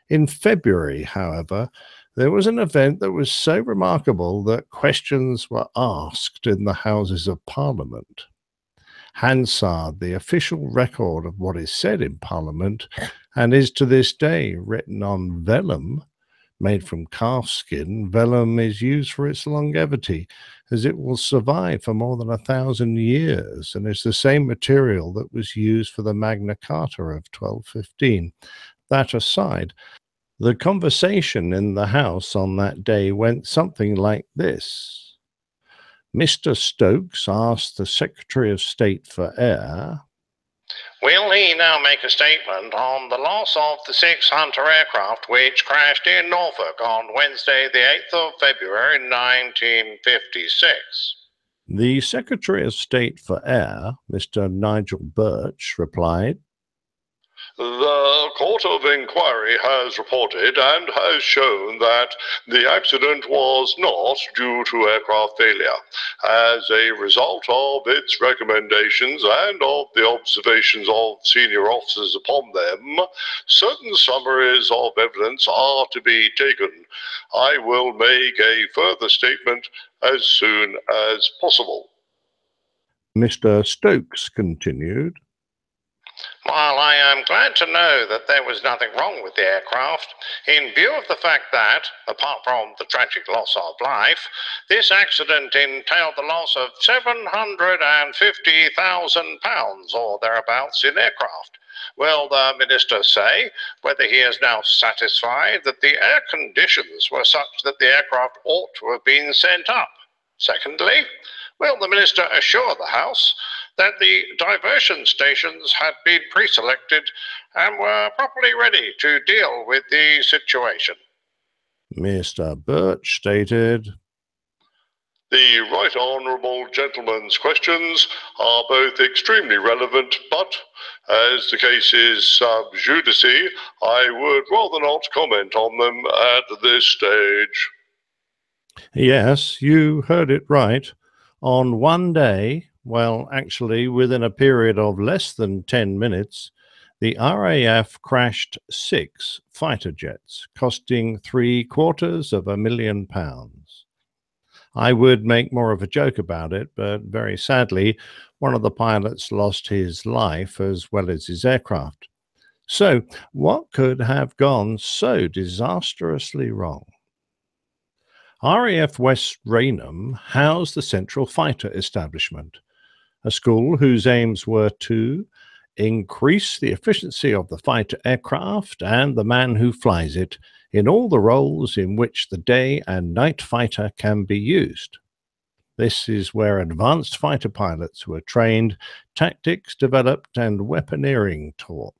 [SPEAKER 2] In February, however, there was an event that was so remarkable that questions were asked in the Houses of Parliament. Hansard, the official record of what is said in Parliament, and is to this day written on vellum, made from calf skin. Vellum is used for its longevity, as it will survive for more than 1,000 years, and is the same material that was used for the Magna Carta of 1215. That aside, the conversation in the House on that day went something like this. Mr. Stokes asked the Secretary of State for Air,
[SPEAKER 9] "Will he now make a statement on the loss of the 6 Hunter aircraft which crashed in Norfolk on Wednesday, the 8th of February, 1956?
[SPEAKER 2] The Secretary of State for Air, Mr. Nigel Birch, replied,
[SPEAKER 6] The Court of Inquiry has reported and has shown that the accident was not due to aircraft failure. As a result of its recommendations and of the observations of senior officers upon them, certain summaries of evidence are to be taken. I will make a further statement as soon as possible."
[SPEAKER 2] Mr. Stokes continued,
[SPEAKER 9] While I am glad to know that there was nothing wrong with the aircraft, in view of the fact that, apart from the tragic loss of life, this accident entailed the loss of £750,000 or thereabouts in aircraft, will the Minister say whether he is now satisfied that the air conditions were such that the aircraft ought to have been sent up? Secondly, will the Minister assure the House that the diversion stations had been pre-selected and were properly ready to deal with the situation?
[SPEAKER 2] Mr. Birch stated,
[SPEAKER 6] The right honourable gentleman's questions are both extremely relevant, but as the case is sub judice, I would rather not comment on them at this stage.
[SPEAKER 2] Yes, you heard it right. On one day, well, actually within a period of less than 10 minutes, the RAF crashed 6 fighter jets, costing £750,000. I would make more of a joke about it, but very sadly, one of the pilots lost his life as well as his aircraft. So, what could have gone so disastrously wrong? RAF West Raynham housed the Central Fighter Establishment, a school whose aims were to increase the efficiency of the fighter aircraft and the man who flies it in all the roles in which the day and night fighter can be used. This is where advanced fighter pilots were trained, tactics developed, and weaponeering taught.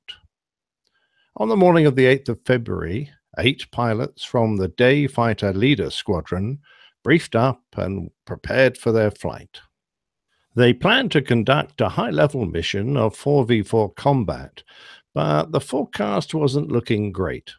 [SPEAKER 2] On the morning of the 8th of February, 8 pilots from the Day Fighter Leader Squadron briefed up and prepared for their flight. They planned to conduct a high-level mission of 4v4 combat, but the forecast wasn't looking great.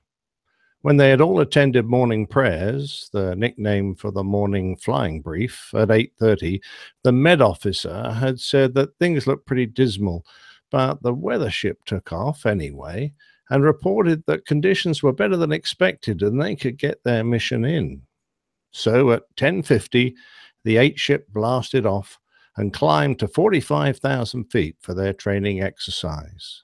[SPEAKER 2] When they had all attended morning prayers, the nickname for the morning flying brief, at 8:30, the med officer had said that things looked pretty dismal, but the weather ship took off anyway and reported that conditions were better than expected and they could get their mission in. So at 10:50, the 8 ship blasted off and climbed to 45,000 feet for their training exercise.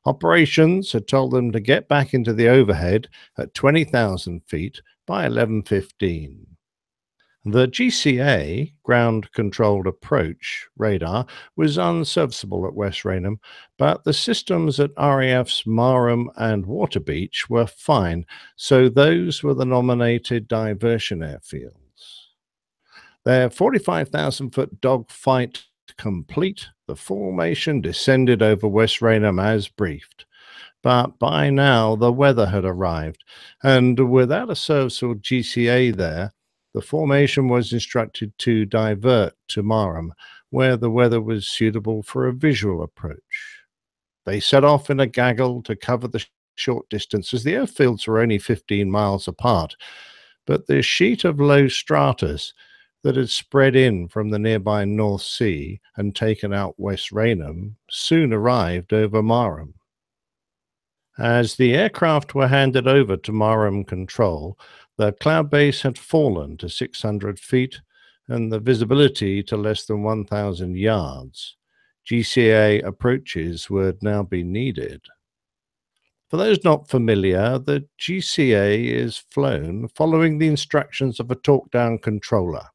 [SPEAKER 2] Operations had told them to get back into the overhead at 20,000 feet by 11:15. The GCA, ground-controlled approach radar, was unserviceable at West Raynham, but the systems at RAF's Marham and Waterbeach were fine, so those were the nominated diversion airfields. Their 45,000-foot dogfight complete, the formation descended over West Raynham as briefed. But by now the weather had arrived, and without a serviceable GCA there, the formation was instructed to divert to Marham, where the weather was suitable for a visual approach. They set off in a gaggle to cover the short distance, as the airfields were only 15 miles apart, but the sheet of low stratus that had spread in from the nearby North Sea and taken out West Raynham soon arrived over Marham. As the aircraft were handed over to Marham Control, the cloud base had fallen to 600 feet and the visibility to less than 1,000 yards. GCA approaches would now be needed. For those not familiar, the GCA is flown following the instructions of a talk-down controller.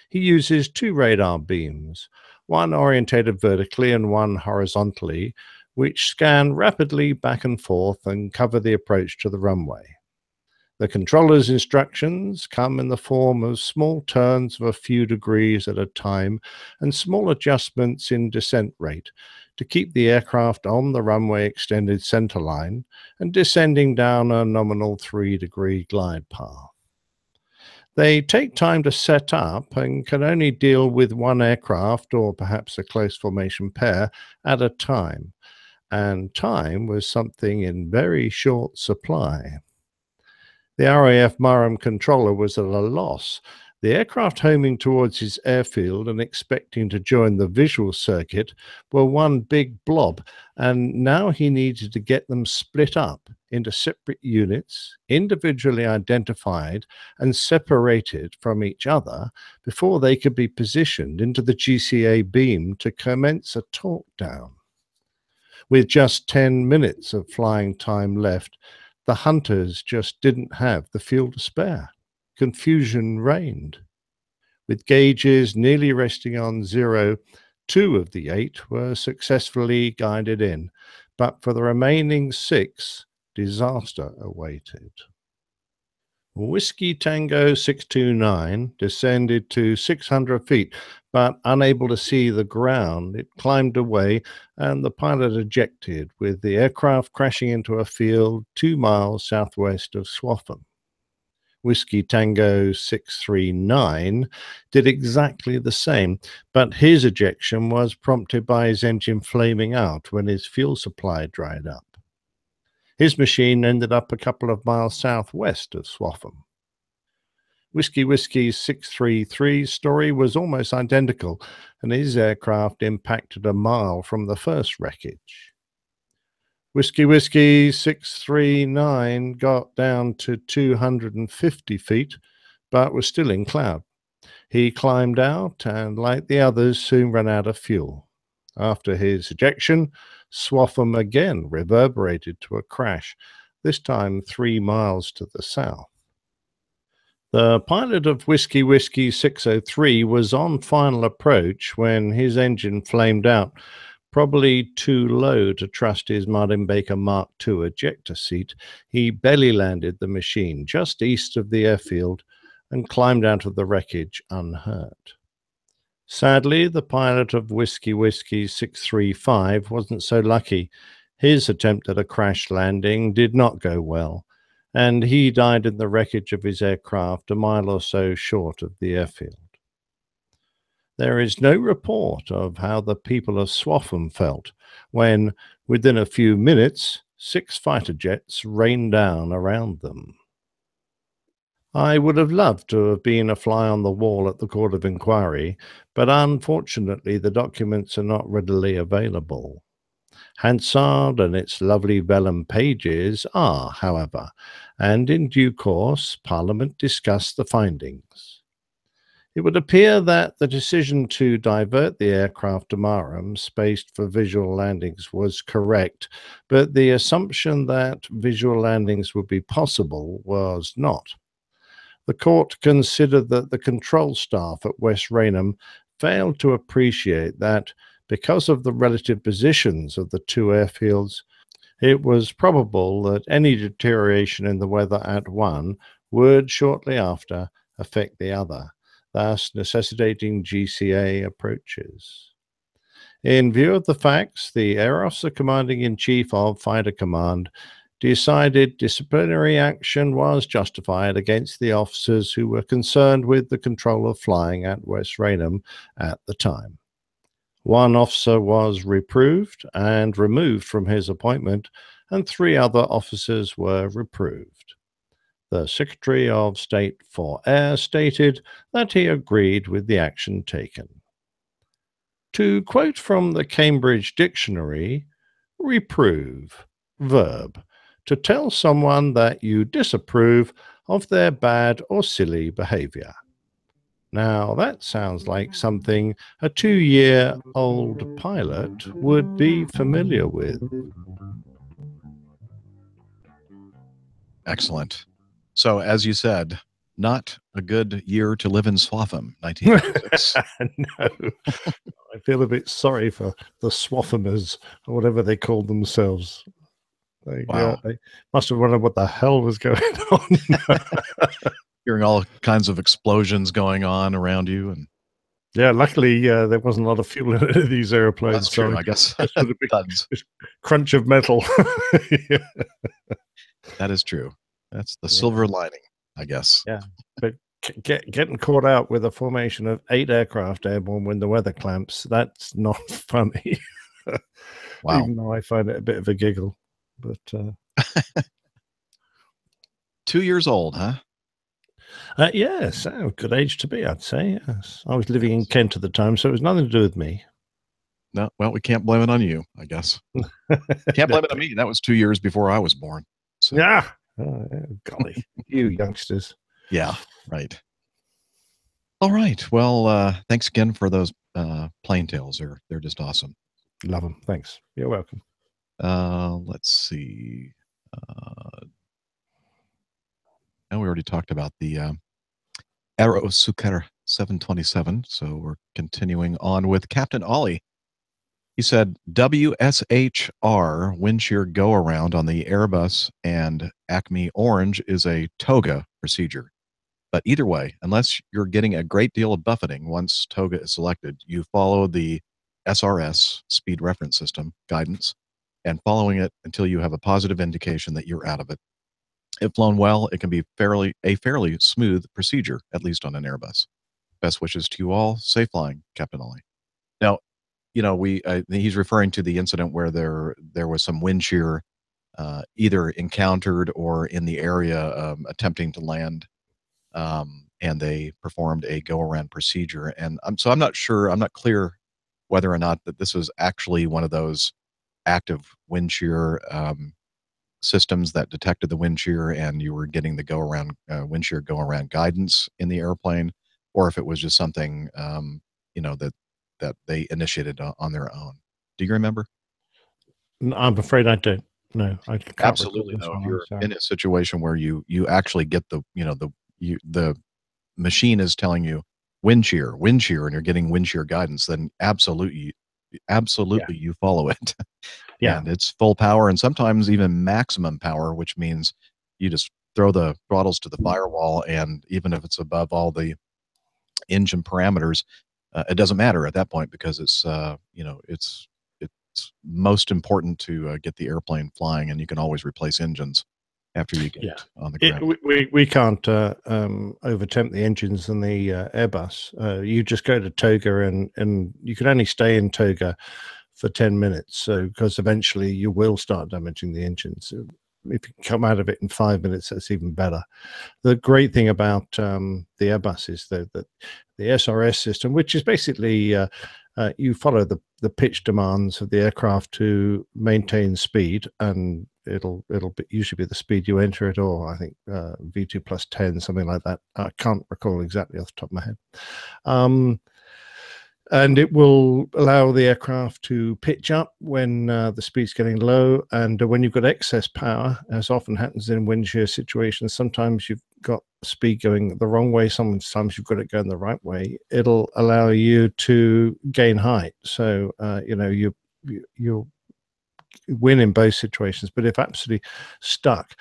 [SPEAKER 2] He uses 2 radar beams, one orientated vertically and one horizontally, which scan rapidly back and forth and cover the approach to the runway. The controller's instructions come in the form of small turns of a few degrees at a time and small adjustments in descent rate to keep the aircraft on the runway extended centerline and descending down a nominal 3-degree glide path. They take time to set up and can only deal with one aircraft or perhaps a close formation pair at a time, and time was something in very short supply. The RAF Marham controller was at a loss. The aircraft homing towards his airfield and expecting to join the visual circuit were one big blob, and now he needed to get them split up into separate units, individually identified and separated from each other before they could be positioned into the GCA beam to commence a talk down. With just 10 minutes of flying time left, the hunters just didn't have the fuel to spare. Confusion reigned. With gauges nearly resting on 0, 2 of the 8 were successfully guided in, but for the remaining 6, disaster awaited. Whiskey Tango 629 descended to 600 feet, but unable to see the ground, it climbed away and the pilot ejected, with the aircraft crashing into a field 2 miles southwest of Swaffham. Whiskey Tango 639 did exactly the same, but his ejection was prompted by his engine flaming out when his fuel supply dried up. His machine ended up a couple of miles southwest of Swaffham. Whiskey 633's story was almost identical, and his aircraft impacted a mile from the first wreckage. Whiskey 639 got down to 250 feet, but was still in cloud. He climbed out and, like the others, soon ran out of fuel. After his ejection, Swaffham again reverberated to a crash, this time 3 miles to the south. The pilot of Whiskey 603 was on final approach when his engine flamed out, Probably too low to trust his Martin Baker Mark II ejector seat, he belly landed the machine just east of the airfield and climbed out of the wreckage unhurt. Sadly, the pilot of Whiskey Whiskey 635 wasn't so lucky. His attempt at a crash landing did not go well, and he died in the wreckage of his aircraft a mile or so short of the airfield. There is no report of how the people of Swaffham felt when, within a few minutes, 6 fighter jets rained down around them. I would have loved to have been a fly on the wall at the Court of Inquiry, but unfortunately the documents are not readily available. Hansard and its lovely vellum pages are, however, and in due course Parliament discussed the findings. It would appear that the decision to divert the aircraft to Marham, spaced for visual landings, was correct, but the assumption that visual landings would be possible was not. The court considered that the control staff at West Raynham failed to appreciate that, because of the relative positions of the two airfields, it was probable that any deterioration in the weather at one would shortly after affect the other, thus necessitating GCA approaches. In view of the facts, the Air Officer Commanding-in-Chief of Fighter Command decided disciplinary action was justified against the officers who were concerned with the control of flying at West Raynham at the time. One officer was reproved and removed from his appointment, and 3 other officers were reproved. The Secretary of State for Air stated that he agreed with the action taken. To quote from the Cambridge Dictionary, reprove, verb, to tell someone that you disapprove of their bad or silly behavior. Now, that sounds like something a 2-year-old pilot would be familiar with.
[SPEAKER 1] Excellent. So, as you said, not a good year to live in Swaffham, 1986.
[SPEAKER 2] No, I feel a bit sorry for the Swafhamers, or whatever they called themselves.
[SPEAKER 1] Wow.
[SPEAKER 2] They must have wondered what the hell was going on.
[SPEAKER 1] Hearing all kinds of explosions going on around you. And
[SPEAKER 2] yeah, luckily there wasn't a lot of fuel in any of these airplanes.
[SPEAKER 1] that's true, I guess.
[SPEAKER 2] Just with a big
[SPEAKER 1] Tons.
[SPEAKER 2] crunch of metal. Yeah.
[SPEAKER 1] That is true. That's the silver lining, I guess.
[SPEAKER 2] Yeah, but getting caught out with a formation of 8 aircraft airborne when the weather clamps, that's not funny.
[SPEAKER 1] Wow.
[SPEAKER 2] Even though I find it a bit of a giggle. But
[SPEAKER 1] 2 years old, huh?
[SPEAKER 2] yes, good age to be, I'd say. Yes, I was living in Kent at the time, so it was nothing to do with me.
[SPEAKER 1] No, well, we can't blame it on you, I guess. Can't blame it on me. That was 2 years before I was born. So.
[SPEAKER 2] Yeah. Oh, golly, you youngsters.
[SPEAKER 1] Yeah, right. All right. Well, thanks again for those plane tales. They're just awesome.
[SPEAKER 2] Love them. Thanks. You're welcome.
[SPEAKER 1] Let's see. And we already talked about the Aero Suker 727, so we're continuing on with Captain Ollie. He said WSHR wind shear go around on the Airbus and Acme Orange is a TOGA procedure. But either way, unless you're getting a great deal of buffeting once TOGA is selected, you follow the SRS, Speed Reference System, guidance, and following it until you have a positive indication that you're out of it. If flown well, it can be a fairly smooth procedure, at least on an Airbus. Best wishes to you all. Safe flying, Captain Ollie. Now, you know, he's referring to the incident where there was some wind shear either encountered or in the area attempting to land, and they performed a go-around procedure. And I'm not sure, I'm not clear whether or not that this was actually one of those active wind shear systems that detected the wind shear and you were getting the go-around wind shear go-around guidance in the airplane, or if it was just something you know, that they initiated on their own. Do you remember?
[SPEAKER 2] I'm afraid I don't. No, I can't.
[SPEAKER 1] Absolutely no. If you're in a situation where you actually get the, you know, the machine is telling you wind shear, and you're getting wind shear guidance, then absolutely absolutely you follow it.
[SPEAKER 2] Yeah.
[SPEAKER 1] And it's full power and sometimes even maximum power, which means you just throw the throttles to the firewall, and even if it's above all the engine parameters, it doesn't matter at that point, because it's it's most important to get the airplane flying, and you can always replace engines after you get on the ground.
[SPEAKER 2] We can't overtemp the engines in the Airbus. You just go to Toga, and you can only stay in Toga for 10 minutes. So, because eventually you will start damaging the engines. So if you come out of it in 5 minutes, that's even better. The great thing about the Airbus is that the SRS system, which is basically you follow the pitch demands of the aircraft to maintain speed, and it'll usually be the speed you enter it, or I think V2 plus 10, something like that. I can't recall exactly off the top of my head. And it will allow the aircraft to pitch up when the speed's getting low. And when you've got excess power, as often happens in wind shear situations, sometimes you've got speed going the wrong way, sometimes you've got it going the right way. It'll allow you to gain height. So, you'll win in both situations. But if absolutely stuck,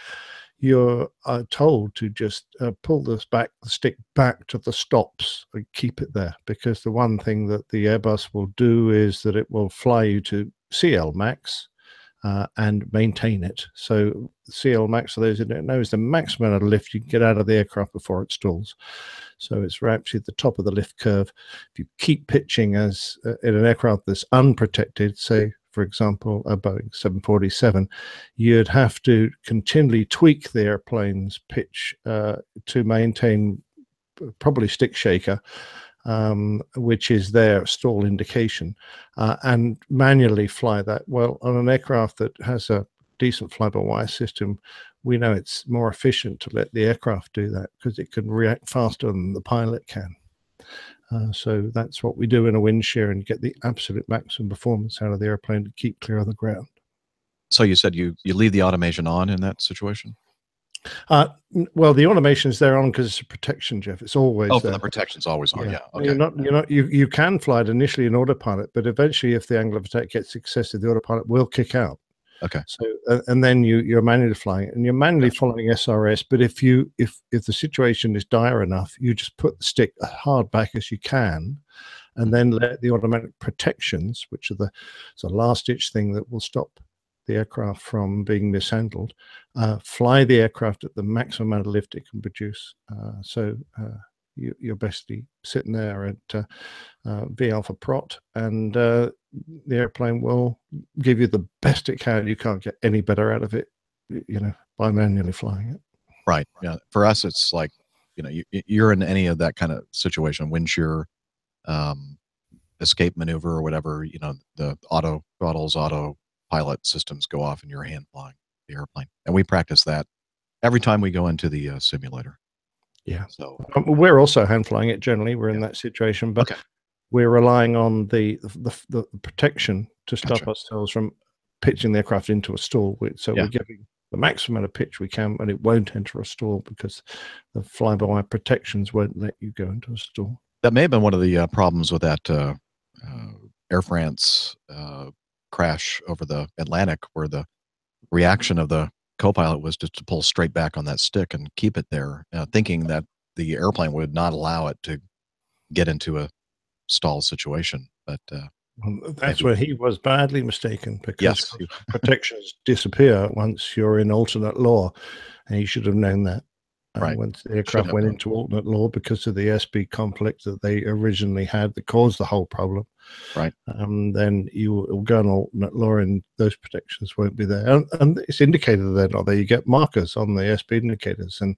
[SPEAKER 2] you're told to just pull the stick back to the stops and keep it there, because the one thing that the Airbus will do is that it will fly you to CL max and maintain it. So CL max, for those who don't know, is the maximum amount of lift you can get out of the aircraft before it stalls. So it's actually at the top of the lift curve. If you keep pitching as in an aircraft that's unprotected, say, for example, a Boeing 747, you'd have to continually tweak the airplane's pitch to maintain probably stick shaker, which is their stall indication, and manually fly that. Well, on an aircraft that has a decent fly-by-wire system, we know it's more efficient to let the aircraft do that, because it can react faster than the pilot can. So that's what we do in a wind shear, and get the absolute maximum performance out of the airplane to keep clear of the ground.
[SPEAKER 1] So you said you leave the automation on in that situation?
[SPEAKER 2] Well, the automation is there on because it's a protection, Jeff. It's always
[SPEAKER 1] for the protection's always on. Yeah. Okay.
[SPEAKER 2] You can fly it initially in autopilot, but eventually, if the angle of attack gets excessive, the autopilot will kick out.
[SPEAKER 1] Okay.
[SPEAKER 2] So and then you're manually flying it, and you're manually following SRS. But if the situation is dire enough, you just put the stick as hard back as you can, and then let the automatic protections, which are the last ditch thing that will stop the aircraft from being mishandled, fly the aircraft at the maximum amount of lift it can produce. So you're basically sitting there at V alpha prot, and the airplane will give you the best it can. You can't get any better out of it, by manually flying it.
[SPEAKER 1] Right. Yeah. For us, it's like, you're in any of that kind of situation, wind shear, escape maneuver or whatever, the auto throttles, auto pilot systems go off, and you're hand flying the airplane. And we practice that every time we go into the simulator.
[SPEAKER 2] Yeah.
[SPEAKER 1] So
[SPEAKER 2] we're also hand flying it generally. We're in that situation, but we're relying on the protection to stop ourselves from pitching the aircraft into a stall. So we're giving the maximum amount of pitch we can, and it won't enter a stall because the fly-by-wire protections won't let you go into a stall.
[SPEAKER 1] That may have been one of the problems with that Air France crash over the Atlantic, where the reaction of the co-pilot was just to pull straight back on that stick and keep it there, thinking that the airplane would not allow it to get into a stall situation. But
[SPEAKER 2] that's where he was badly mistaken, because protections disappear once you're in alternate law, and he should have known that. Once the aircraft went into alternate law because of the SB conflict that they originally had that caused the whole problem, then you will go on alternate law, and those protections won't be there. And it's indicated then, or there you get markers on the SB indicators, and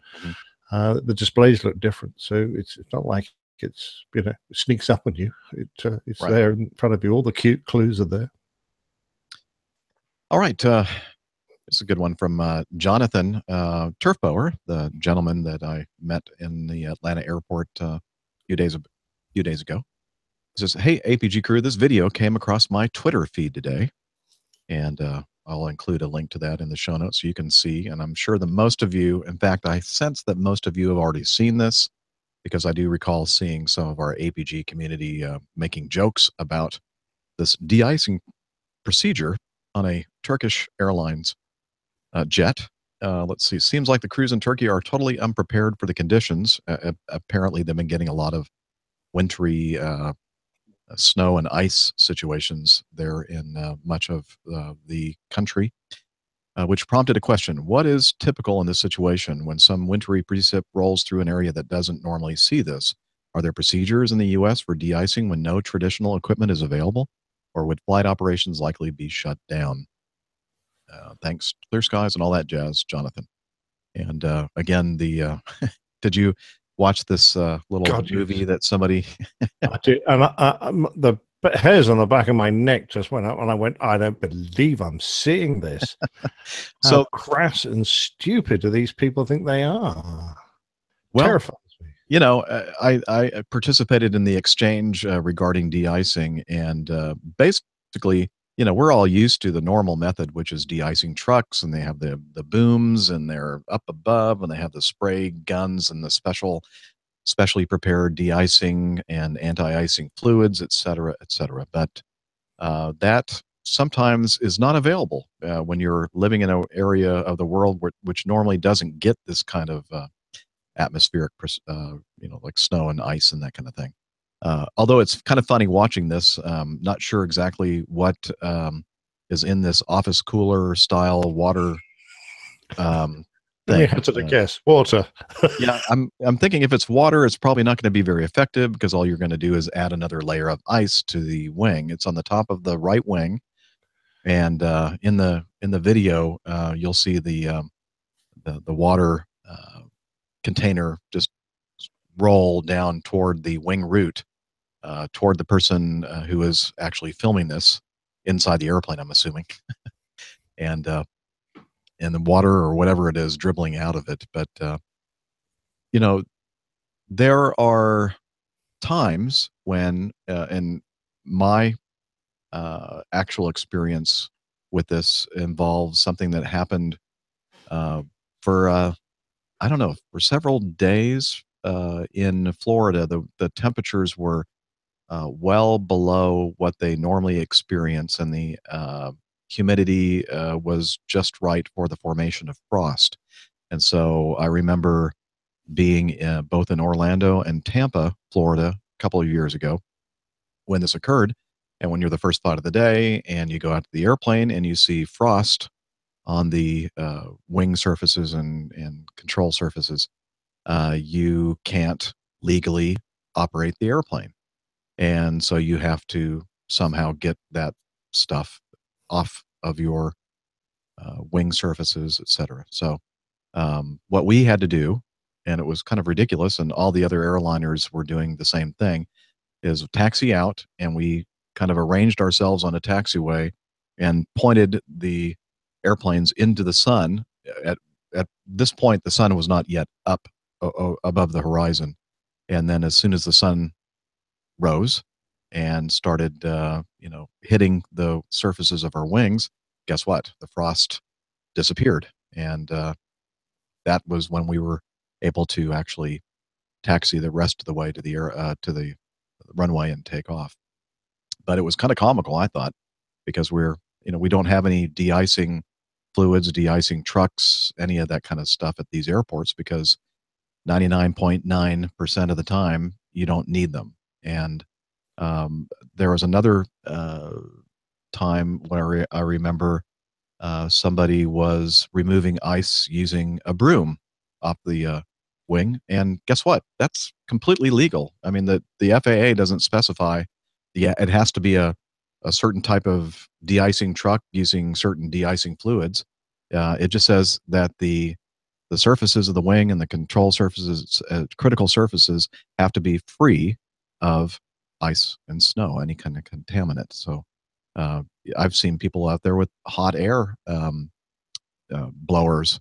[SPEAKER 2] the displays look different. So it's not like it's it sneaks up on you. It's there in front of you. All the cute clues are there.
[SPEAKER 1] All right. It's a good one from Jonathan Turfbower, the gentleman that I met in the Atlanta airport a few days ago. He says, "Hey, APG crew, this video came across my Twitter feed today, and I'll include a link to that in the show notes so you can see. And I'm sure that most of you, in fact, I sense that most of you have already seen this, because I do recall seeing some of our APG community making jokes about this de-icing procedure on a Turkish Airlines jet. Let's see. Seems like the crews in Turkey are totally unprepared for the conditions. Apparently, they've been getting a lot of wintry snow and ice situations there in much of the country, which prompted a question. What is typical in this situation when some wintry precip rolls through an area that doesn't normally see this? Are there procedures in the U.S. for de-icing when no traditional equipment is available, or would flight operations likely be shut down? Thanks, clear skies and all that jazz, Jonathan. And again, did you watch this little
[SPEAKER 2] God,
[SPEAKER 1] movie
[SPEAKER 2] yes.
[SPEAKER 1] that somebody?
[SPEAKER 2] I did, and the hairs on the back of my neck just went up, and I went, I don't believe I'm seeing this.
[SPEAKER 1] So
[SPEAKER 2] How crass and stupid do these people think they are?
[SPEAKER 1] well,
[SPEAKER 2] Terrifies me.
[SPEAKER 1] you know, I participated in the exchange regarding de-icing, and basically, you know, we're all used to the normal method, which is de-icing trucks, and they have the booms, and they're up above, and they have the spray guns and the specially prepared de-icing and anti-icing fluids, et cetera, et cetera. But that sometimes is not available when you're living in an area of the world which normally doesn't get this kind of atmospheric, you know, like snow and ice and that kind of thing. Although it's kind of funny watching this, not sure exactly what is in this office cooler style water
[SPEAKER 2] Let me
[SPEAKER 1] thing.
[SPEAKER 2] answer the guess. Water.
[SPEAKER 1] Yeah, I'm thinking if it's water, it's probably not going to be very effective because all you're going to do is add another layer of ice to the wing. It's on the top of the right wing, and in the video, you'll see the water container just roll down toward the wing root, toward the person who is actually filming this inside the airplane, I'm assuming, and the water or whatever it is dribbling out of it. But you know, there are times when, in my actual experience with this, involves something that happened for I don't know, for several days in Florida. The temperatures were well below what they normally experience, and the humidity was just right for the formation of frost. And so I remember being both in Orlando and Tampa, Florida, a couple of years ago when this occurred. And when you're the first flight of the day and you go out to the airplane and you see frost on the wing surfaces and control surfaces, you can't legally operate the airplane. And so you have to somehow get that stuff off of your wing surfaces, et cetera. So what we had to do, and it was kind of ridiculous, and all the other airliners were doing the same thing, is taxi out, and we kind of arranged ourselves on a taxiway and pointed the airplanes into the sun. At this point, the sun was not yet up above the horizon, and then as soon as the sun rose and started, you know, hitting the surfaces of our wings, guess what? The frost disappeared, and that was when we were able to actually taxi the rest of the way to the air to the runway and take off. But it was kind of comical, I thought, because you know, we don't have any de-icing fluids, de-icing trucks, any of that kind of stuff at these airports because 99.9% of the time you don't need them. And there was another time where I remember somebody was removing ice using a broom off the wing, and guess what? That's completely legal. I mean, the FAA doesn't specify. Yeah, it has to be a certain type of de-icing truck using certain de-icing fluids. It just says that the surfaces of the wing and the control surfaces, critical surfaces, have to be free of ice and snow, any kind of contaminant. So I've seen people out there with hot air blowers,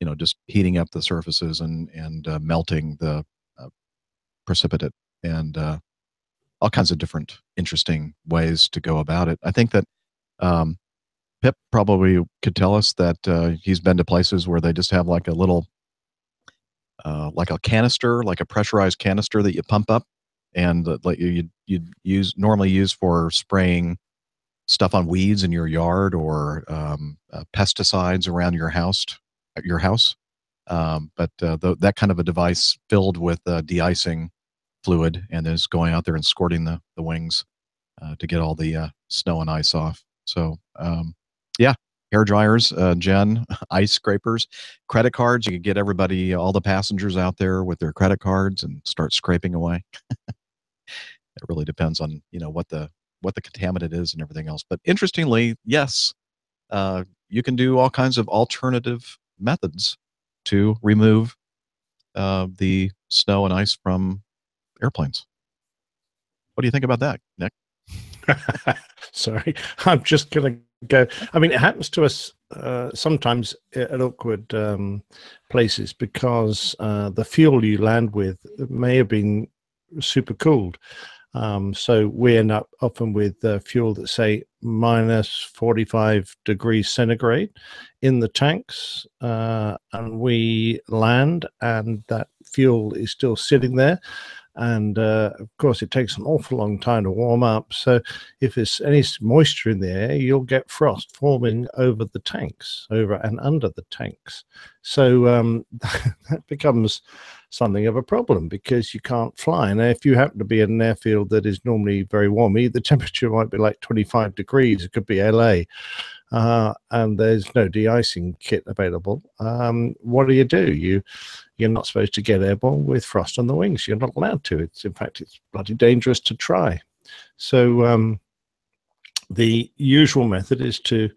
[SPEAKER 1] you know, just heating up the surfaces and melting the precipitate, and all kinds of different interesting ways to go about it. I think that Pip probably could tell us that he's been to places where they just have like a little, like a canister, like a pressurized canister that you pump up, and like you'd normally use for spraying stuff on weeds in your yard or pesticides around your house. That kind of a device filled with de-icing fluid and is going out there and squirting the wings to get all the snow and ice off. So, yeah, hair dryers, Jen, ice scrapers, credit cards. You could get everybody, all the passengers out there with their credit cards and start scraping away. It really depends on, what the contaminant is and everything else. But interestingly, yes, you can do all kinds of alternative methods to remove the snow and ice from airplanes. What do you think about that, Nick?
[SPEAKER 2] Sorry, I'm just going to go. I mean, it happens to us sometimes at awkward places because the fuel you land with may have been super cooled. So we end up often with fuel that say minus 45 degrees centigrade in the tanks, and we land and that fuel is still sitting there. And of course, it takes an awful long time to warm up. So if there's any moisture in the air, you'll get frost forming over the tanks, over and under the tanks. So that becomes something of a problem because you can't fly. And if you happen to be in an airfield that is normally very warm, the temperature might be like 25 degrees. It could be LA. And there's no de-icing kit available. What do? You're not supposed to get airborne with frost on the wings. You're not allowed to. In fact, it's bloody dangerous to try. So the usual method is to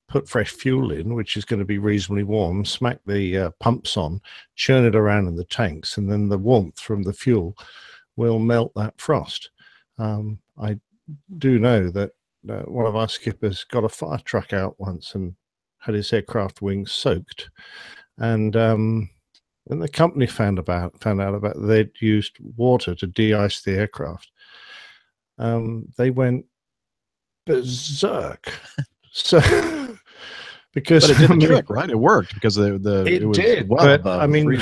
[SPEAKER 2] put fresh fuel in, which is going to be reasonably warm, smack the pumps on, churn it around in the tanks, and then the warmth from the fuel will melt that frost. I do know that one of our skippers got a fire truck out once and had his aircraft wings soaked. And when the company found out about they'd used water to de-ice the aircraft, they went berserk. So because
[SPEAKER 1] but it did the trick, right? It worked because it was
[SPEAKER 2] did.
[SPEAKER 1] Well,
[SPEAKER 2] but I mean,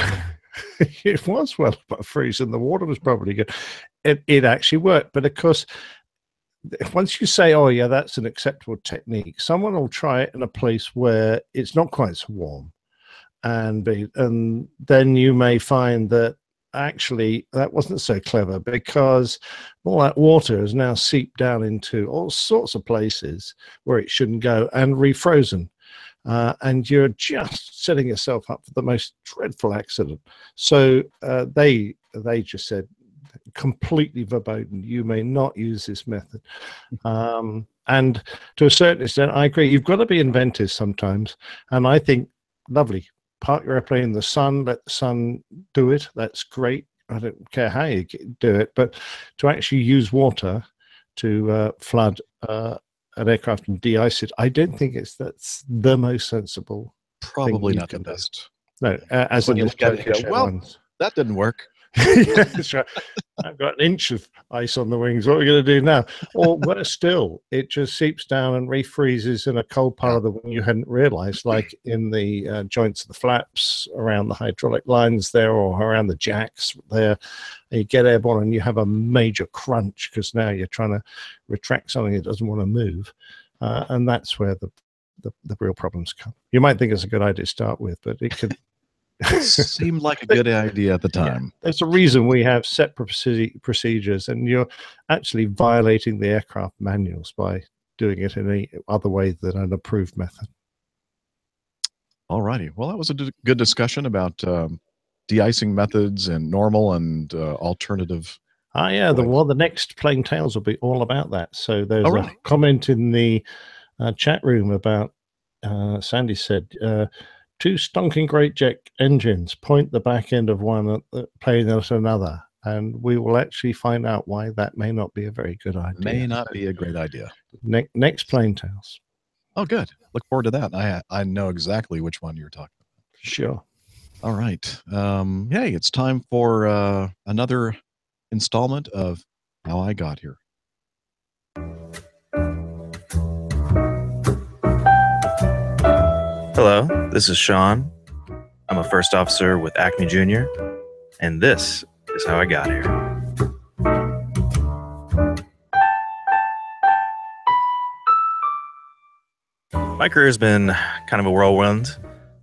[SPEAKER 2] it was well above freezing. The water was probably good. It actually worked, but of course, once you say, "Oh yeah, that's an acceptable technique," someone will try it in a place where it's not quite so warm. And then you may find that actually that wasn't so clever because all that water has now seeped down into all sorts of places where it shouldn't go and refrozen. And you're just setting yourself up for the most dreadful accident. So they just said completely verboten, you may not use this method. And to a certain extent, I agree. You've got to be inventive sometimes. And I think, lovely. Park your airplane in the sun, let the sun do it. That's great. I don't care how you do it, but to actually use water to flood an aircraft and de-ice it, I don't think that's the most sensible.
[SPEAKER 1] Probably not the best.
[SPEAKER 2] No, as
[SPEAKER 1] when
[SPEAKER 2] in
[SPEAKER 1] you look at it, you go, well,
[SPEAKER 2] ones.
[SPEAKER 1] That didn't work.
[SPEAKER 2] Yeah, that's right. I've got an inch of ice on the wings. What are we going to do now? Or worse still, it just seeps down and refreezes in a cold part of the wing you hadn't realized, like in the joints of the flaps, around the hydraulic lines there, or around the jacks there. And you get airborne and you have a major crunch because now you're trying to retract something that doesn't want to move. And that's where the real problems come. You might think it's a good idea to start with, but it could...
[SPEAKER 1] It seemed like a good idea at the time.
[SPEAKER 2] Yeah, there's a reason we have set procedures, and you're actually violating the aircraft manuals by doing it in any other way than an approved method.
[SPEAKER 1] All righty. Well, that was a good discussion about de-icing methods and normal and alternative.
[SPEAKER 2] Yeah. The next Plain Tales will be all about that. So there's a comment in the chat room about, Sandy said, 2 stonking great jet engines, point the back end of one at the plane at another, and we will actually find out why that may not be a very good idea.
[SPEAKER 1] May not be a great idea.
[SPEAKER 2] Next Plain Tales.
[SPEAKER 1] Oh, good. Look forward to that. I know exactly which one you're talking about.
[SPEAKER 2] Sure.
[SPEAKER 1] All right. Hey, it's time for another installment of How I Got Here.
[SPEAKER 10] Hello, this is Sean. I'm a first officer with Acme Junior, and this is how I got here. My career has been kind of a whirlwind.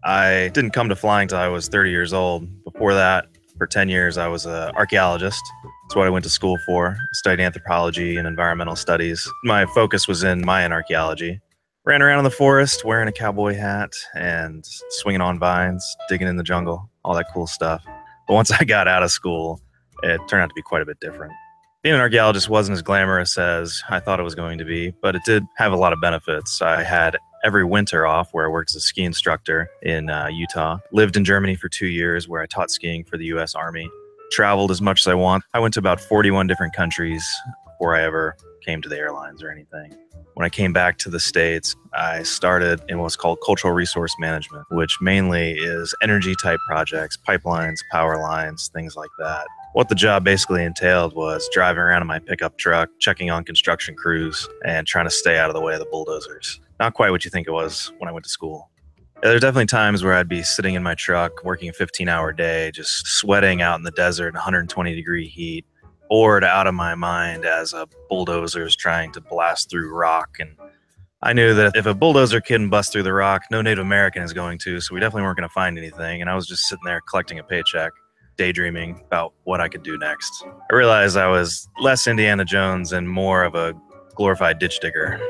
[SPEAKER 10] I didn't come to flying until I was 30 years old. Before that, for 10 years, I was an archaeologist. That's what I went to school for. I studied anthropology and environmental studies. My focus was in Mayan archaeology. Ran around in the forest wearing a cowboy hat and swinging on vines, digging in the jungle, all that cool stuff. But once I got out of school, it turned out to be quite a bit different. Being an archaeologist wasn't as glamorous as I thought it was going to be, but it did have a lot of benefits. I had every winter off where I worked as a ski instructor in Utah. Lived in Germany for 2 years where I taught skiing for the U.S. Army. Traveled as much as I want. I went to about 41 different countries before I ever came to the airlines or anything. When I came back to the States, I started in what's called cultural resource management, which mainly is energy type projects, pipelines, power lines, things like that. What the job basically entailed was driving around in my pickup truck, checking on construction crews, and trying to stay out of the way of the bulldozers. Not quite what you think it was when I went to school. There are definitely times where I'd be sitting in my truck, working a 15-hour day, just sweating out in the desert in 120-degree heat, bored out of my mind as a bulldozer's trying to blast through rock. And I knew that if a bulldozer couldn't bust through the rock, no Native American is going to, so we definitely weren't going to find anything. And I was just sitting there collecting a paycheck, daydreaming about what I could do next. I realized I was less Indiana Jones and more of a glorified ditch digger.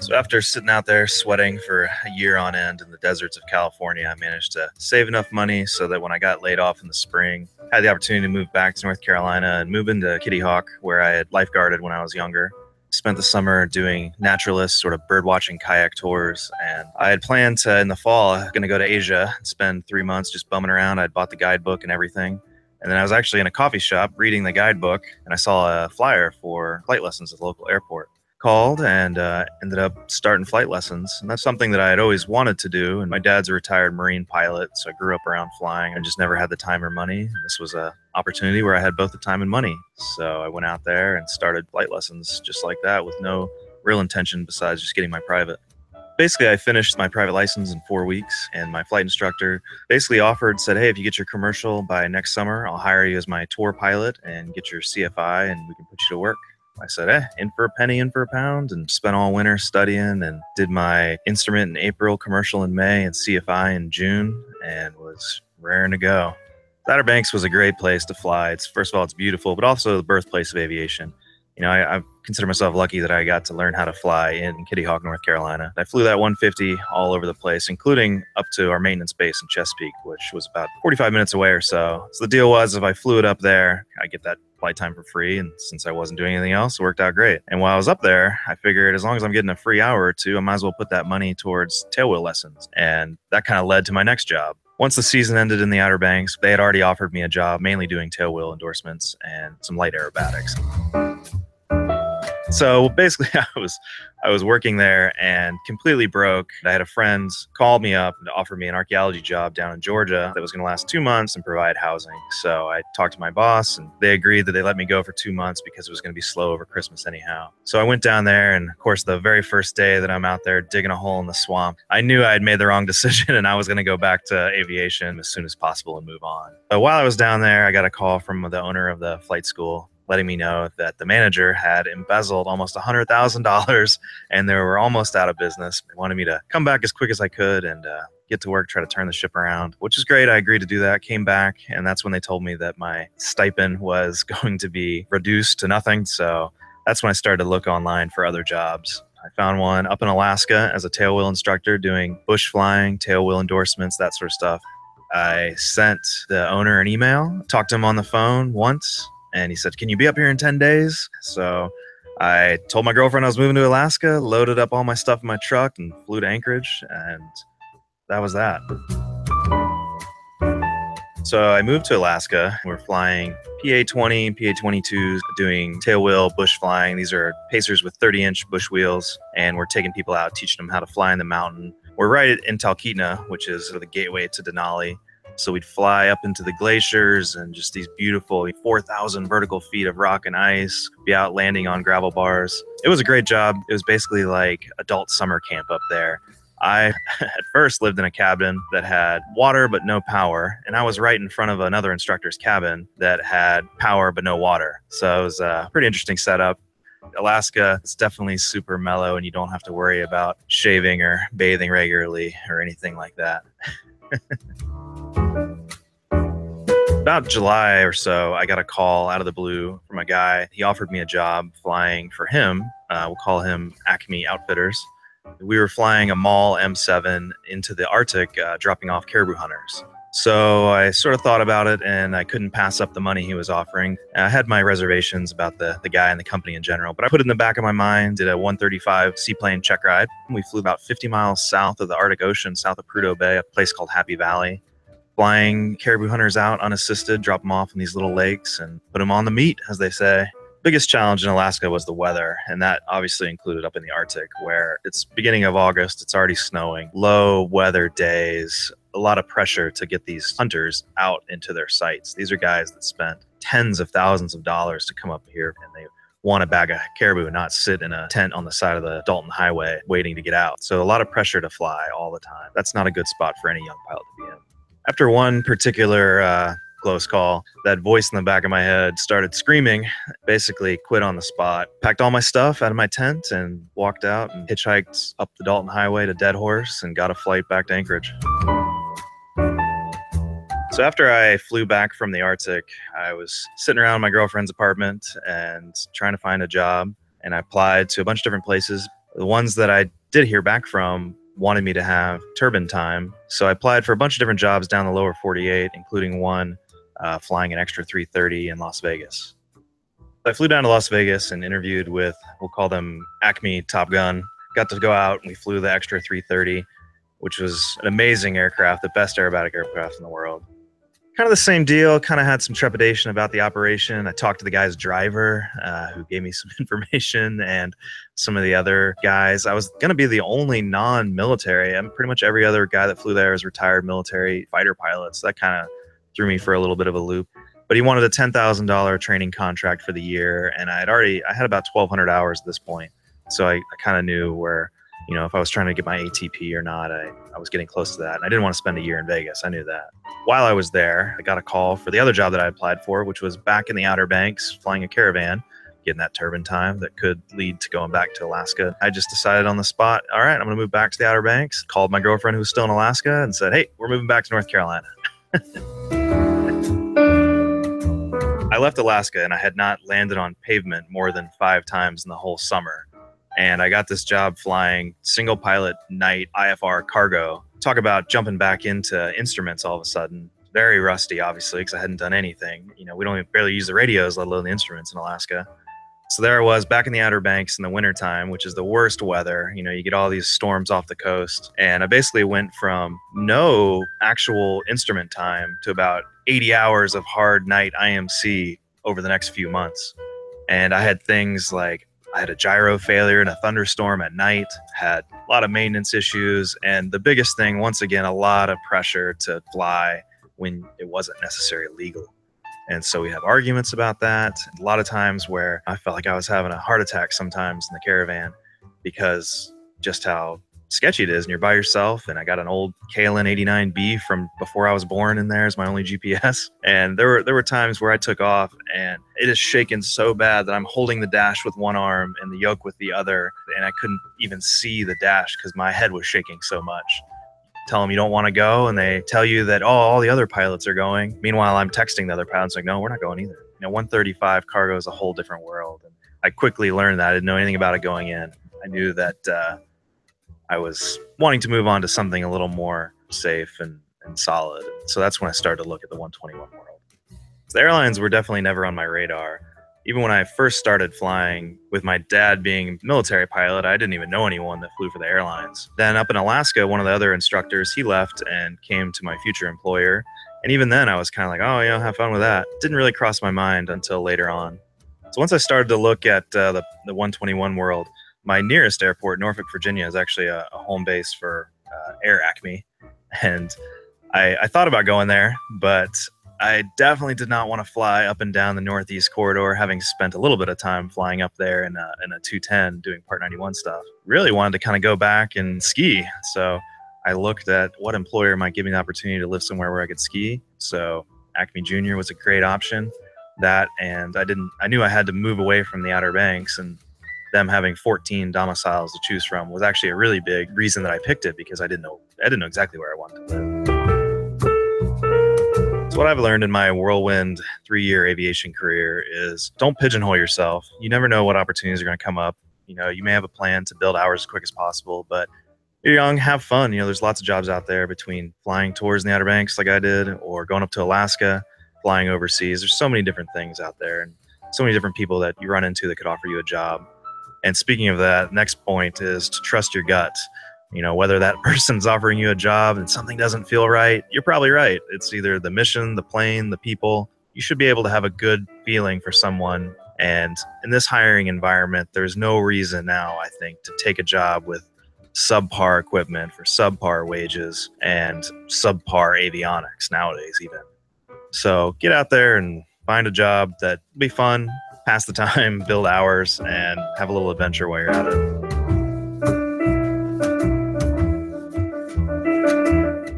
[SPEAKER 10] So after sitting out there sweating for a year on end in the deserts of California, I managed to save enough money so that when I got laid off in the spring, I had the opportunity to move back to North Carolina and move into Kitty Hawk, where I had lifeguarded when I was younger. Spent the summer doing naturalist sort of bird watching kayak tours, and I had planned to, in the fall, going to go to Asia and spend 3 months just bumming around. I'd bought the guidebook and everything. And then I was actually in a coffee shop reading the guidebook, and I saw a flyer for flight lessons at the local airport. Called and ended up starting flight lessons. And that's something that I had always wanted to do. And my dad's a retired Marine pilot, so I grew up around flying and just never had the time or money. And this was an opportunity where I had both the time and money. So I went out there and started flight lessons just like that with no real intention besides just getting my private. Basically, I finished my private license in 4 weeks, and my flight instructor basically said, hey, if you get your commercial by next summer, I'll hire you as my tour pilot and get your CFI and we can put you to work. I said, in for a penny, in for a pound, and spent all winter studying and did my instrument in April, commercial in May, and CFI in June, and was raring to go. Outer Banks was a great place to fly. First of all, it's beautiful, but also the birthplace of aviation. You know, I consider myself lucky that I got to learn how to fly in Kitty Hawk, North Carolina. I flew that 150 all over the place, including up to our maintenance base in Chesapeake, which was about 45 minutes away or so. So the deal was if I flew it up there, I get that flight time for free. And since I wasn't doing anything else, it worked out great. And while I was up there, I figured as long as I'm getting a free hour or two, I might as well put that money towards tailwheel lessons. And that kind of led to my next job. Once the season ended in the Outer Banks, they had already offered me a job mainly doing tailwheel endorsements and some light aerobatics. So basically, I was working there and completely broke. I had a friend call me up and offer me an archaeology job down in Georgia that was going to last 2 months and provide housing. So I talked to my boss, and they agreed that they let me go for 2 months because it was going to be slow over Christmas anyhow. So I went down there, and of course, the very first day that I'm out there digging a hole in the swamp, I knew I had made the wrong decision, and I was going to go back to aviation as soon as possible and move on. But while I was down there, I got a call from the owner of the flight school letting me know that the manager had embezzled almost $100,000 and they were almost out of business. They wanted me to come back as quick as I could and get to work, try to turn the ship around, which is great. I agreed to do that, came back, and that's when they told me that my stipend was going to be reduced to nothing. So that's when I started to look online for other jobs. I found one up in Alaska as a tailwheel instructor doing bush flying, tailwheel endorsements, that sort of stuff. I sent the owner an email, talked to him on the phone once, and he said, can you be up here in 10 days? So I told my girlfriend I was moving to Alaska, loaded up all my stuff in my truck, and flew to Anchorage, and that was that. So I moved to Alaska. We're flying PA-20, PA-22s, doing tailwheel bush flying. These are pacers with 30-inch bush wheels, and we're taking people out, teaching them how to fly in the mountain. We're right in Talkeetna, which is the gateway to Denali. So we'd fly up into the glaciers and just these beautiful 4,000 vertical feet of rock and ice, be out landing on gravel bars. It was a great job. It was basically like adult summer camp up there. I at first lived in a cabin that had water but no power, and I was right in front of another instructor's cabin that had power but no water. So it was a pretty interesting setup. Alaska is definitely super mellow, and you don't have to worry about shaving or bathing regularly or anything like that. About July or so, I got a call out of the blue from a guy. He offered me a job flying for him. We'll call him Acme Outfitters. We were flying a MAL M7 into the Arctic, dropping off caribou hunters. So I sort of thought about it, and I couldn't pass up the money he was offering. I had my reservations about the guy and the company in general, but I put it in the back of my mind, did a 135 seaplane check ride. We flew about 50 miles south of the Arctic Ocean, south of Prudhoe Bay, a place called Happy Valley. Flying caribou hunters out unassisted, drop them off in these little lakes and put them on the meat, as they say. Biggest challenge in Alaska was the weather, and that obviously included up in the Arctic, where it's beginning of August, it's already snowing, low weather days, a lot of pressure to get these hunters out into their sites. These are guys that spent tens of thousands of dollars to come up here, and they want a bag of caribou and not sit in a tent on the side of the Dalton Highway waiting to get out. So a lot of pressure to fly all the time. That's not a good spot for any young pilot to be in. After one particular close call, that voice in the back of my head started screaming, basically quit on the spot, packed all my stuff out of my tent and walked out and hitchhiked up the Dalton Highway to Dead Horse and got a flight back to Anchorage. So after I flew back from the Arctic, I was sitting around my girlfriend's apartment and trying to find a job, and I applied to a bunch of different places. The ones that I did hear back from wanted me to have turbine time. So I applied for a bunch of different jobs down the lower 48, including one flying an extra 330 in Las Vegas. I flew down to Las Vegas and interviewed with, we'll call them Acme Top Gun. Got to go out and we flew the extra 330, which was an amazing aircraft, the best aerobatic aircraft in the world. Kind of the same deal, kind of had some trepidation about the operation. I talked to the guy's driver who gave me some information, and some of the other guys. I was going to be the only non-military. Pretty much every other guy that flew there was retired military fighter pilots. That kind of threw me for a little bit of a loop. But he wanted a $10,000 training contract for the year, and I had about 1,200 hours at this point. So I kind of knew where, if I was trying to get my ATP or not, I was getting close to that. And I didn't want to spend a year in Vegas. I knew that. While I was there, I got a call for the other job that I applied for, which was back in the Outer Banks, flying a Caravan, getting that turbine time that could lead to going back to Alaska. I just decided on the spot, all right, I'm going to move back to the Outer Banks. Called my girlfriend who was still in Alaska and said, hey, we're moving back to North Carolina. I left Alaska and I had not landed on pavement more than 5 times in the whole summer. And I got this job flying single pilot night IFR cargo. Talk about jumping back into instruments all of a sudden. Very rusty, obviously, because I hadn't done anything. We don't even barely use the radios, let alone the instruments in Alaska. So there I was back in the Outer Banks in the wintertime, which is the worst weather. You get all these storms off the coast. And I basically went from no actual instrument time to about 80 hours of hard night IMC over the next few months. And I had things like, I had a gyro failure in a thunderstorm at night, had a lot of maintenance issues, and the biggest thing, once again, a lot of pressure to fly when it wasn't necessarily legal. And so we have arguments about that. A lot of times where I felt like I was having a heart attack sometimes in the Caravan because just how sketchy it is, and you're by yourself. And I got an old KLN 89B from before I was born in there as my only GPS. And there were times where I took off and it is shaking so bad that I'm holding the dash with one arm and the yoke with the other, and I couldn't even see the dash because my head was shaking so much. Tell them you don't want to go, and they tell you that, all the other pilots are going. Meanwhile, I'm texting the other pilots like, no, we're not going either. 135 cargo is a whole different world. And I quickly learned that. I didn't know anything about it going in. I knew that I was wanting to move on to something a little more safe and solid. So that's when I started to look at the 121 world. So the airlines were definitely never on my radar. Even when I first started flying, with my dad being a military pilot, I didn't even know anyone that flew for the airlines. Then up in Alaska, one of the other instructors, he left and came to my future employer. And even then I was kind of like, have fun with that. Didn't really cross my mind until later on. So once I started to look at the 121 world, my nearest airport, Norfolk, Virginia, is actually a home base for Air Acme. And I thought about going there, but I definitely did not want to fly up and down the Northeast corridor, having spent a little bit of time flying up there in a 210 doing Part 91 stuff. Really wanted to kind of go back and ski. So I looked at what employer might give me the opportunity to live somewhere where I could ski. So Acme Junior was a great option. That, and I knew I had to move away from the Outer Banks, and them having 14 domiciles to choose from was actually a really big reason that I picked it, because I didn't know exactly where I wanted to live. So what I've learned in my whirlwind 3-year aviation career is don't pigeonhole yourself. You never know what opportunities are going to come up. You know, you may have a plan to build hours as quick as possible, but you're young, have fun. You know, there's lots of jobs out there, between flying tours in the Outer Banks like I did, or going up to Alaska, flying overseas. There's so many different things out there, and so many different people that you run into that could offer you a job. And speaking of that, next point is to trust your gut. You know, whether that person's offering you a job and something doesn't feel right, you're probably right. It's either the mission, the plane, the people. You should be able to have a good feeling for someone. And in this hiring environment, there's no reason now, I think, to take a job with subpar equipment for subpar wages and subpar avionics nowadays even. So get out there and find a job that will be fun, pass the time, build hours, and have a little adventure while you're at it.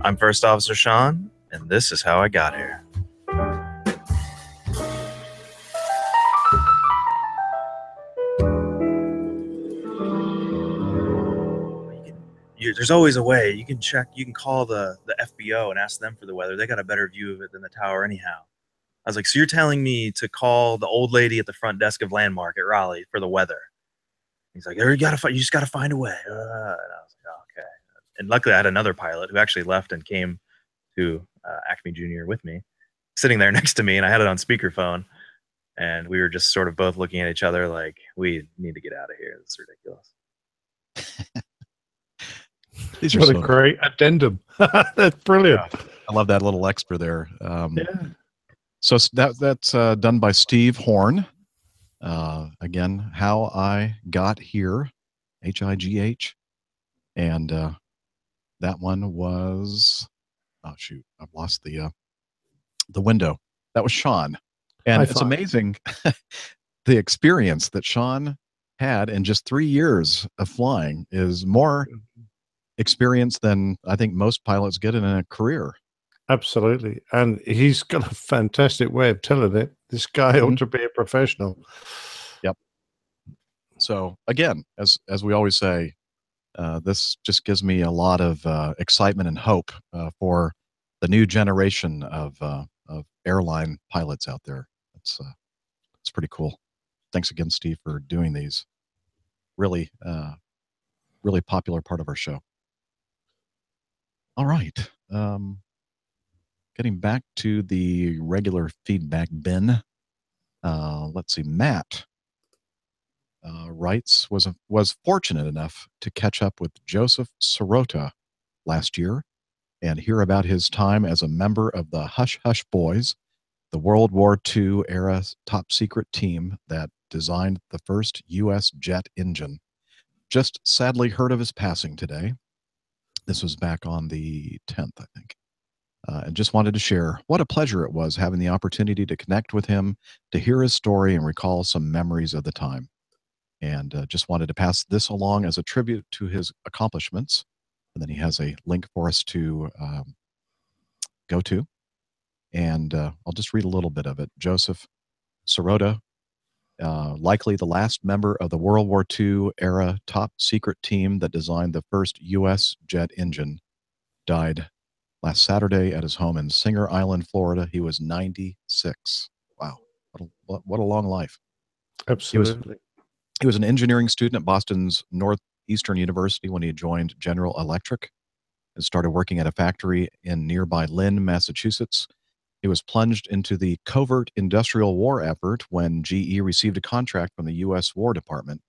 [SPEAKER 10] I'm First Officer Sean, and this is how I got here. There's always a way. You can check. You can call the FBO and ask them for the weather. They got a better view of it than the tower anyhow. I was like, so you're telling me to call the old lady at the front desk of Landmark at Raleigh for the weather? He's like, you just gotta find a way. And I was like, oh, okay. And luckily, I had another pilot who actually left and came to Acme Junior with me, sitting there next to me, and I had it on speakerphone, and we were just sort of both looking at each other like, we need to get out of here. This is ridiculous.
[SPEAKER 2] These what a great addendum. That's brilliant.
[SPEAKER 1] Yeah, I love that little extra there. So that's done by Steve Horn. Again, How I Got Here, HIGH. And that one was, oh shoot, I've lost the window. That was Sean. And it's amazing the experience that Sean had in just 3 years of flying is more experience than I think most pilots get in a career.
[SPEAKER 2] Absolutely. And he's got a fantastic way of telling it. This guy ought to be a professional.
[SPEAKER 1] Yep. So again, as we always say, this just gives me a lot of excitement and hope for the new generation of airline pilots out there. It's pretty cool. Thanks again, Steve, for doing these. Really, really popular part of our show. All right. Getting back to the regular feedback bin. Let's see. Matt writes, was fortunate enough to catch up with Joseph Sirota last year and hear about his time as a member of the Hush Hush Boys, the World War II era top secret team that designed the first U.S. jet engine. Just sadly heard of his passing today. This was back on the 10th, I think. And just wanted to share what a pleasure it was having the opportunity to connect with him, to hear his story and recall some memories of the time. And just wanted to pass this along as a tribute to his accomplishments. And then he has a link for us to go to. And I'll just read a little bit of it. Joseph Sirota, likely the last member of the World War II era top secret team that designed the first U.S. jet engine, died last Saturday at his home in Singer Island, Florida. He was 96. Wow. What a long life.
[SPEAKER 2] Absolutely.
[SPEAKER 1] He was an engineering student at Boston's Northeastern University when he joined General Electric and started working at a factory in nearby Lynn, Massachusetts. He was plunged into the covert industrial war effort when GE received a contract from the U.S. War Department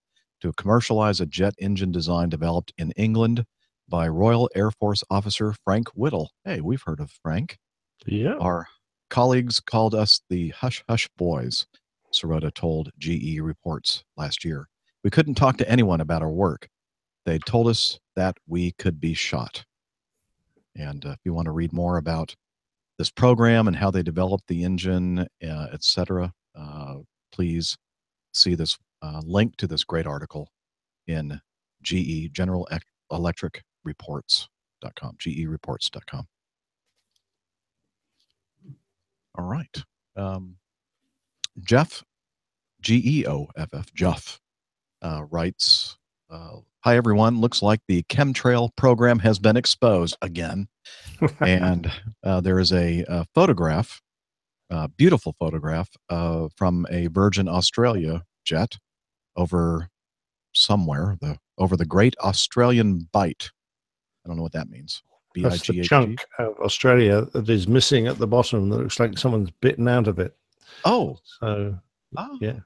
[SPEAKER 1] to commercialize a jet engine design developed in England by Royal Air Force officer Frank Whittle. Hey, we've heard of Frank.
[SPEAKER 2] Yeah.
[SPEAKER 1] Our colleagues called us the Hush Hush Boys, Sirota told GE Reports last year. We couldn't talk to anyone about our work. They told us that we could be shot. And if you want to read more about this program and how they developed the engine, etc., please see this link to this great article in GE General Electric Reports.com, GEReports.com. All right. Jeff, Geoff, Jeff, writes, "Hi everyone. Looks like the chemtrail program has been exposed again." And there is a photograph, beautiful photograph from a Virgin Australia jet over somewhere, over the Great Australian Bight. I don't know what that means.
[SPEAKER 2] That's the
[SPEAKER 1] BIGHT.
[SPEAKER 2] chunk of Australia that is missing at the bottom that looks like someone's bitten out of it.
[SPEAKER 1] Oh,
[SPEAKER 2] So, yeah.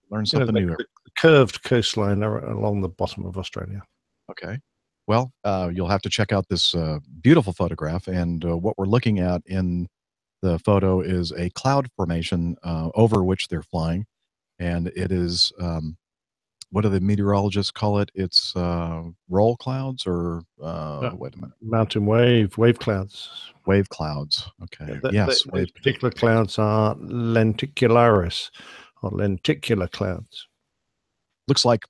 [SPEAKER 1] Learn something new.
[SPEAKER 2] The curved coastline along the bottom of Australia.
[SPEAKER 1] Okay. Well, you'll have to check out this beautiful photograph. And what we're looking at in the photo is a cloud formation over which they're flying. And it is, what do the meteorologists call it? It's roll clouds or, wait a minute.
[SPEAKER 2] Mountain wave clouds.
[SPEAKER 1] Wave clouds. Okay. Yes.
[SPEAKER 2] Those particular clouds are lenticularis or lenticular clouds.
[SPEAKER 1] Looks like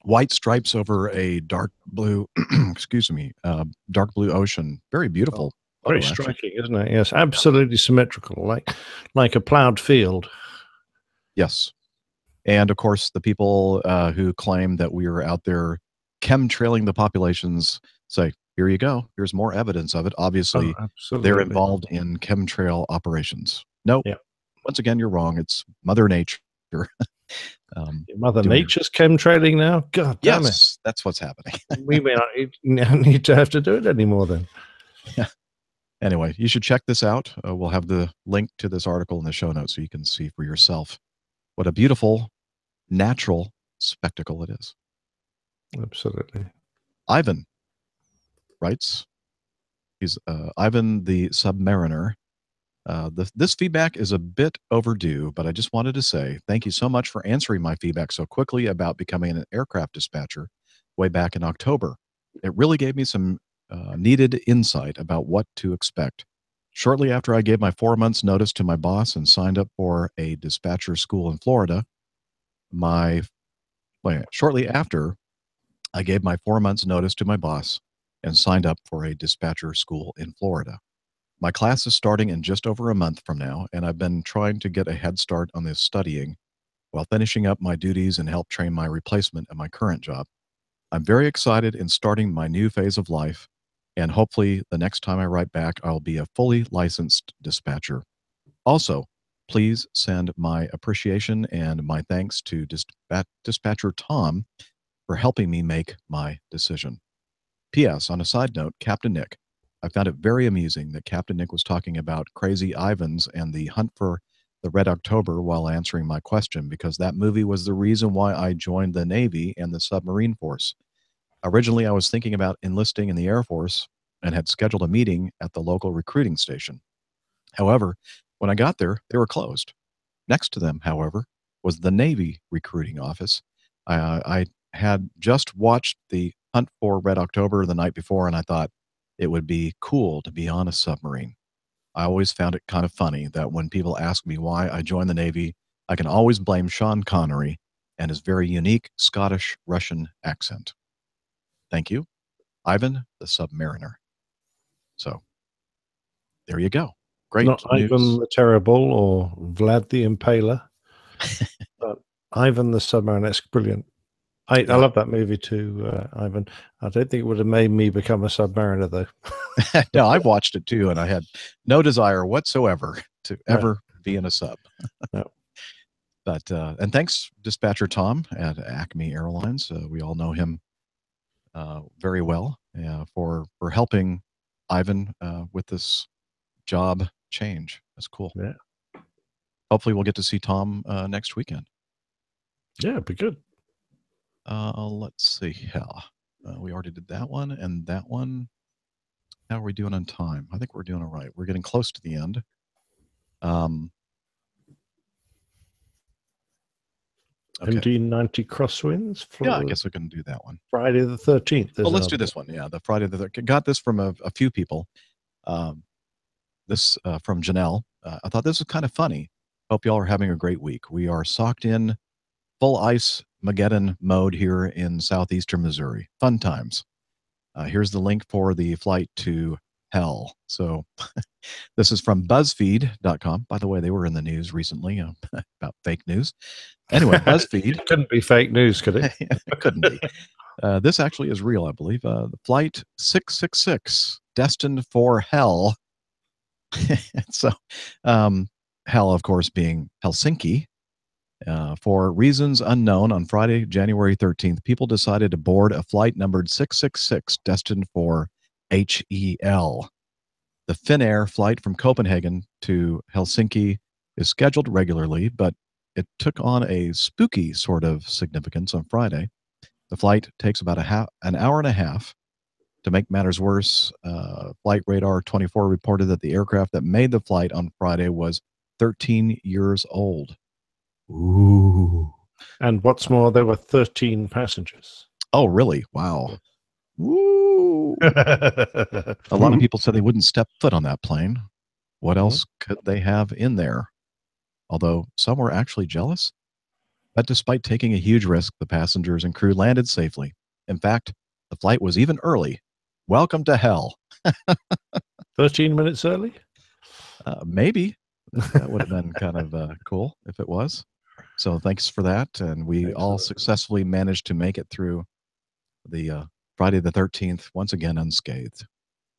[SPEAKER 1] white stripes over a dark blue, excuse me, dark blue ocean. Very beautiful.
[SPEAKER 2] Very striking, isn't it? Yes, absolutely symmetrical, like a plowed field.
[SPEAKER 1] Yes. And of course, the people who claim that we are out there chemtrailing the populations say, here you go. Here's more evidence of it. Obviously, they're involved in chemtrail operations. Nope.
[SPEAKER 2] Yeah.
[SPEAKER 1] Once again, you're wrong. It's Mother Nature.
[SPEAKER 2] Mother Nature's chemtrailing now? God damn it.
[SPEAKER 1] That's what's happening.
[SPEAKER 2] We may not need to have to do it anymore then.
[SPEAKER 1] Yeah. Anyway, you should check this out. We'll have the link to this article in the show notes so you can see for yourself what a beautiful, natural spectacle it is.
[SPEAKER 2] Absolutely.
[SPEAKER 1] Ivan writes, he's Ivan the Submariner. This feedback is a bit overdue, but I just wanted to say thank you so much for answering my feedback so quickly about becoming an aircraft dispatcher way back in October. It really gave me some needed insight about what to expect. Shortly after I gave my 4 months notice to my boss and signed up for a dispatcher school in Florida, shortly after I gave my 4 months notice to my boss and signed up for a dispatcher school in Florida. My class is starting in just over a month from now, and I've been trying to get a head start on this studying while finishing up my duties and help train my replacement at my current job. I'm very excited in starting my new phase of life, and hopefully the next time I write back, I'll be a fully licensed dispatcher. Also, please send my appreciation and my thanks to Dispatcher Tom for helping me make my decision. P.S. On a side note, Captain Nick, I found it very amusing that Captain Nick was talking about Crazy Ivans and the Hunt for the Red October while answering my question, because that movie was the reason why I joined the Navy and the submarine force. Originally, I was thinking about enlisting in the Air Force and had scheduled a meeting at the local recruiting station. However, when I got there, they were closed. Next to them, however, was the Navy recruiting office. I had just watched the Hunt for Red October the night before, and I thought it would be cool to be on a submarine. I always found it kind of funny that when people ask me why I joined the Navy, I can always blame Sean Connery and his very unique Scottish-Russian accent. Thank you, Ivan the Submariner. So, there you go. Great
[SPEAKER 2] Not
[SPEAKER 1] news.
[SPEAKER 2] Ivan the Terrible or Vlad the Impaler, but Ivan the Submariner. That's brilliant. I love that movie too, Ivan. I don't think it would have made me become a submariner, though.
[SPEAKER 1] No, I've watched it too, and I had no desire whatsoever to ever be in a sub.
[SPEAKER 2] No.
[SPEAKER 1] But and thanks, Dispatcher Tom at Acme Airlines. We all know him very well for helping Ivan with this job change. That's cool.
[SPEAKER 2] Yeah.
[SPEAKER 1] Hopefully, we'll get to see Tom next weekend.
[SPEAKER 2] Yeah, it'd be good.
[SPEAKER 1] Let's see here. We already did that one and that one. How are we doing on time? I think we're doing all right. We're getting close to the end. Okay.
[SPEAKER 2] MD-90 crosswinds.
[SPEAKER 1] Yeah, I guess we can do that one.
[SPEAKER 2] Friday the 13th.
[SPEAKER 1] Well, let's do this one. Yeah, the Friday the 13th. Got this from a few people. This from Janelle. I thought this was kind of funny. Hope y'all are having a great week. We are socked in full ice Mageddon mode here in southeastern Missouri. Fun times. Here's the link for the flight to hell. So this is from BuzzFeed.com. By the way, they were in the news recently about fake news. Anyway, BuzzFeed.
[SPEAKER 2] It couldn't be fake news, could it?
[SPEAKER 1] It couldn't be. This actually is real, I believe. The flight 666, destined for hell. So, hell, of course, being Helsinki. For reasons unknown, on Friday, January 13th, people decided to board a flight numbered 666, destined for HEL. The Finnair flight from Copenhagen to Helsinki is scheduled regularly, but it took on a spooky sort of significance on Friday. The flight takes about an hour and a half. To make matters worse, Flight Radar 24 reported that the aircraft that made the flight on Friday was 13 years old. Ooh.
[SPEAKER 2] And what's more, there were 13 passengers.
[SPEAKER 1] Oh, really? Wow. Woo. A lot of people said they wouldn't step foot on that plane. What else could they have in there? Although some were actually jealous. But despite taking a huge risk, the passengers and crew landed safely. In fact, the flight was even early. Welcome to hell.
[SPEAKER 2] 13 minutes early?
[SPEAKER 1] Maybe. That would have been kind of cool if it was. So thanks for that. And we all successfully managed to make it through the Friday the 13th, once again unscathed.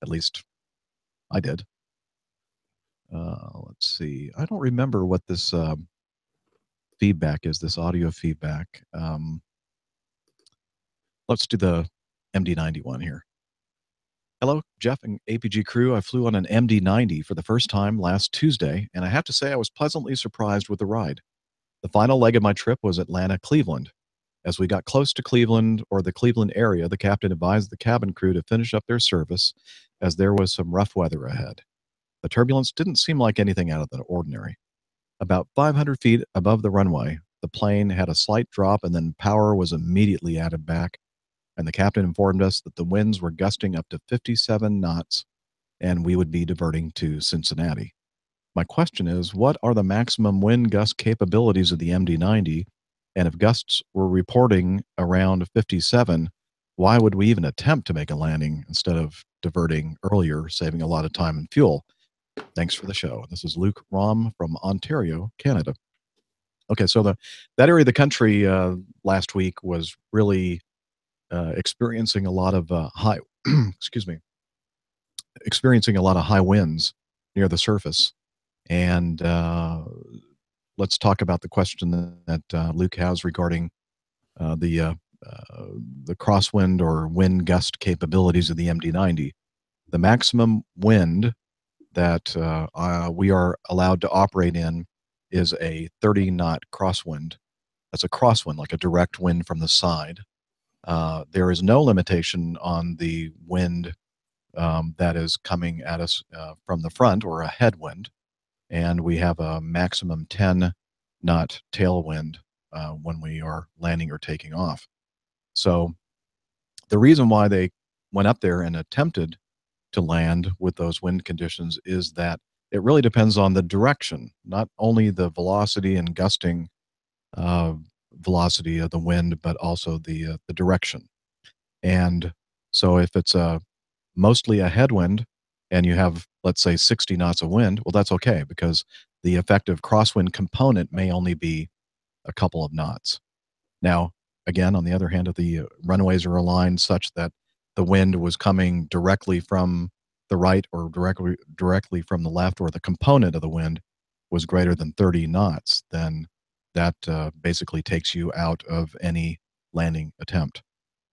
[SPEAKER 1] At least I did. Let's see. I don't remember what this feedback is, this audio feedback. Let's do the MD-90 here. Hello, Jeff and APG crew. I flew on an MD-90 for the first time last Tuesday, and I have to say I was pleasantly surprised with the ride. The final leg of my trip was Atlanta-Cleveland. As we got close to Cleveland or the Cleveland area, the captain advised the cabin crew to finish up their service as there was some rough weather ahead. The turbulence didn't seem like anything out of the ordinary. About 500 feet above the runway, the plane had a slight drop and then power was immediately added back, and the captain informed us that the winds were gusting up to 57 knots and we would be diverting to Cincinnati. My question is, what are the maximum wind gust capabilities of the MD-90? And if gusts were reporting around 57, why would we even attempt to make a landing instead of diverting earlier, saving a lot of time and fuel? Thanks for the show. This is Luke Rom from Ontario, Canada. Okay, so that area of the country last week was really experiencing a lot of high, experiencing a lot of high winds near the surface. And let's talk about the question that Luke has regarding the crosswind or wind gust capabilities of the MD-90. The maximum wind that we are allowed to operate in is a 30-knot crosswind. That's a crosswind, like a direct wind from the side. There is no limitation on the wind that is coming at us from the front, or a headwind. And we have a maximum 10-knot tailwind when we are landing or taking off. So the reason why they went up there and attempted to land with those wind conditions is that it really depends on the direction, not only the velocity and gusting velocity of the wind, but also the direction. And so if it's mostly a headwind and you have, let's say, 60 knots of wind, well, that's okay, because the effective crosswind component may only be a couple of knots. Now, again, on the other hand, if the runways are aligned such that the wind was coming directly from the right or directly from the left, or the component of the wind was greater than 30 knots, then that basically takes you out of any landing attempt.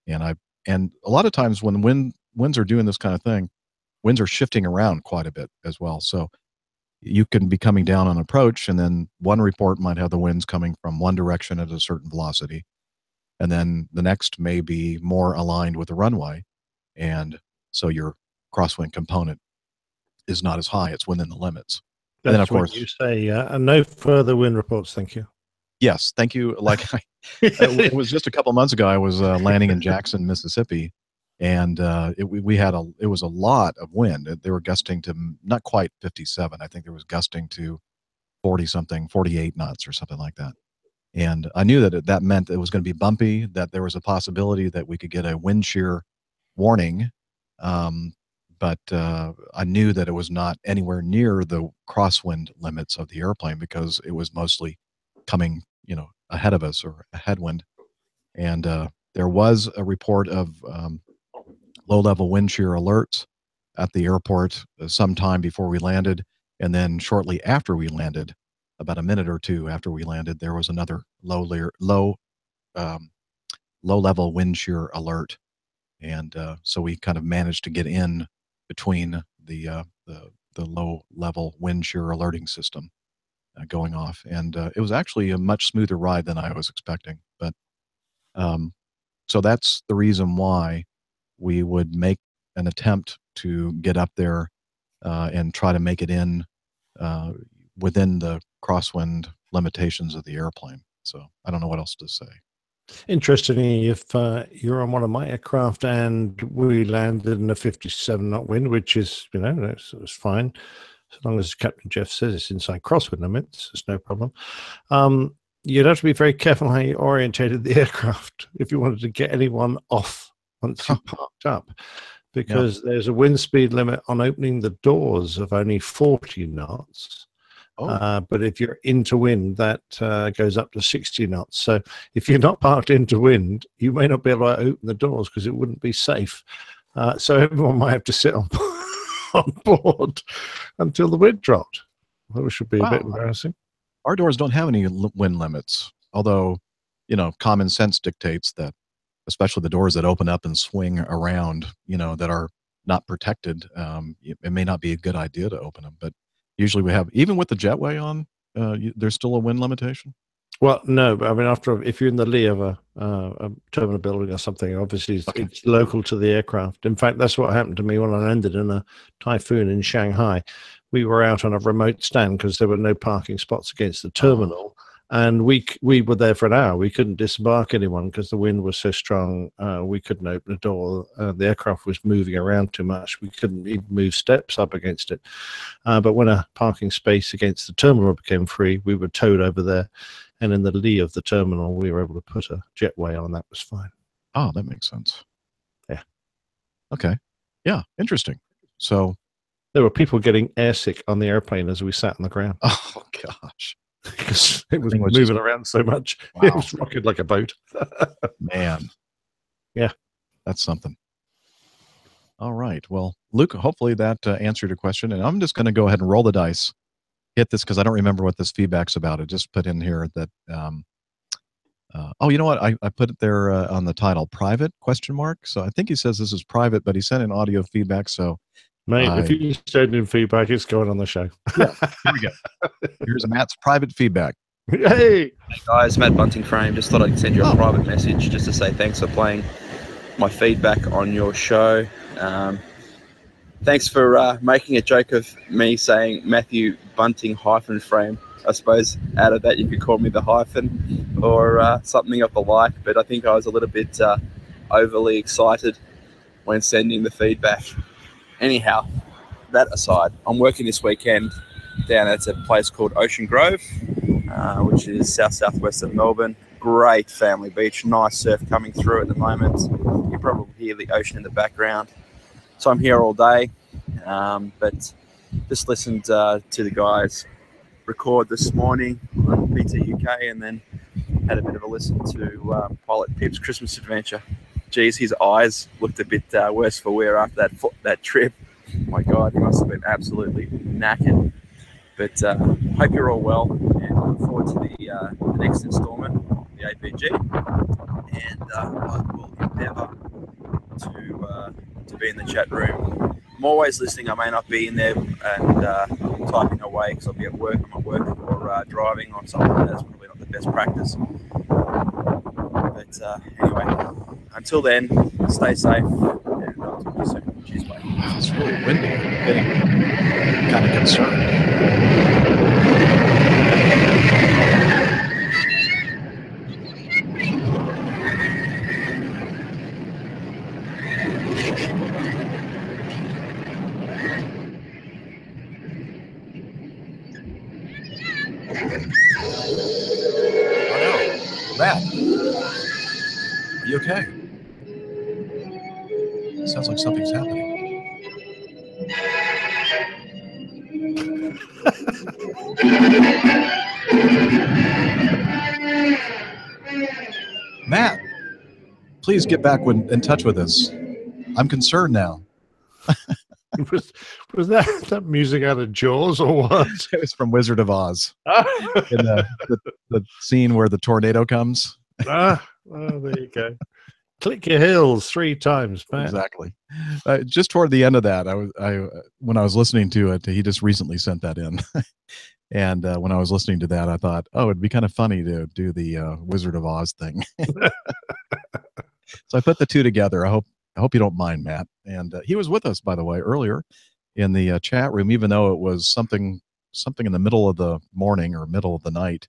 [SPEAKER 1] And a lot of times when winds are doing this kind of thing, winds are shifting around quite a bit as well. So you can be coming down on approach, and then one report might have the winds coming from one direction at a certain velocity, and then the next may be more aligned with the runway, and so your crosswind component is not as high. It's within the limits.
[SPEAKER 2] That's
[SPEAKER 1] and then, of course,
[SPEAKER 2] you say, no further wind reports, thank you.
[SPEAKER 1] Yes, thank you. Like it was just a couple months ago, I was landing in Jackson, Mississippi, and it was a lot of wind. They were gusting to not quite 57. I think there was gusting to 40-something, 48 knots or something like that. And I knew that that meant that it was going to be bumpy, that there was a possibility that we could get a wind shear warning. but I knew that it was not anywhere near the crosswind limits of the airplane because it was mostly coming, ahead of us or a headwind. And there was a report of low-level wind shear alerts at the airport sometime before we landed, and then shortly after we landed, about a minute or two after we landed, there was another low-level wind shear alert, and so we kind of managed to get in between the low-level wind shear alerting system going off, and it was actually a much smoother ride than I was expecting. But so that's the reason why we would make an attempt to get up there and try to make it in within the crosswind limitations of the airplane. So I don't know what else to say.
[SPEAKER 2] Interestingly, if you're on one of my aircraft and we landed in a 57 knot wind, which is, it's fine, so long as Captain Jeff says it's inside crosswind limits, it's no problem. You'd have to be very careful how you orientated the aircraft if you wanted to get anyone off once you parked up, because there's a wind speed limit on opening the doors of only 40 knots. But if you're into wind, that goes up to 60 knots. So if you're not parked into wind, you may not be able to open the doors because it wouldn't be safe. So everyone might have to sit on board until the wind dropped, which should be a bit embarrassing.
[SPEAKER 1] Our doors don't have any wind limits, although, common sense dictates that, especially the doors that open up and swing around, that are not protected, it may not be a good idea to open them. But usually we have, even with the jetway on, there's still a wind limitation.
[SPEAKER 2] Well, no, but I mean, if you're in the lee of a terminal building or something, obviously it's local to the aircraft. In fact, that's what happened to me when I landed in a typhoon in Shanghai. We were out on a remote stand because there were no parking spots against the terminal. And we were there for an hour. We couldn't disembark anyone because the wind was so strong. We couldn't open the door. The aircraft was moving around too much. We couldn't even move steps up against it. But when a parking space against the terminal became free, we were towed over there. And in the lee of the terminal, we were able to put a jetway on. That was fine.
[SPEAKER 1] Oh, that makes sense.
[SPEAKER 2] Yeah.
[SPEAKER 1] Okay. Yeah. Interesting. So
[SPEAKER 2] there were people getting airsick on the airplane as we sat on the ground.
[SPEAKER 1] Oh, gosh.
[SPEAKER 2] Because it was moving around so much. Wow. It was rocking like a boat.
[SPEAKER 1] Man.
[SPEAKER 2] Yeah.
[SPEAKER 1] That's something. All right. Well, Luke, hopefully that answered your question. And I'm just going to go ahead and roll the dice. Hit this because I don't remember what this feedback's about. I just put in here that, you know what? I put it there on the title, private, ? So I think he says this is private, but he sent in audio feedback. So,
[SPEAKER 2] mate, if you send in feedback, it's going on the show.
[SPEAKER 1] Yeah, here we go. Here's Matt's private feedback.
[SPEAKER 2] Hey
[SPEAKER 11] guys, Matt Bunting Frame. Just thought I'd send you a private message just to say thanks for playing my feedback on your show. Thanks for making a joke of me saying Matthew Bunting -frame. I suppose out of that you could call me the hyphen or something of the like, but I think I was a little bit overly excited when sending the feedback. Anyhow, that aside, I'm working this weekend down at a place called Ocean Grove, which is southwest of Melbourne. Great family beach, nice surf coming through at the moment. You can probably hear the ocean in the background. So I'm here all day, but just listened to the guys record this morning on PT UK, and then had a bit of a listen to Pilot Pip's Christmas adventure. Geez, his eyes looked a bit worse for wear after that trip. My God, he must have been absolutely knackered. But hope you're all well, and look forward to the next instalment of the APG. And I will endeavour to be in the chat room. I'm always listening. I may not be in there and typing away because I'll be at work. I'm at work or driving or something like that. That's probably not the best practice. But anyway, until then, stay safe, and I'll talk to you soon. Cheers, mate.
[SPEAKER 1] It's really windy. I'm getting kind of concerned. Matt, are you okay? Sounds like something's happening. Please get back in touch with us. I'm concerned now.
[SPEAKER 2] was that music out of Jaws or what?
[SPEAKER 1] It was from Wizard of Oz. In the scene where the tornado comes.
[SPEAKER 2] There you go. Click your heels 3 times, Matt.
[SPEAKER 1] Exactly. Just toward the end of that, when I was listening to it, he just recently sent that in. And when I was listening to that, I thought, oh, it'd be kind of funny to do the Wizard of Oz thing. So I put the two together. I hope you don't mind, Matt. And he was with us, by the way, earlier in the chat room, even though it was something in the middle of the morning or middle of the night.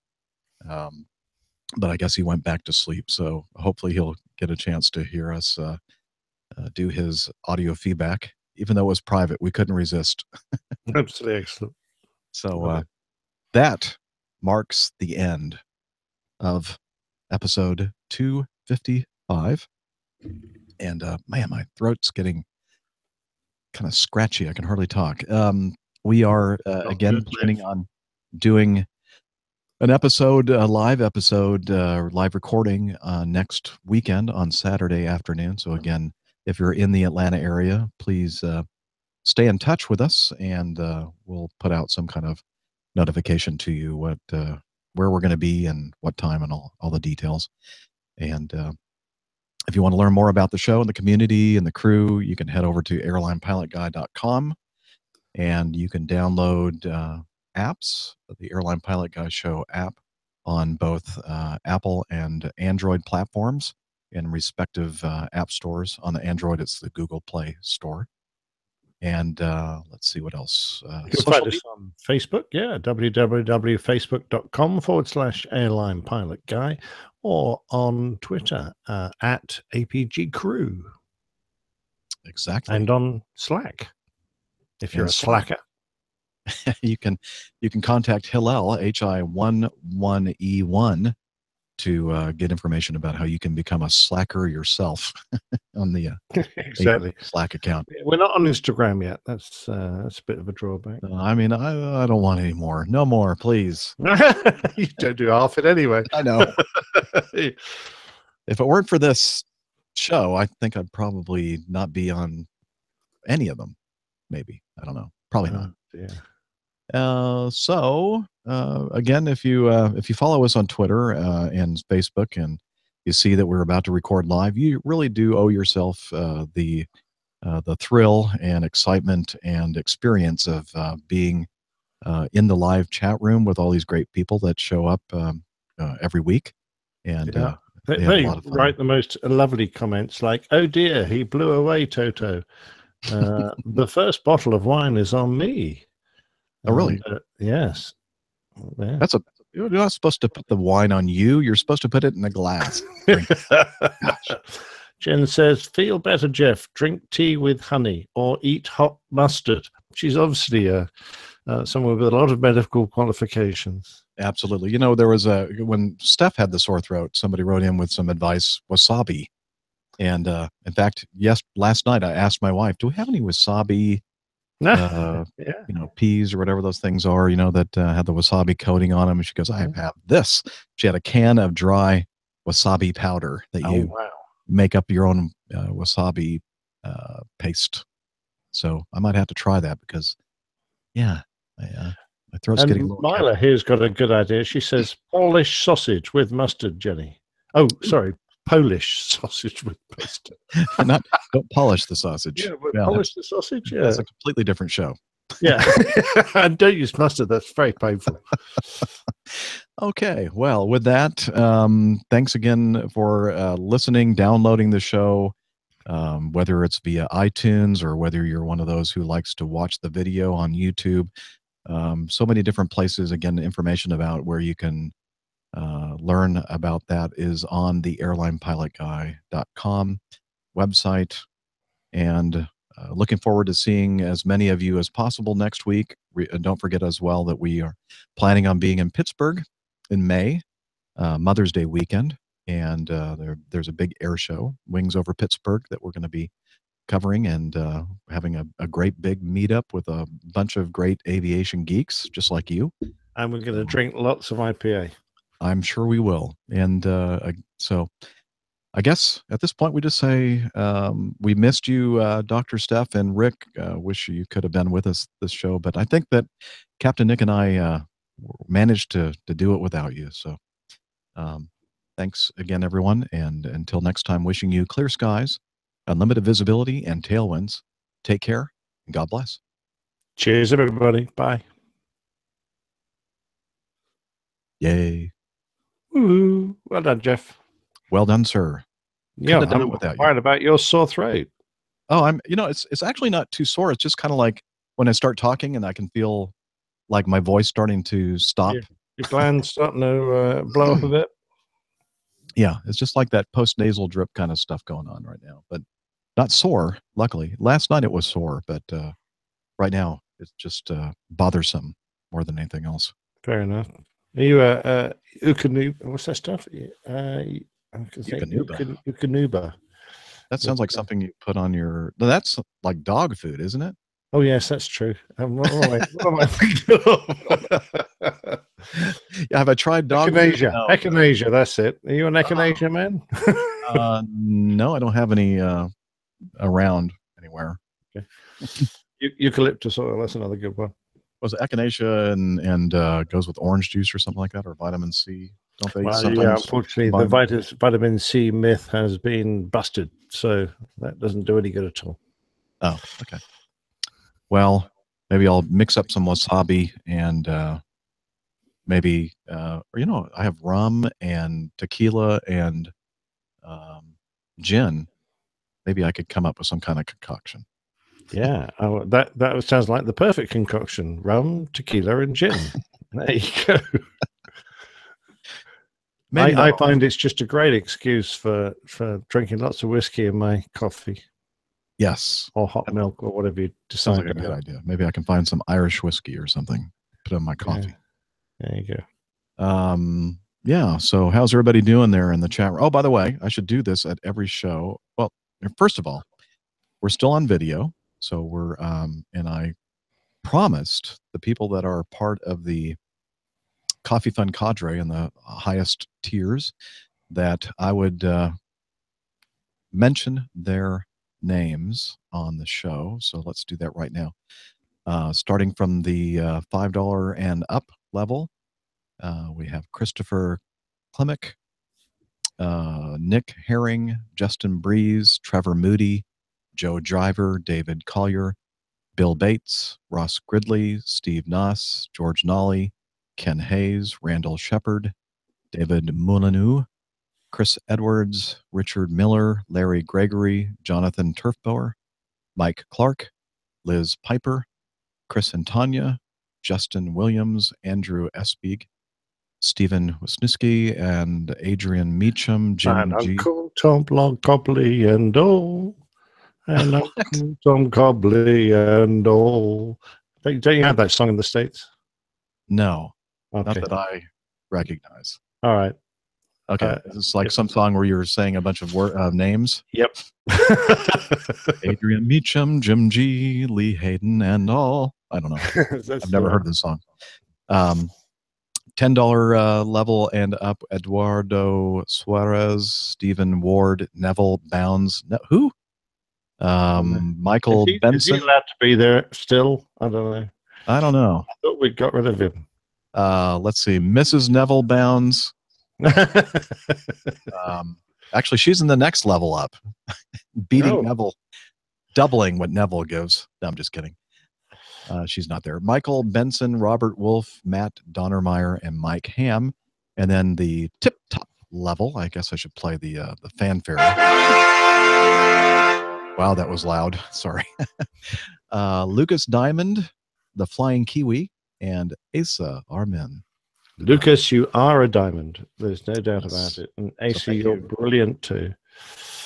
[SPEAKER 1] But I guess he went back to sleep. So hopefully he'll get a chance to hear us do his audio feedback. Even though it was private, we couldn't resist.
[SPEAKER 2] Absolutely excellent.
[SPEAKER 1] So that marks the end of episode 255. And man, my throat's getting kind of scratchy. I can hardly talk. We are again planning on doing an episode, a live episode, live recording next weekend on Saturday afternoon. So again, if you're in the Atlanta area, please stay in touch with us, and we'll put out some kind of notification to you where we're going to be and what time and all the details. And if you want to learn more about the show and the community and the crew, you can head over to airlinepilotguy.com, and you can download apps, the Airline Pilot Guy Show app, on both Apple and Android platforms in respective app stores. On the Android, it's the Google Play Store. And let's see what else.
[SPEAKER 2] You can find us on Facebook, www.facebook.com/Airline Pilot Guy, or on Twitter at APG Crew.
[SPEAKER 1] Exactly.
[SPEAKER 2] And on Slack, if you're a slacker.
[SPEAKER 1] you can contact Hillel, HI11E1, to get information about how you can become a slacker yourself on the
[SPEAKER 2] exactly
[SPEAKER 1] Slack account.
[SPEAKER 2] We're not on Instagram yet. That's a bit of a drawback.
[SPEAKER 1] I mean, I don't want any more. No more, please.
[SPEAKER 2] You don't do half it anyway.
[SPEAKER 1] I know. If it weren't for this show, I think I'd probably not be on any of them. Maybe. I don't know. Probably not.
[SPEAKER 2] Yeah.
[SPEAKER 1] So again, if you follow us on Twitter and Facebook, and you see that we're about to record live, you really do owe yourself the thrill and excitement and experience of being in the live chat room with all these great people that show up every week. And
[SPEAKER 2] they write the most lovely comments like, "Oh dear, he blew away Toto. The first bottle of wine is on me."
[SPEAKER 1] Oh, really?
[SPEAKER 2] Yes. Yeah.
[SPEAKER 1] You're not supposed to put the wine on you. You're supposed to put it in a glass.
[SPEAKER 2] Jen says, "Feel better, Jeff. Drink tea with honey or eat hot mustard." She's obviously someone with a lot of medical qualifications.
[SPEAKER 1] Absolutely. You know, there was when Steph had the sore throat, somebody wrote in with some advice, wasabi. And in fact, last night I asked my wife, do we have any wasabi peas or whatever those things are, that have the wasabi coating on them? And she goes, I have this. She had a can of dry wasabi powder that you make up your own wasabi paste. So I might have to try that because, my throat's getting a little.
[SPEAKER 2] Myla here's got a good idea. She says, Polish sausage with mustard, Jenny. Oh, sorry. Polish sausage with mustard.
[SPEAKER 1] Don't polish the sausage.
[SPEAKER 2] Polish the sausage. Yeah,
[SPEAKER 1] that's a completely different show.
[SPEAKER 2] Yeah, and don't use mustard. That's very painful.
[SPEAKER 1] Okay, well, with that, thanks again for listening, downloading the show, whether it's via iTunes or whether you're one of those who likes to watch the video on YouTube. So many different places. Again, information about where you can learn about that is on the airlinepilotguy.com website. And looking forward to seeing as many of you as possible next week. Don't forget as well that we are planning on being in Pittsburgh in May, Mother's Day weekend. And there's a big air show, Wings Over Pittsburgh, that we're going to be covering, and having a great big meetup with a bunch of great aviation geeks just like you.
[SPEAKER 2] And we're going to drink lots of IPA.
[SPEAKER 1] I'm sure we will. And so I guess at this point we just say we missed you, Dr. Steph and Rick. Wish you could have been with us this show, but I think that Captain Nick and I managed to do it without you. So thanks again, everyone, and until next time, wishing you clear skies, unlimited visibility, and tailwinds. Take care, and God bless.
[SPEAKER 2] Cheers, everybody. Bye.
[SPEAKER 1] Yay.
[SPEAKER 2] Woo. Well done, Jeff.
[SPEAKER 1] Well done, sir.
[SPEAKER 2] Yeah,
[SPEAKER 1] Couldn't have done
[SPEAKER 2] I'm
[SPEAKER 1] it without you.
[SPEAKER 2] worried about your sore throat.
[SPEAKER 1] Oh, it's actually not too sore. It's just kind of like when I start talking and I can feel like my voice starting to stop.
[SPEAKER 2] Your glands starting to blow up a bit.
[SPEAKER 1] Yeah, it's just like that post-nasal drip kind of stuff going on right now, but not sore, luckily. Last night it was sore, but right now it's just bothersome more than anything else.
[SPEAKER 2] Fair enough. Are you Ukanuba? What's that stuff? Ukanuba.
[SPEAKER 1] That sounds like something you put on your. That's like dog food, isn't it?
[SPEAKER 2] Oh yes, that's true. What am I thinking of?
[SPEAKER 1] Yeah, have I tried dog
[SPEAKER 2] echinacea?
[SPEAKER 1] food? No.
[SPEAKER 2] Echinacea, that's it. Are you an echinacea man?
[SPEAKER 1] No, I don't have any around anywhere.
[SPEAKER 2] Okay. Eucalyptus oil, that's another good one.
[SPEAKER 1] Was it echinacea and goes with orange juice or something like that, or vitamin C? Don't they sometimes?
[SPEAKER 2] Yeah, unfortunately, the vitamin C myth has been busted, so that doesn't do any good at all.
[SPEAKER 1] Oh, okay. Well, maybe I'll mix up some wasabi and maybe, or I have rum and tequila and gin. Maybe I could come up with some kind of concoction.
[SPEAKER 2] Yeah, that sounds like the perfect concoction: rum, tequila, and gin. There you go. I find it's just a great excuse for drinking lots of whiskey in my coffee.
[SPEAKER 1] Yes,
[SPEAKER 2] or hot milk or whatever you decide.
[SPEAKER 1] Sounds like a good idea. Maybe I can find some Irish whiskey or something. Put it in my coffee.
[SPEAKER 2] Yeah. There you go.
[SPEAKER 1] Yeah. So how's everybody doing there in the chat room? Oh, by the way, I should do this at every show. Well, first of all, we're still on video. So we're, and I promised the people that are part of the Coffee Fund cadre in the highest tiers that I would mention their names on the show. So let's do that right now. Starting from the $5 and up level, we have Christopher Klimick, Nick Herring, Justin Breeze, Trevor Moody, Joe Driver, David Collier, Bill Bates, Ross Gridley, Steve Noss, George Nolly, Ken Hayes, Randall Shepard, David Moulinu, Chris Edwards, Richard Miller, Larry Gregory, Jonathan Turfbauer, Mike Clark, Liz Piper, Chris and Tanya, Justin Williams, Andrew Espig, Stephen Wisniewski, and Adrian Meacham, Jim
[SPEAKER 2] and
[SPEAKER 1] G.
[SPEAKER 2] Uncle Tom Cobley and all. And Uncle Tom Cobley and all. Don't you have that song in the States?
[SPEAKER 1] No,
[SPEAKER 2] okay.
[SPEAKER 1] Not that I recognize.
[SPEAKER 2] All right.
[SPEAKER 1] Okay, it's like some song where you're saying a bunch of names.
[SPEAKER 2] Yep.
[SPEAKER 1] Adrian Meacham, Jim G, Lee Hayden, and all. I don't know. I've never heard this song. $10 level and up: Eduardo Suarez, Stephen Ward, Neville Bounds. Who? Michael Benson.
[SPEAKER 2] Is he allowed to be there still? I don't know.
[SPEAKER 1] I
[SPEAKER 2] thought we got rid of him.
[SPEAKER 1] Let's see. Mrs. Neville Bounds. Actually, she's in the next level up, beating Neville, doubling what Neville gives. No, I'm just kidding. She's not there. Michael Benson, Robert Wolf, Matt Donnermeyer, and Mike Ham. And then the tip-top level, I guess I should play the fanfare. Wow, that was loud. Sorry. Lucas Diamond, the Flying Kiwi, and Asa Armin.
[SPEAKER 2] Lucas, you are a diamond. There's no doubt about it. And Asa, you're brilliant too.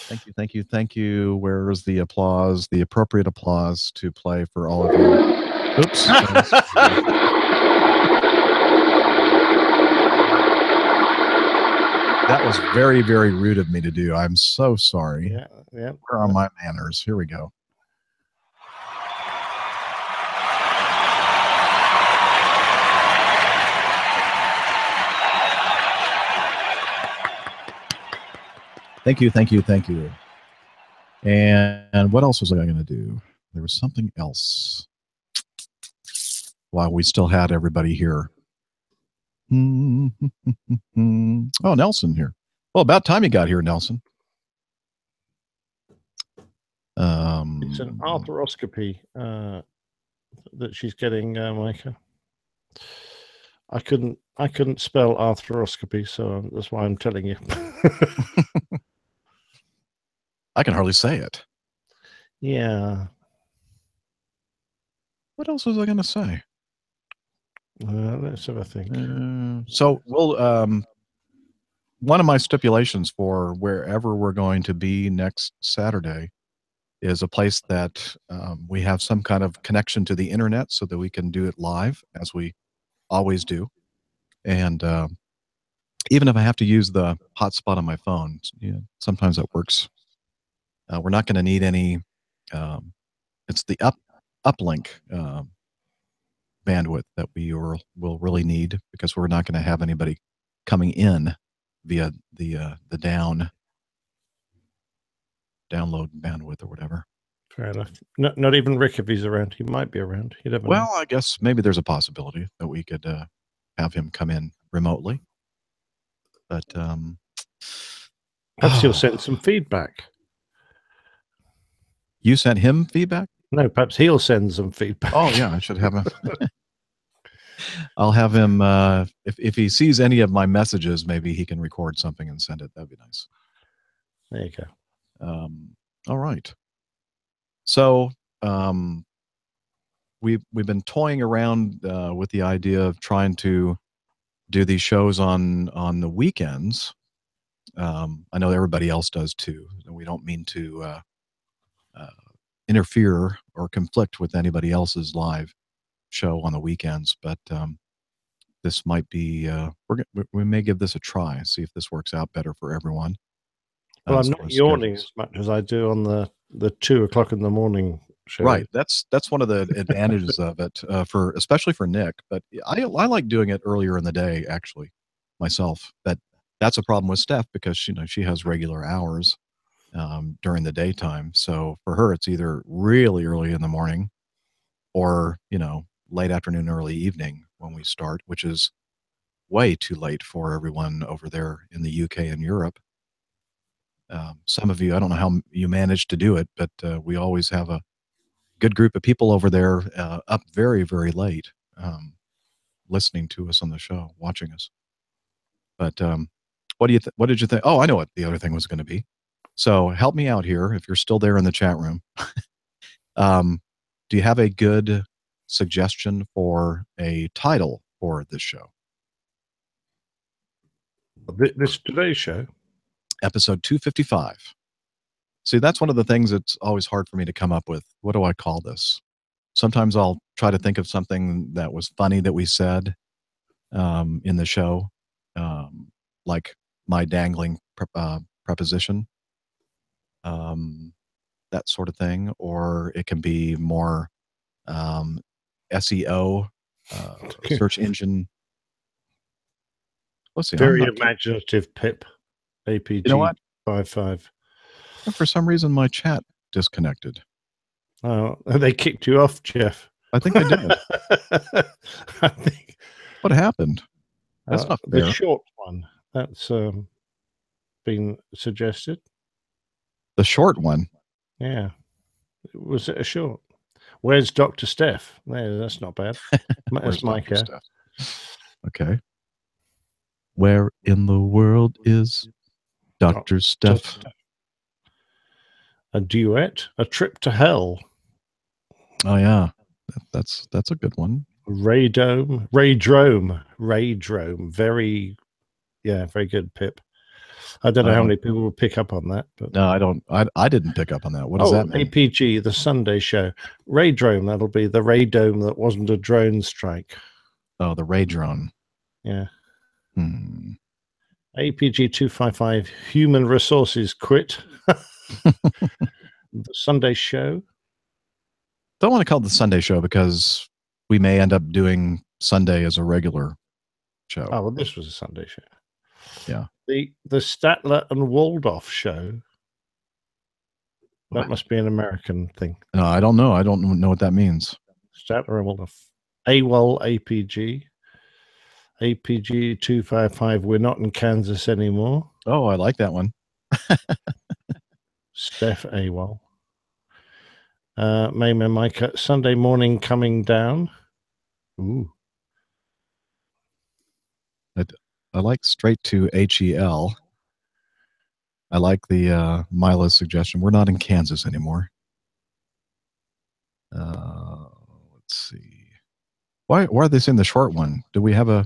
[SPEAKER 1] Thank you, thank you, thank you. Where's the applause, the appropriate applause to play for all of you? Oops. That was very, very rude of me to do. I'm so sorry.
[SPEAKER 2] Yeah.
[SPEAKER 1] Where are my manners? Here we go. Thank you, thank you, thank you. And what else was I going to do? There was something else. While we still had everybody here. Oh, Nelson here. Well, about time you got here, Nelson.
[SPEAKER 2] It's an arthroscopy that she's getting, Micah. I couldn't spell arthroscopy, so that's why I'm telling you.
[SPEAKER 1] I can hardly say it.
[SPEAKER 2] Yeah.
[SPEAKER 1] What else was I going to say?
[SPEAKER 2] Let's have a think.
[SPEAKER 1] So we'll one of my stipulations for wherever we're going to be next Saturday is a place that we have some kind of connection to the internet so that we can do it live, as we always do. And even if I have to use the hotspot on my phone, sometimes that works. We're not going to need any. It's the uplink bandwidth that we will really need, because we're not going to have anybody coming in via the download bandwidth or whatever.
[SPEAKER 2] Fair enough. Not even Rick, if he's around. He might be around. You never know.
[SPEAKER 1] I guess maybe there's a possibility that we could have him come in remotely. But
[SPEAKER 2] perhaps he'll send some feedback.
[SPEAKER 1] You sent him feedback?
[SPEAKER 2] No, perhaps he'll send some feedback.
[SPEAKER 1] Oh yeah, I should have him. I'll have him. If he sees any of my messages, maybe he can record something and send it. That'd be nice.
[SPEAKER 2] There you go.
[SPEAKER 1] All right. So we've been toying around with the idea of trying to do these shows on the weekends. I know everybody else does too. We don't mean to interfere or conflict with anybody else's live show on the weekends, but this might be we may give this a try, see if this works out better for everyone.
[SPEAKER 2] Well, I'm not yawning as much as I do on the 2 o'clock in the morning show.
[SPEAKER 1] Right, that's one of the advantages of it, especially for Nick. But I like doing it earlier in the day, actually, myself. But that's a problem with Steph, because she has regular hours during the daytime. So for her, it's either really early in the morning or, late afternoon, early evening when we start, which is way too late for everyone over there in the UK and Europe. Some of you, I don't know how you manage to do it, but we always have a good group of people over there up very, very late listening to us on the show, watching us. But what did you think? Oh, I know what the other thing was going to be. So help me out here if you're still there in the chat room. Do you have a good suggestion for a title for this show?
[SPEAKER 2] Today's show?
[SPEAKER 1] Episode 255. See, that's one of the things that's always hard for me to come up with. What do I call this? Sometimes I'll try to think of something that was funny that we said in the show, like my dangling preposition. That sort of thing, or it can be more SEO, search engine. Let's see.
[SPEAKER 2] Very imaginative, Pip. APG.
[SPEAKER 1] You know what?
[SPEAKER 2] 55.
[SPEAKER 1] For some reason, my chat disconnected.
[SPEAKER 2] Oh, they kicked you off, Jeff.
[SPEAKER 1] I think they did.
[SPEAKER 2] I think.
[SPEAKER 1] What happened? That's not fair.
[SPEAKER 2] The short one that's been suggested.
[SPEAKER 1] The short one.
[SPEAKER 2] Yeah. Was it a short? Where's Dr. Steph? There, that's not bad. That's Micah.
[SPEAKER 1] Okay. Where in the world is Dr. Steph?
[SPEAKER 2] A duet, a trip to hell.
[SPEAKER 1] Oh yeah, that's a good one.
[SPEAKER 2] Raydrome. Very good, Pip. I don't know how many people will pick up on that, but
[SPEAKER 1] no, I don't. I didn't pick up on that. What does that mean?
[SPEAKER 2] APG, the Sunday show. Raydrome, that'll be the Raydome that wasn't a drone strike.
[SPEAKER 1] Oh, the Raydrone.
[SPEAKER 2] Yeah. APG 255, human resources quit. The Sunday show.
[SPEAKER 1] Don't want to call it the Sunday show because we may end up doing Sunday as a regular show.
[SPEAKER 2] Oh, well, this was a Sunday show.
[SPEAKER 1] Yeah.
[SPEAKER 2] The Statler and Waldorf show. That
[SPEAKER 1] What?
[SPEAKER 2] must be an American thing.
[SPEAKER 1] No, I don't know. I don't know what that means.
[SPEAKER 2] Statler and Waldorf. AWOL APG. APG 255. We're not in Kansas anymore.
[SPEAKER 1] Oh, I like that one.
[SPEAKER 2] Steph AWOL. Mayman Micah. Sunday morning coming down. Ooh.
[SPEAKER 1] I like straight to HEL. I like the Mila's suggestion. We're not in Kansas anymore. Let's see. Why are they saying the short one? Do we have a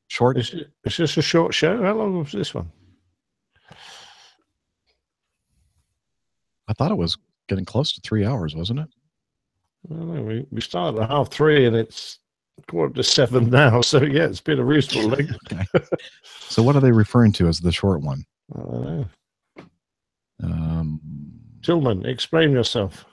[SPEAKER 1] short?
[SPEAKER 2] Is this a short show? How long was this one?
[SPEAKER 1] I thought it was getting close to 3 hours, wasn't it?
[SPEAKER 2] Well, we started at 3:30 and it's 6:45 now. So yeah, it's been a reasonable length.
[SPEAKER 1] Okay. So what are they referring to as the short one?
[SPEAKER 2] I don't know. Tillman, explain yourself.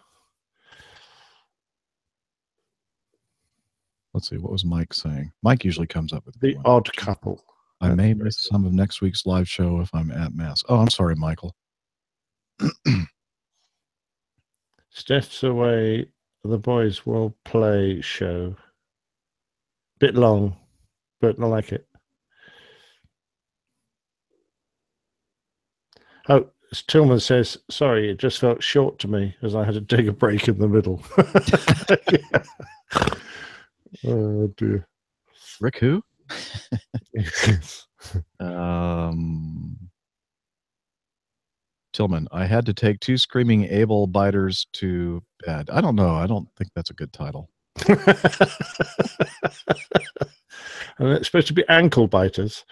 [SPEAKER 1] Let's see. What was Mike saying? Mike usually comes up with
[SPEAKER 2] the odd couple.
[SPEAKER 1] I may miss some of next week's live show if I'm at Mass. Oh, I'm sorry, Michael.
[SPEAKER 2] Steph's away. The boys will play show. Bit long, but I like it. Oh, as Tillman says, sorry, it just felt short to me as I had to take a break in the middle. Oh dear.
[SPEAKER 1] Rick who? Tillman, I had to take 2 screaming able biters to bed. I don't know. I don't think that's a good title.
[SPEAKER 2] And it's supposed to be ankle biters,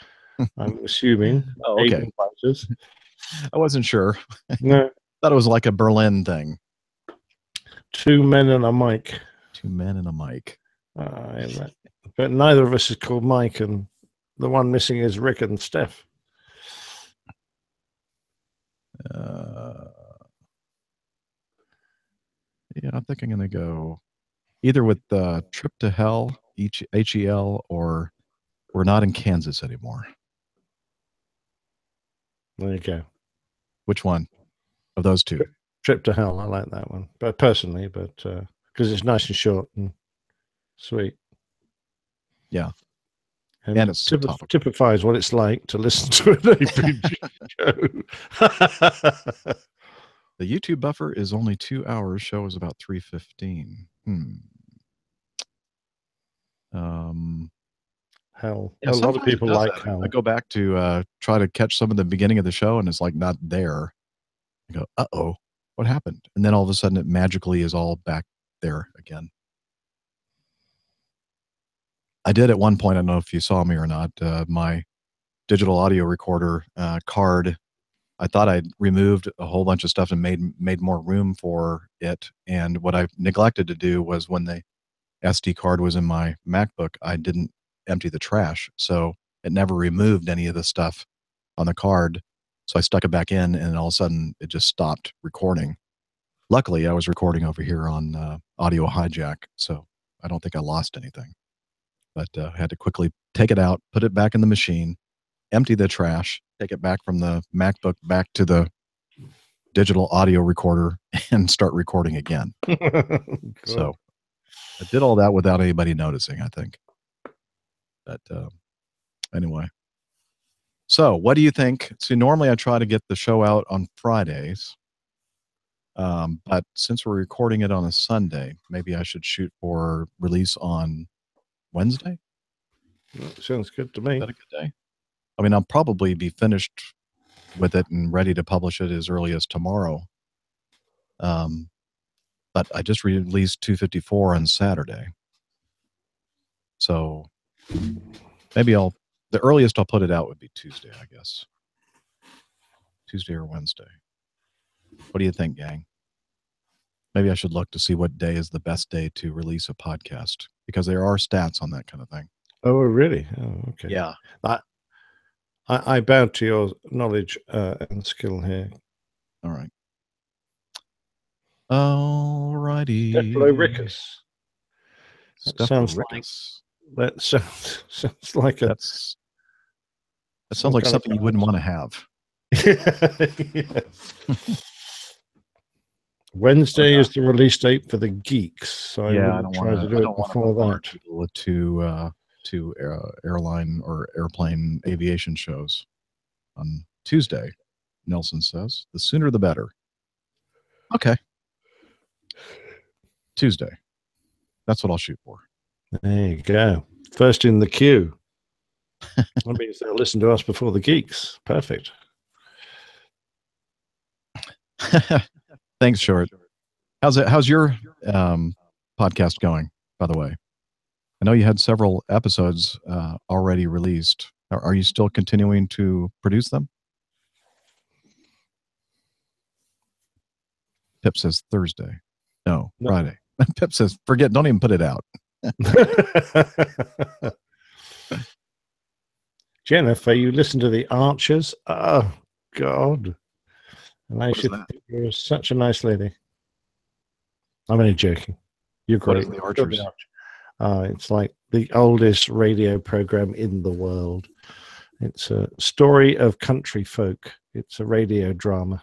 [SPEAKER 2] I'm assuming.
[SPEAKER 1] Oh, okay.
[SPEAKER 2] Able biters.
[SPEAKER 1] I wasn't sure.
[SPEAKER 2] No.
[SPEAKER 1] Thought it was like a Berlin thing.
[SPEAKER 2] 2 men and a mic.
[SPEAKER 1] 2 men and a mic.
[SPEAKER 2] But neither of us is called Mike, and the one missing is Rick and Steph.
[SPEAKER 1] Yeah, I think I'm going to go either with Trip to Hell, HEL, or We're Not in Kansas Anymore.
[SPEAKER 2] There you go.
[SPEAKER 1] Which one of those 2?
[SPEAKER 2] Trip to Hell. I like that one, but personally, because it's nice and short and sweet.
[SPEAKER 1] Yeah.
[SPEAKER 2] And
[SPEAKER 1] it's
[SPEAKER 2] typifies what it's like to listen to an APG show.
[SPEAKER 1] The YouTube buffer is only 2 hours. Show is about 3:15.
[SPEAKER 2] Hell.
[SPEAKER 1] Yeah,
[SPEAKER 2] a lot of people like Hell.
[SPEAKER 1] I go back to try to catch some of the beginning of the show, and it's like not there. I go, uh-oh, what happened? And then all of a sudden it magically is all back there again. I did at one point, I don't know if you saw me or not, my digital audio recorder card, I thought I'd removed a whole bunch of stuff and made more room for it. And what I neglected to do was when the SD card was in my MacBook, I didn't empty the trash. So it never removed any of the stuff on the card. So I stuck it back in, and all of a sudden it just stopped recording. Luckily, I was recording over here on Audio Hijack, so I don't think I lost anything. But I had to quickly take it out, put it back in the machine, empty the trash, take it back from the MacBook back to the digital audio recorder, and start recording again. So I did all that without anybody noticing, I think. But anyway. So what do you think? See, normally I try to get the show out on Fridays. But since we're recording it on a Sunday, maybe I should shoot for release on Wednesday?
[SPEAKER 2] That sounds good to me.
[SPEAKER 1] Is that a good day? I mean, I'll probably be finished with it and ready to publish it as early as tomorrow. But I just released 254 on Saturday. So maybe the earliest I'll put it out would be Tuesday, I guess. Tuesday or Wednesday. What do you think, gang? Maybe I should look to see what day is the best day to release a podcast, because there are stats on that kind of thing.
[SPEAKER 2] Oh, really? Oh, okay.
[SPEAKER 1] Yeah.
[SPEAKER 2] I bow to your knowledge and skill here.
[SPEAKER 1] All right. All righty.
[SPEAKER 2] Stephloricus. That sounds
[SPEAKER 1] Stephloricus.
[SPEAKER 2] like that sounds like a
[SPEAKER 1] That sounds like something you wouldn't want to have.
[SPEAKER 2] Wednesday is the release date for the Geeks, so
[SPEAKER 1] Yeah,
[SPEAKER 2] I will try to do it before that.
[SPEAKER 1] To airline or airplane aviation shows on Tuesday. Nelson says the sooner the better. Okay, Tuesday. That's what I'll shoot for.
[SPEAKER 2] There you go. First in the queue. That means they'll listen to us before the Geeks. Perfect.
[SPEAKER 1] Thanks, Short. How's your podcast going, by the way? I know you had several episodes already released. Are you still continuing to produce them? Pip says Thursday. No, Friday. Pip says, forget, don't even put it out.
[SPEAKER 2] Jennifer, you listen to the Archers? Oh, God. And I should think you're such a nice lady. I'm only joking. You're great.
[SPEAKER 1] What is the Archers?
[SPEAKER 2] It's like the oldest radio program in the world. It's a story of country folk. It's a radio drama.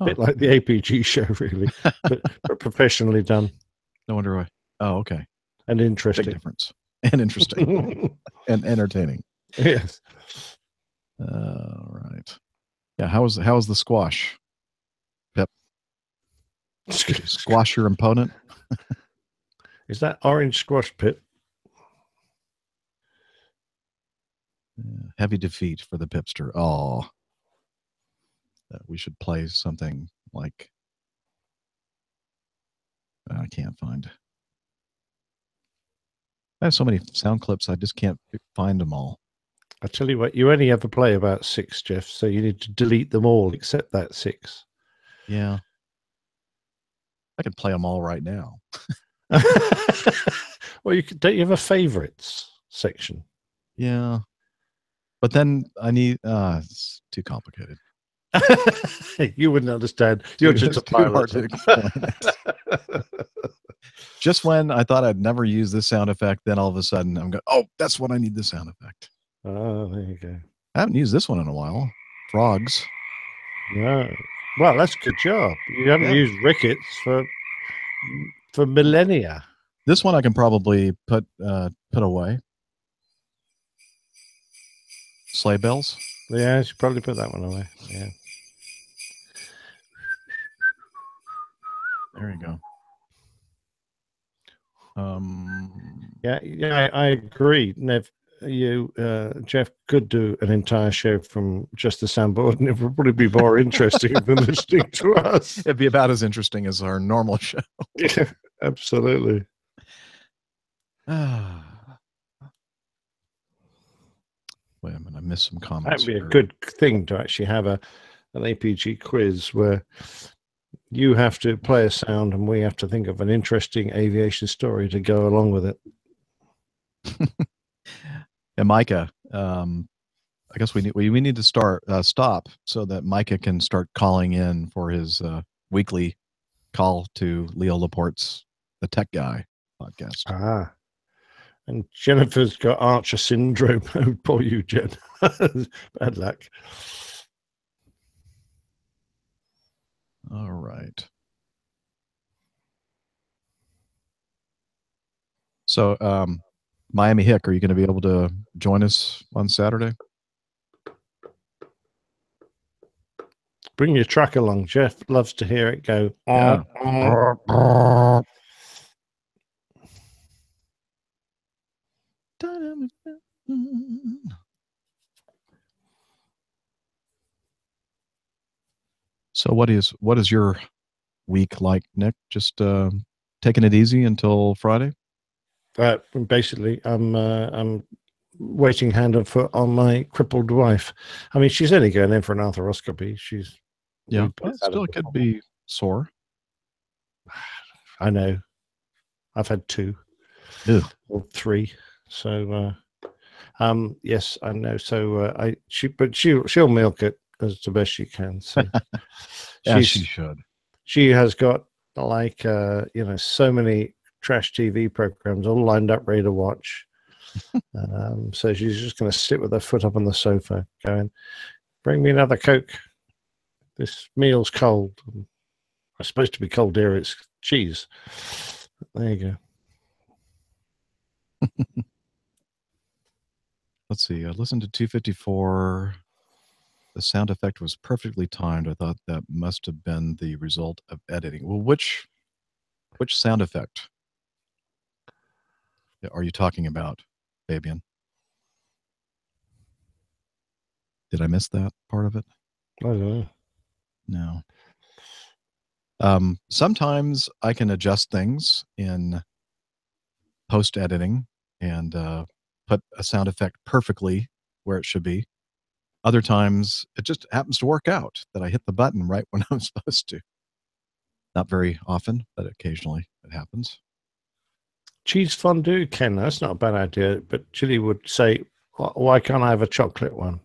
[SPEAKER 2] A bit like the APG show, really, but professionally done.
[SPEAKER 1] No wonder why. Oh, okay.
[SPEAKER 2] And interesting.
[SPEAKER 1] Big difference. And interesting. And entertaining.
[SPEAKER 2] Yes.
[SPEAKER 1] All right. Yeah. How's the squash? Pip. Did you squash your opponent?
[SPEAKER 2] Is that orange squash, Pip?
[SPEAKER 1] Heavy defeat for the Pipster. Oh. We should play something like I can't find. I have so many sound clips, I just can't find them all.
[SPEAKER 2] I tell you what, you only ever play about 6, Jeff, so you need to delete them all except that 6.
[SPEAKER 1] Yeah. I could play them all right now.
[SPEAKER 2] Well, don't you have a favorites section?
[SPEAKER 1] Yeah. But then I need, it's too complicated.
[SPEAKER 2] You wouldn't understand. You're just a pilot.
[SPEAKER 1] Too hard to explain. Just when I thought I'd never use this sound effect, then all of a sudden I'm going, oh, that's when I need the sound effect.
[SPEAKER 2] Oh, there you go.
[SPEAKER 1] I haven't used this one in a while. Frogs.
[SPEAKER 2] No. Well, that's a good job. You haven't used rickets for millennia.
[SPEAKER 1] This one I can probably put away. Sleigh bells.
[SPEAKER 2] Yeah, I should probably put that one away. Yeah.
[SPEAKER 1] There you go.
[SPEAKER 2] Yeah, I agree. Nev, Jeff could do an entire show from just the soundboard, and it would probably be more interesting than listening to us.
[SPEAKER 1] It'd be about as interesting as our normal show.
[SPEAKER 2] Yeah, absolutely.
[SPEAKER 1] Wait a minute, I missed some comments.
[SPEAKER 2] That'd be a good thing to actually have an APG quiz where you have to play a sound and we have to think of an interesting aviation story to go along with it.
[SPEAKER 1] And Micah, I guess we need to stop so that Micah can start calling in for his weekly call to Leo Laporte's The Tech Guy podcast.
[SPEAKER 2] Ah. And Jennifer's got Archer syndrome. Oh, poor you, Jen. Bad luck.
[SPEAKER 1] All right. So, Miami Hick, are you going to be able to join us on Saturday?
[SPEAKER 2] Bring your truck along. Jeff loves to hear it go.
[SPEAKER 1] Yeah. So what is your week like, Nick? Just taking it easy until Friday?
[SPEAKER 2] Basically, I'm waiting hand and foot on my crippled wife. I mean, she's only going in for an arthroscopy.
[SPEAKER 1] Still could be sore.
[SPEAKER 2] I know. I've had 2 or 3. So yes, I know. So she'll milk it as the best she can. So
[SPEAKER 1] she should.
[SPEAKER 2] She has got like so many trash TV programs all lined up ready to watch. So she's just going to sit with her foot up on the sofa, going, "Bring me another Coke. This meal's cold. It's supposed to be cold here. It's cheese." There you
[SPEAKER 1] go. Let's see. I listened to 254. The sound effect was perfectly timed. I thought that must have been the result of editing. Well, which sound effect are you talking about, Fabian? Did I miss that part of it?
[SPEAKER 2] I don't
[SPEAKER 1] know. No. Sometimes I can adjust things in post editing and put a sound effect perfectly where it should be. Other times it just happens to work out that I hit the button right when I'm supposed to. Not very often, but occasionally it happens.
[SPEAKER 2] Cheese fondue, Ken, that's not a bad idea. But Chili would say, "Why can't I have a chocolate one?"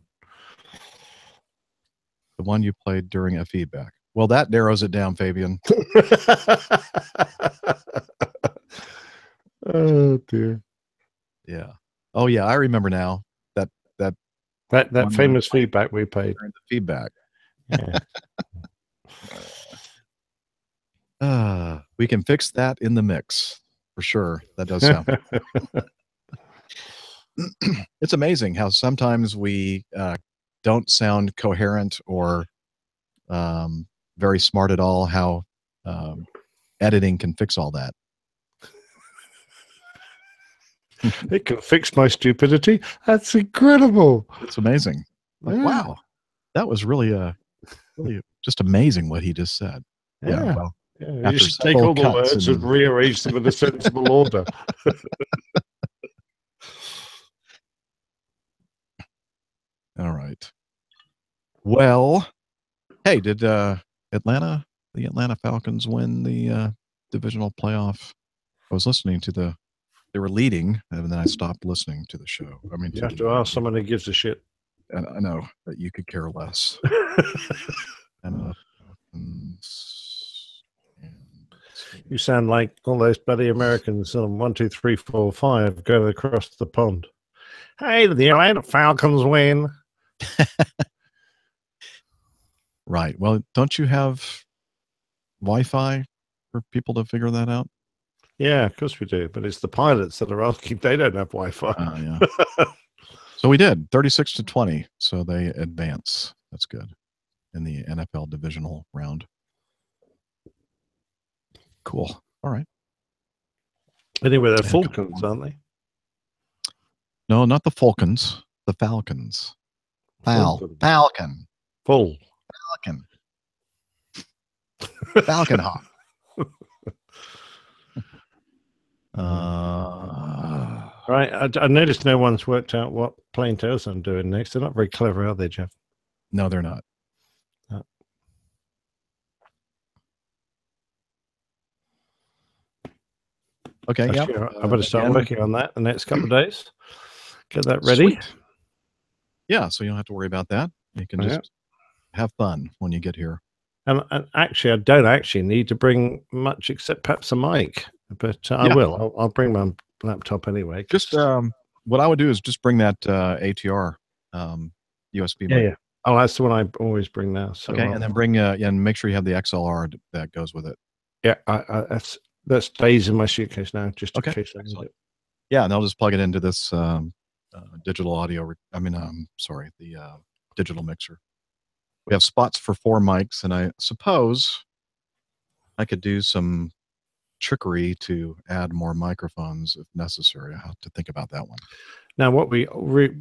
[SPEAKER 1] The one you played during a feedback. Well, that narrows it down, Fabian.
[SPEAKER 2] Oh dear.
[SPEAKER 1] Yeah. Oh yeah, I remember now.
[SPEAKER 2] That famous feedback we played.
[SPEAKER 1] The feedback.
[SPEAKER 2] Yeah.
[SPEAKER 1] We can fix that in the mix for sure. That does sound. It's amazing how sometimes we don't sound coherent or very smart at all. How editing can fix all that.
[SPEAKER 2] It can fix my stupidity. That's incredible.
[SPEAKER 1] It's amazing. Like, wow, that was really just amazing what he just said. Yeah. Well,
[SPEAKER 2] you just take all the words and rearrange them in a sensible order.
[SPEAKER 1] All right. Well, hey, did the Atlanta Falcons win the divisional playoff? I was listening to they were leading, and then I stopped listening to the show. I mean,
[SPEAKER 2] you have to ask someone who gives a shit.
[SPEAKER 1] And I know that you could care less.
[SPEAKER 2] You sound like all those bloody Americans on 1, 2, 3, 4, 5 going across the pond. Hey, the Atlanta Falcons win.
[SPEAKER 1] Right. Well, don't you have Wi-Fi for people to figure that out?
[SPEAKER 2] Yeah, of course we do. But it's the pilots that are asking. They don't have Wi-Fi.
[SPEAKER 1] Yeah. So we did 36-20. So they advance. That's good in the NFL divisional round. Cool. All right.
[SPEAKER 2] Anyway, they're Falcons, aren't they?
[SPEAKER 1] No, not the Falcons. The Falcons. Falcon.
[SPEAKER 2] Full.
[SPEAKER 1] Falcon. Falcon Hawk.
[SPEAKER 2] Right. I noticed no one's worked out what Plain Tales I'm doing next. They're not very clever, are they, Jeff?
[SPEAKER 1] No, they're not. Okay. Yeah.
[SPEAKER 2] I better start working on that the next couple of days. Get that ready.
[SPEAKER 1] Sweet. Yeah. So you don't have to worry about that. You can just have fun when you get here.
[SPEAKER 2] And actually, I don't actually need to bring much except perhaps a mic, but I will. I'll bring my laptop anyway.
[SPEAKER 1] Just what I would do is just bring that ATR USB mic.
[SPEAKER 2] Yeah. Oh, that's the one I always bring now. So
[SPEAKER 1] okay, and then bring and make sure you have the XLR that goes with it.
[SPEAKER 2] Yeah, that stays in my suitcase now, just in case I need it.
[SPEAKER 1] Yeah, and I'll just plug it into this digital audio. Sorry, the digital mixer. We have spots for 4 mics, and I suppose I could do some trickery to add more microphones if necessary. I have to think about that one.
[SPEAKER 2] Now, what we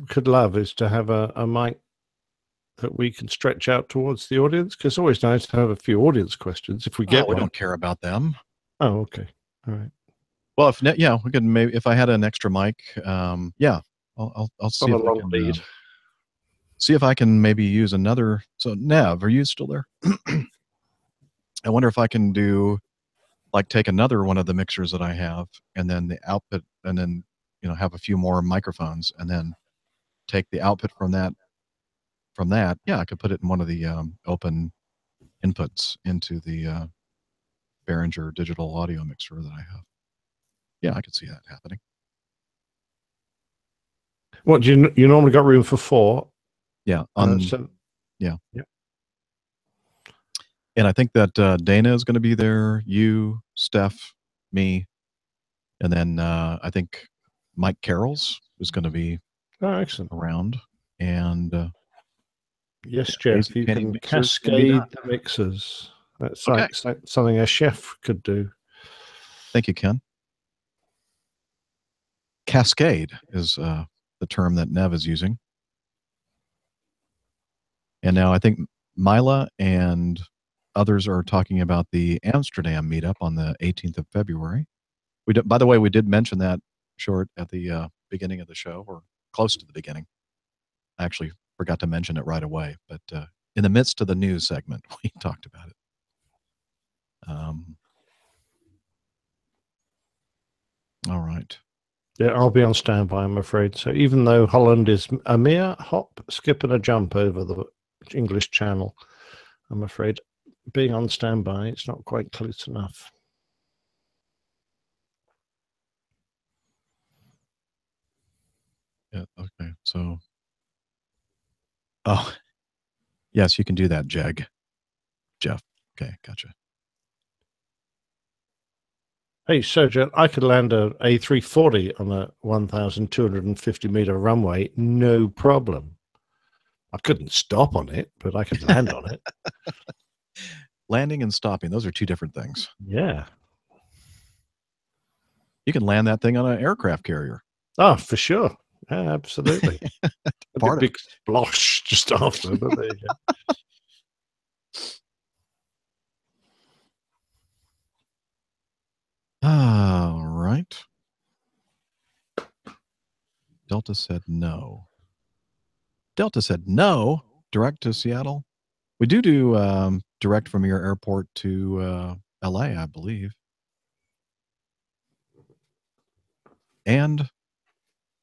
[SPEAKER 2] could love is to have a mic that we can stretch out towards the audience, because it's always nice to have a few audience questions if we get
[SPEAKER 1] one. We don't care about them.
[SPEAKER 2] Oh, okay. All right.
[SPEAKER 1] Well, we could maybe, if I had an extra mic, I'll see if I can see if I can maybe use another. So Nev, are you still there? I wonder if I can do take another one of the mixers that I have, and then the output, and then have a few more microphones, and then take the output from that. I could put it in one of the open inputs into the Behringer digital audio mixer that I have. Yeah, I could see that happening.
[SPEAKER 2] What do you normally got room for 4?
[SPEAKER 1] Yeah.
[SPEAKER 2] Yeah.
[SPEAKER 1] And I think that Dana is going to be there, you, Steph, me, and then I think Mike Carroll's is going to be
[SPEAKER 2] excellent
[SPEAKER 1] around. And
[SPEAKER 2] yes, Jeff, you can cascade the mixers. That's like something a chef could do.
[SPEAKER 1] Thank you, Ken. Cascade is the term that Nev is using. And now I think Mila and others are talking about the Amsterdam meetup on the 18th of February. By the way, we did mention that short at the beginning of the show, or close to the beginning. I actually forgot to mention it right away, but in the midst of the news segment, we talked about it. All right.
[SPEAKER 2] Yeah, I'll be on standby, I'm afraid. So even though Holland is a mere hop, skip, and a jump over the English Channel, I'm afraid being on standby, it's not quite close enough.
[SPEAKER 1] Yeah, okay. So, oh, yes, you can do that, Jeff. Okay, gotcha.
[SPEAKER 2] Hey, Sergio, I could land a A340 on a 1,250 meter runway, no problem. I couldn't stop on it, but I could land on it.
[SPEAKER 1] Landing and stopping, those are two different things.
[SPEAKER 2] Yeah.
[SPEAKER 1] You can land that thing on an aircraft carrier.
[SPEAKER 2] Oh, for sure. Yeah, absolutely.
[SPEAKER 1] Part
[SPEAKER 2] a big splosh just after, but there you go.
[SPEAKER 1] All right. Delta said no. Delta said no. Direct to Seattle. We do direct from your airport to LA, I believe. And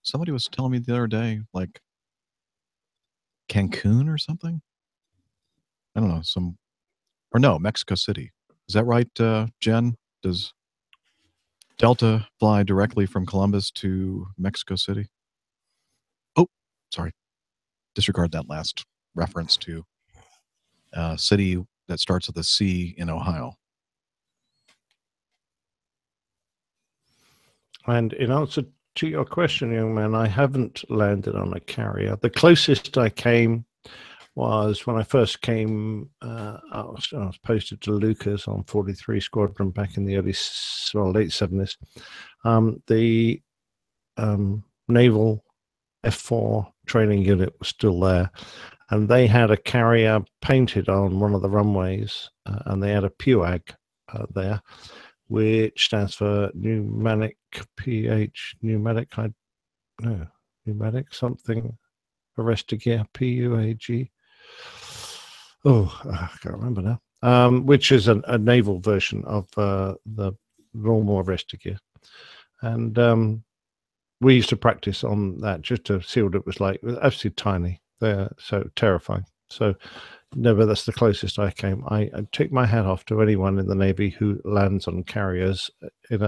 [SPEAKER 1] somebody was telling me the other day, like Cancun or something. I don't know, Mexico City. Is that right, Jen? Does Delta fly directly from Columbus to Mexico City? Oh, sorry. Disregard that last reference to a city that starts with a C in Ohio.
[SPEAKER 2] And in answer to your question, young man, I haven't landed on a carrier. The closest I came was when I first came, I was posted to Lucas on 43 Squadron back in the late 70s. The naval F4 training unit was still there, and they had a carrier painted on one of the runways, and they had a PUAG there, which stands for pneumatic something arrestor gear, PUAG. Oh, I can't remember now. Which is a naval version of the normal arrestor gear. And we used to practice on that just to see what it was like. It was absolutely tiny. They're so terrifying. So never, that's the closest I came. I take my hat off to anyone in the Navy who lands on carriers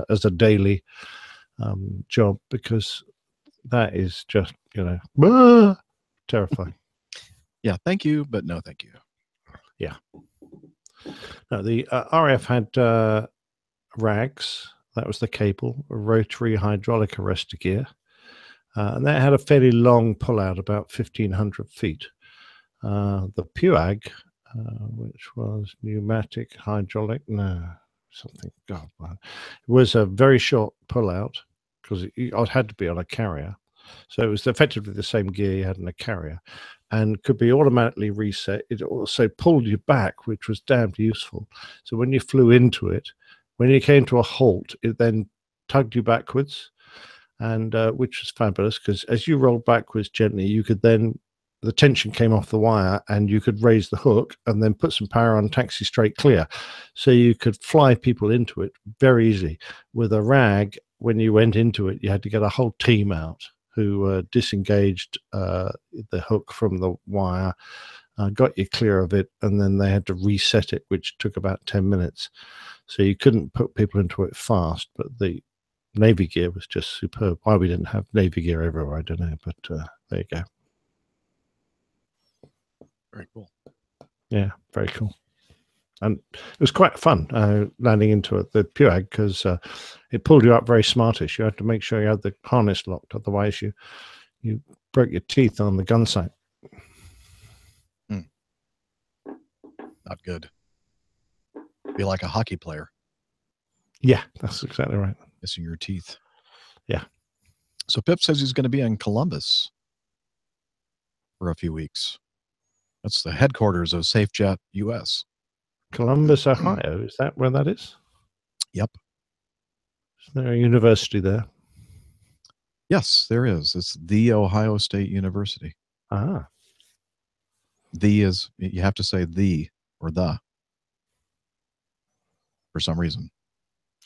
[SPEAKER 2] as a daily job, because that is just, terrifying.
[SPEAKER 1] Yeah, thank you, but no thank you.
[SPEAKER 2] Yeah. No, the RF had rags. That was the cable, a rotary hydraulic arrestor gear. And that had a fairly long pullout, about 1,500 feet. The PUAG, which was pneumatic hydraulic, it was a very short pullout, because it had to be on a carrier. So it was effectively the same gear you had in a carrier, and could be automatically reset. It also pulled you back, which was damned useful. So when you flew into it, when you came to a halt, it then tugged you backwards, and which was fabulous, because as you rolled backwards gently, you could then, the tension came off the wire, and you could raise the hook and then put some power on, taxi straight clear. So you could fly people into it very easily. With a rag, when you went into it, you had to get a whole team out who disengaged the hook from the wire, got you clear of it, and then they had to reset it, which took about 10 minutes. So you couldn't put people into it fast, but the Navy gear was just superb. Why we didn't have Navy gear everywhere, I don't know, but there you go.
[SPEAKER 1] Very cool.
[SPEAKER 2] Yeah, very cool. And it was quite fun landing into the Puag because it pulled you up very smartish. You had to make sure you had the harness locked, otherwise you broke your teeth on the gun sight.
[SPEAKER 1] Not good. Be like a hockey player.
[SPEAKER 2] Yeah, that's exactly right.
[SPEAKER 1] Missing your teeth.
[SPEAKER 2] Yeah.
[SPEAKER 1] So Pip says he's going to be in Columbus for a few weeks. That's the headquarters of SafeJet US.
[SPEAKER 2] Columbus, Ohio. Is that where that is?
[SPEAKER 1] Yep.
[SPEAKER 2] Is there a university there?
[SPEAKER 1] Yes, there is. It's the Ohio State University.
[SPEAKER 2] Ah.
[SPEAKER 1] The is, you have to say the or the for some reason.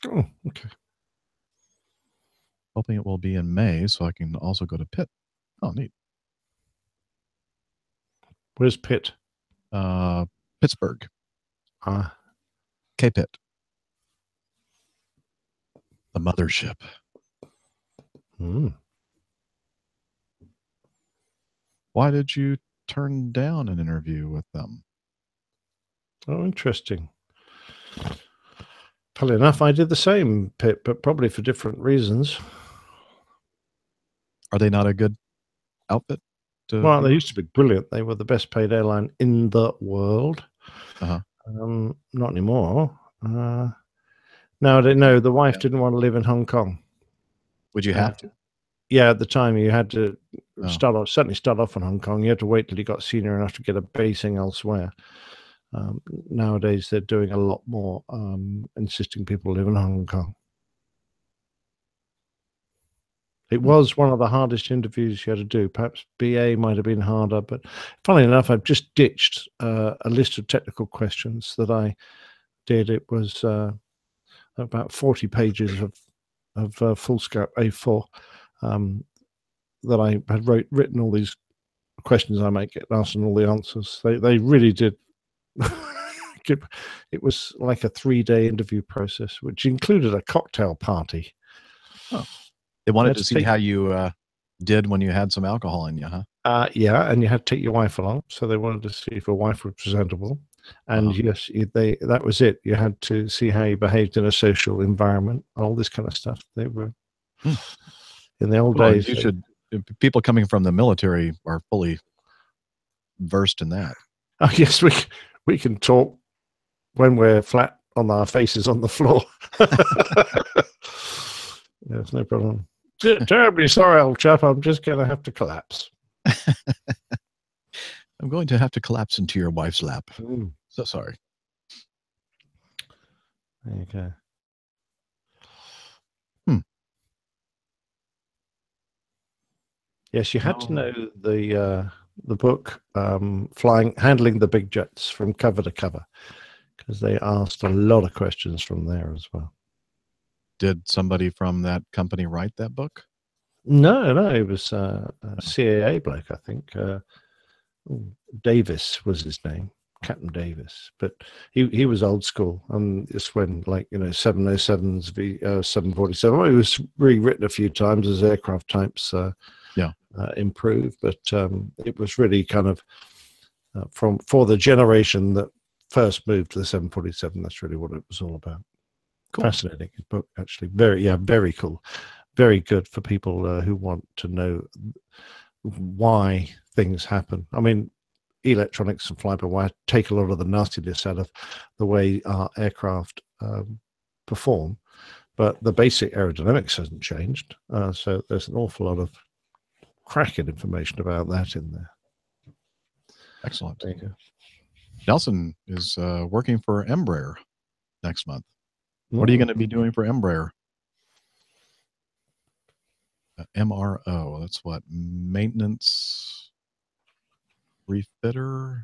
[SPEAKER 2] Oh, okay.
[SPEAKER 1] Hoping it will be in May so I can also go to Pitt. Oh, neat.
[SPEAKER 2] Where's Pitt?
[SPEAKER 1] Pittsburgh.
[SPEAKER 2] Ah.
[SPEAKER 1] K-Pitt. The mothership. Why did you turn down an interview with them?
[SPEAKER 2] Oh, interesting. Funnily enough, I did the same, Pip, but probably for different reasons.
[SPEAKER 1] Are they not a good outfit?
[SPEAKER 2] Well, they used to be brilliant. They were the best paid airline in the world.
[SPEAKER 1] Uh-huh.
[SPEAKER 2] Not anymore. No, the wife didn't want to live in Hong Kong.
[SPEAKER 1] Would you have to?
[SPEAKER 2] Yeah, at the time you had to start off in Hong Kong. You had to wait till you got senior enough to get a basing elsewhere. Nowadays, they're doing a lot more, insisting people live in Hong Kong. It was one of the hardest interviews you had to do. Perhaps BA might have been harder, but funnily enough, I've just ditched a list of technical questions that I did. It was about 40 pages of full scope A4 that I had written all these questions I might get asked and all the answers. They really did. It was like a 3-day interview process, which included a cocktail party.
[SPEAKER 1] Oh. They wanted to see how you did when you had some alcohol in you, huh?
[SPEAKER 2] Yeah, and you had to take your wife along, so they wanted to see if your wife was presentable. And yes, that was it. You had to see how you behaved in a social environment, all this kind of stuff. They were in the old days.
[SPEAKER 1] People coming from the military are fully versed in that.
[SPEAKER 2] Oh yes, we can talk when we're flat on our faces on the floor. Yes, no problem. Terribly sorry, old chap. I'm just going to have to collapse.
[SPEAKER 1] I'm going to have to collapse into your wife's lap. So sorry.
[SPEAKER 2] There you go. Yes, you had to know the book, Handling the Big Jets from cover to cover, because they asked a lot of questions from there as well.
[SPEAKER 1] Did somebody from that company write that book?
[SPEAKER 2] No, it was a CAA bloke, I think. Davis was his name, Captain Davis. But he was old school, and it's when 707s, 747. It was rewritten a few times as aircraft types improved, but it was really kind of for the generation that first moved to the 747. That's really what it was all about. Cool. Fascinating book, actually. Very cool. Very good for people who want to know why things happen. I mean, electronics and fly-by-wire take a lot of the nastiness out of the way our aircraft perform, but the basic aerodynamics hasn't changed. So there's an awful lot of cracking information about that in there.
[SPEAKER 1] Excellent.
[SPEAKER 2] There you go.
[SPEAKER 1] Nelson is working for Embraer next month. What are you going to be doing for Embraer? MRO. That's what? Maintenance refitter.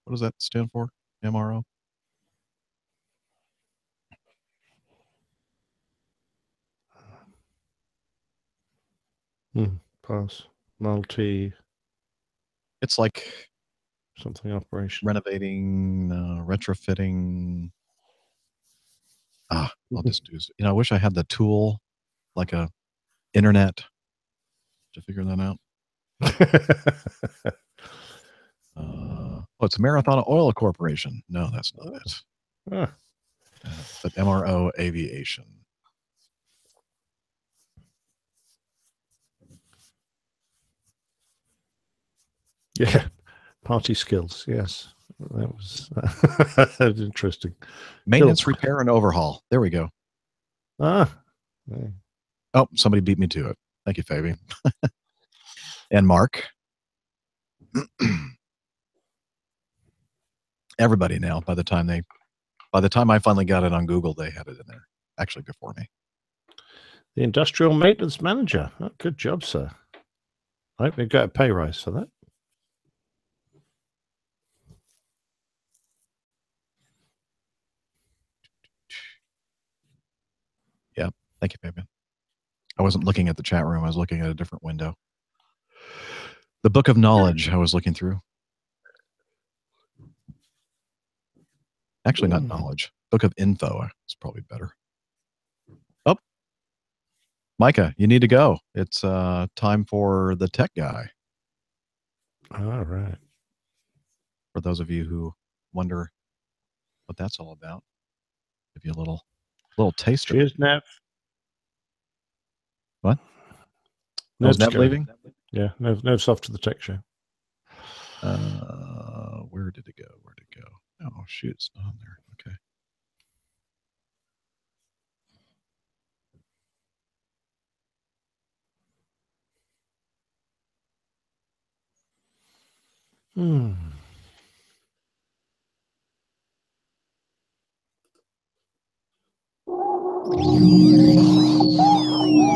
[SPEAKER 1] What does that stand for? MRO?
[SPEAKER 2] Pass. Multi.
[SPEAKER 1] It's like
[SPEAKER 2] something operation.
[SPEAKER 1] Renovating, retrofitting. I'll just do. I wish I had the tool like a internet. Did you figure that out? It's Marathon Oil Corporation. No, that's not it. But MRO Aviation.
[SPEAKER 2] Yeah, party skills. Yes, that was that's interesting.
[SPEAKER 1] Maintenance, repair, and overhaul. There we go.
[SPEAKER 2] Yeah.
[SPEAKER 1] Oh, somebody beat me to it. Thank you, Fabian. And Mark. Everybody now, by the time I finally got it on Google, they had it in there. Actually, before me.
[SPEAKER 2] The industrial maintenance manager. Oh, good job, sir. I hope we got a pay rise for that.
[SPEAKER 1] Yeah. Thank you, Fabian. I wasn't looking at the chat room. I was looking at a different window. The book of knowledge I was looking through. Actually, not knowledge. Book of info is probably better. Oh, Micah, you need to go. It's time for the tech guy.
[SPEAKER 2] All right.
[SPEAKER 1] For those of you who wonder what that's all about, give you a little taster.
[SPEAKER 2] Cheers, Nev.
[SPEAKER 1] What? Was Nev leaving?
[SPEAKER 2] Yeah, Nev's off to the tech show.
[SPEAKER 1] Where did it go? Oh, shoot, it's not on there. Okay.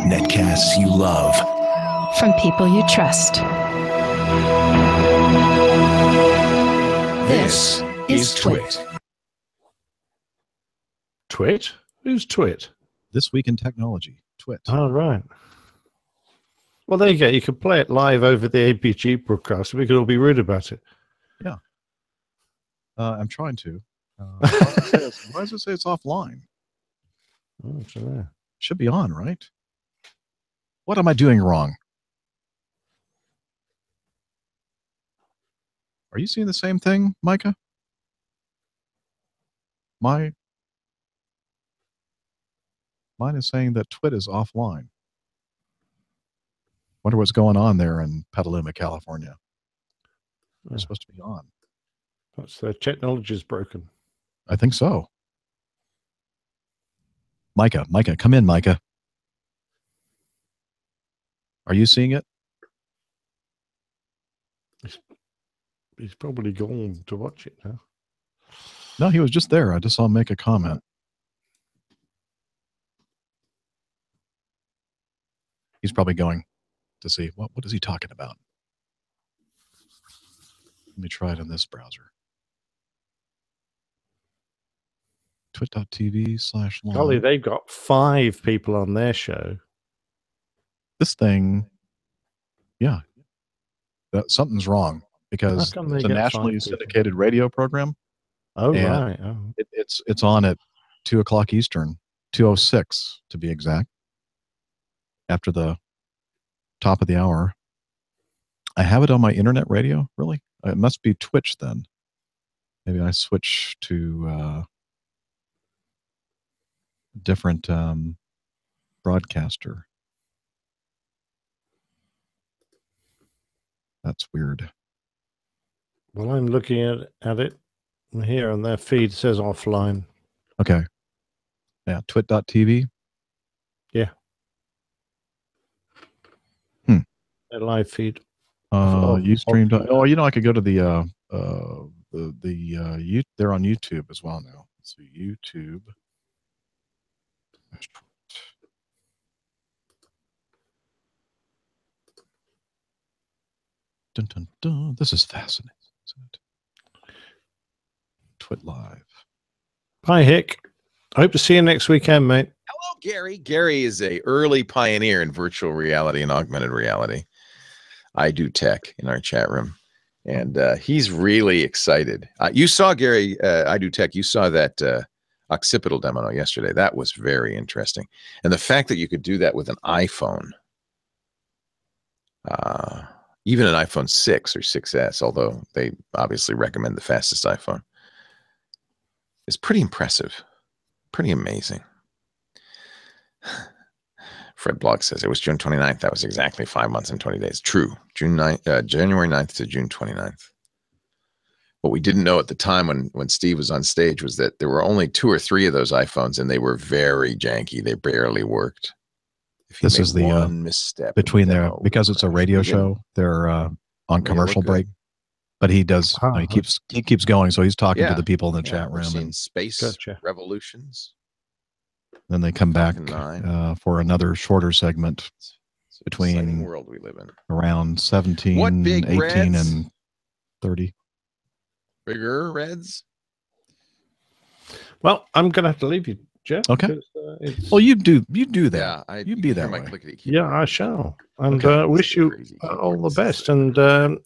[SPEAKER 12] Netcasts you love.
[SPEAKER 13] From people you trust.
[SPEAKER 12] This is Twit.
[SPEAKER 2] Twit? Who's Twit?
[SPEAKER 1] This Week in Technology. Twit.
[SPEAKER 2] Oh, right. Well, there you go. You could play it live over the APG broadcast. We could all be rude about it.
[SPEAKER 1] Yeah. I'm trying to. Why does it say it's offline?
[SPEAKER 2] Oh, it's there.
[SPEAKER 1] Should be on, right? What am I doing wrong? Are you seeing the same thing, Micah? Mine is saying that Twit is offline. Wonder what's going on there in Petaluma, California. They're supposed to be on.
[SPEAKER 2] That's the technology is broken.
[SPEAKER 1] I think so. Micah, come in, Micah. Are you seeing it?
[SPEAKER 2] He's probably gone to watch it now.
[SPEAKER 1] No, he was just there. I just saw him make a comment. He's probably going to see what is he talking about. Let me try it in this browser. twit.tv/live.
[SPEAKER 2] Golly, they've got 5 people on their show.
[SPEAKER 1] This thing, yeah, something's wrong because it's a nationally syndicated radio program.
[SPEAKER 2] Oh, right. Oh.
[SPEAKER 1] It's on at 2:00 Eastern, 2:06 to be exact. After the top of the hour. I have it on my internet radio, really? It must be Twitch then. Maybe I switch to different broadcaster. That's weird.
[SPEAKER 2] Well, I'm looking at it here, and their feed says offline.
[SPEAKER 1] Okay. Yeah, twit.tv.
[SPEAKER 2] Yeah. A live feed.
[SPEAKER 1] Ustream. Oh, I could go to the they're on YouTube as well now. Let's see, YouTube. Dun, dun, dun. This is fascinating, isn't it? Twit Live.
[SPEAKER 2] Hi, Hick. I hope to see you next weekend, mate.
[SPEAKER 14] Hello, Gary. Gary is a early pioneer in virtual reality and augmented reality. I do tech in our chat room, and he's really excited. You saw Gary. I do tech. You saw that occipital demo yesterday. That was very interesting. And the fact that you could do that with an iPhone, even an iPhone 6 or 6S, although they obviously recommend the fastest iPhone, is pretty impressive, pretty amazing. Fred Blog says it was June 29th. That was exactly 5 months and 20 days. True. January 9th to June 29th. What we didn't know at the time when Steve was on stage was that there were only 2 or 3 of those iPhones, and they were very janky. They barely worked.
[SPEAKER 1] This is the
[SPEAKER 14] one misstep
[SPEAKER 1] between their, because it's a radio show, they're on commercial break. But he does, he keeps going, so he's talking to the people in the chat room and
[SPEAKER 14] space revolutions.
[SPEAKER 1] Then they come back for another shorter segment between
[SPEAKER 14] world we live in.
[SPEAKER 1] Around 17, 18,
[SPEAKER 14] Reds?
[SPEAKER 1] and 30.
[SPEAKER 14] Bigger Reds?
[SPEAKER 2] Well, I'm going to have to leave you, Jeff.
[SPEAKER 1] Okay. Well, you do that.
[SPEAKER 14] Yeah,
[SPEAKER 1] you be that way.
[SPEAKER 2] Yeah, I shall. And wish you all the best. And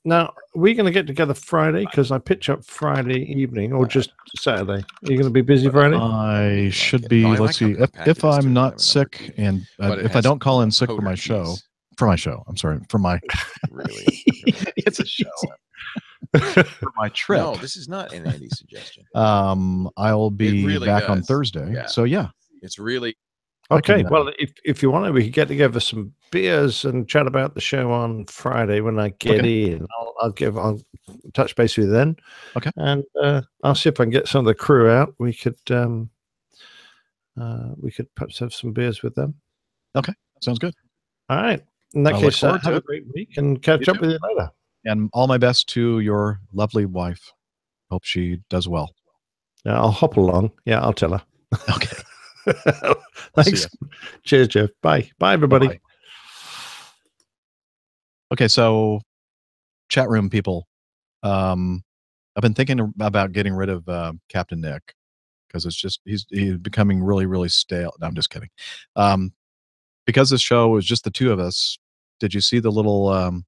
[SPEAKER 2] now, we're going to get together Friday because I pitch up Friday evening or just Saturday. Are you going to be busy Friday?
[SPEAKER 1] I should be. Let's see. If I'm not sick and if I don't call in sick for my show, I'm sorry, for my
[SPEAKER 14] really,
[SPEAKER 1] it's a show. For my trip.
[SPEAKER 14] No, this is not an Andy suggestion.
[SPEAKER 1] I'll be
[SPEAKER 14] really
[SPEAKER 1] back on
[SPEAKER 14] does.
[SPEAKER 1] Thursday.
[SPEAKER 14] Yeah.
[SPEAKER 1] So yeah,
[SPEAKER 14] it's really
[SPEAKER 2] okay. Well, if you want to, we could get together some beers and chat about the show on Friday when I get in. I'll touch base with you then.
[SPEAKER 1] Okay.
[SPEAKER 2] And I'll see if I can get some of the crew out. We could perhaps have some beers with them.
[SPEAKER 1] Okay, sounds good.
[SPEAKER 2] All right. In that case, have a great week and catch up with you later.
[SPEAKER 1] And all my best to your lovely wife. Hope she does well.
[SPEAKER 2] Yeah, I'll hop along. Yeah, I'll tell her.
[SPEAKER 1] Okay.
[SPEAKER 2] Thanks. Cheers, Jeff. Bye. Bye, everybody.
[SPEAKER 1] Bye. Okay, so chat room people. I've been thinking about getting rid of Captain Nick because it's just he's becoming really, really stale. No, I'm just kidding. Because this show was just the two of us. Did you see the little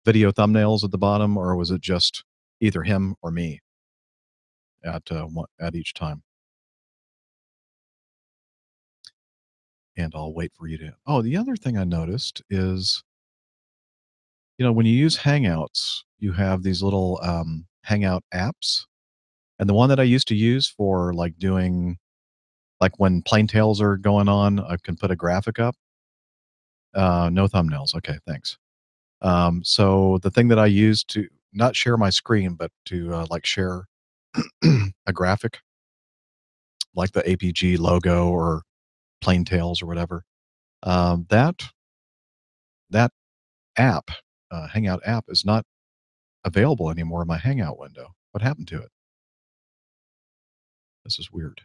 [SPEAKER 1] video thumbnails at the bottom, or was it just either him or me at each time? And I'll wait for you to. Oh, the other thing I noticed is, when you use Hangouts, you have these little Hangout apps, and the one that I used to use for doing, when plane tails are going on, I can put a graphic up. No thumbnails. Okay, thanks. So the thing that I use to not share my screen, but to share a graphic, like the APG logo or plane tails or whatever, that app, Hangout app, is not available anymore in my Hangout window. What happened to it? This is weird.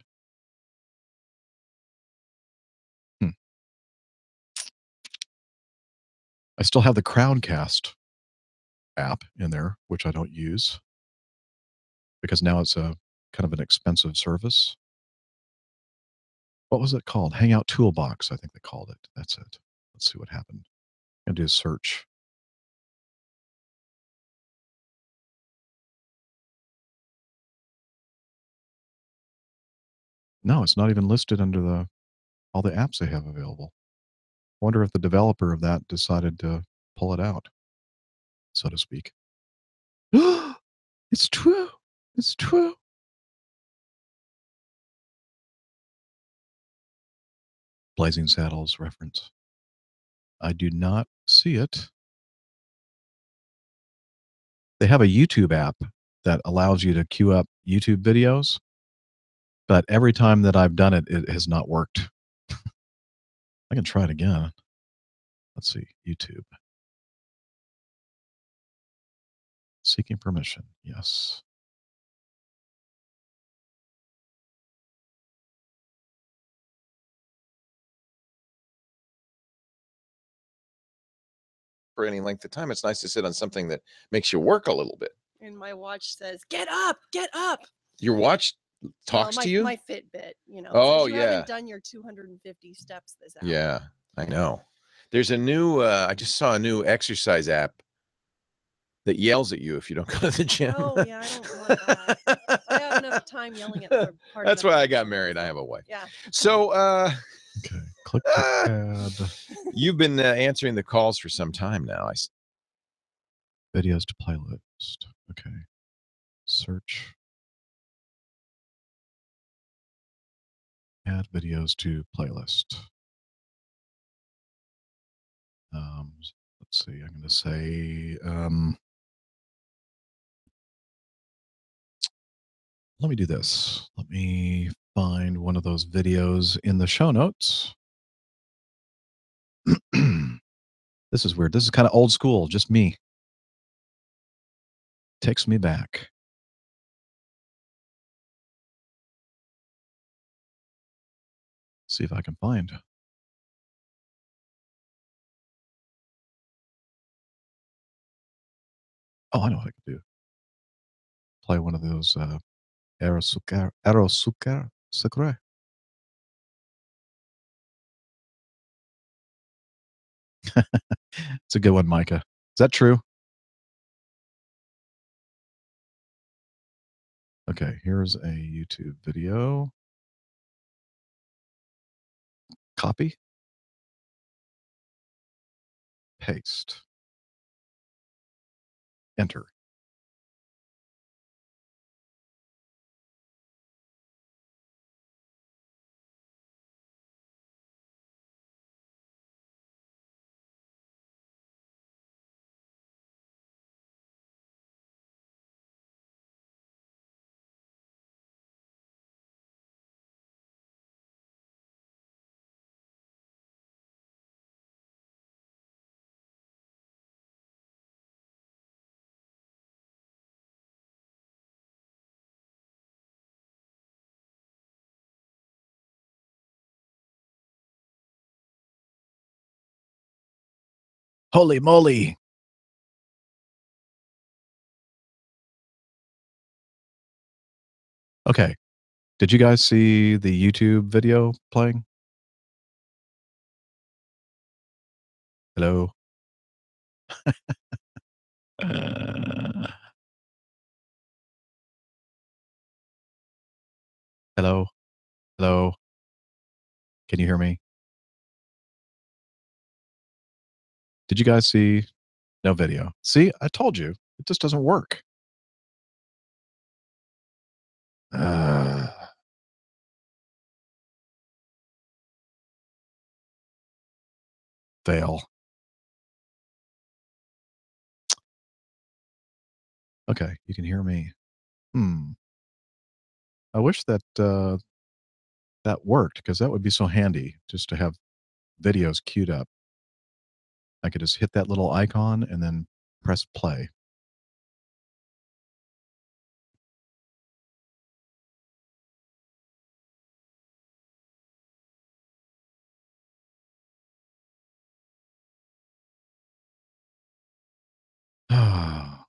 [SPEAKER 1] I still have the Crowdcast app in there, which I don't use because now it's a kind of an expensive service. What was it called? Hangout Toolbox, I think they called it. That's it. Let's see what happened. I'm going to do a search. No, it's not even listed under all the apps they have available. I wonder if the developer of that decided to pull it out, so to speak. It's true. It's true. Blazing Saddles reference. I do not see it. They have a YouTube app that allows you to queue up YouTube videos, but every time that I've done it, it has not worked. I can try it again. Let's see, YouTube. Seeking permission, yes.
[SPEAKER 14] For any length of time, it's nice to sit on something that makes you work a little bit.
[SPEAKER 15] And my watch says, "Get up, get up."
[SPEAKER 14] Your watch talks to you?
[SPEAKER 15] My Fitbit,
[SPEAKER 14] Oh,
[SPEAKER 15] says, you
[SPEAKER 14] yeah.
[SPEAKER 15] haven't done your 250 steps this hour.
[SPEAKER 14] Yeah, I know. There's a new, I just saw a new exercise app that yells at you if you don't go to the gym.
[SPEAKER 15] Oh, yeah, I don't want that. I have enough time time yelling at part
[SPEAKER 14] That's
[SPEAKER 15] of
[SPEAKER 14] why
[SPEAKER 15] the
[SPEAKER 14] I got married. I have a wife.
[SPEAKER 15] Yeah.
[SPEAKER 14] So,
[SPEAKER 1] Okay. Click add
[SPEAKER 14] you've been answering the calls for some time now.
[SPEAKER 1] videos to playlist. Okay. Search. Add videos to playlist. Let's see. I'm going to say, let me do this. Let me find one of those videos in the show notes. This is weird. This is kind of old school, just me. Takes me back. See if I can find. Oh, I know what I can do. Play one of those Aerosucar Sakura. It's a good one, Micah. Is that true? Okay, here's a YouTube video. Copy. Paste. Enter. Holy moly. Okay. Did you guys see the YouTube video playing? Hello? Hello? Hello? Can you hear me? Did you guys see? No video. See, I told you. It just doesn't work. Fail. Okay, you can hear me. I wish that that worked, because that would be so handy just to have videos queued up. I could just hit that little icon and then press play.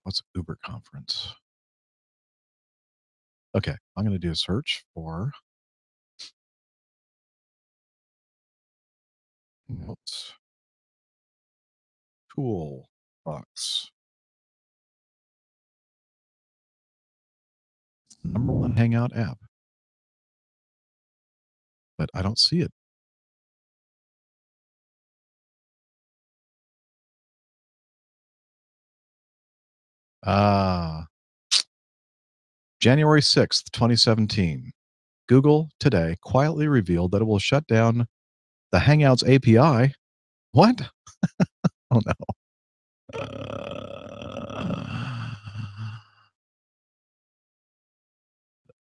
[SPEAKER 1] What's Uber conference? Okay, I'm going to do a search for what's Toolbox. #1 Hangout app. But I don't see it. January 6th, 2017. Google today quietly revealed that it will shut down the Hangouts API. What? Oh no.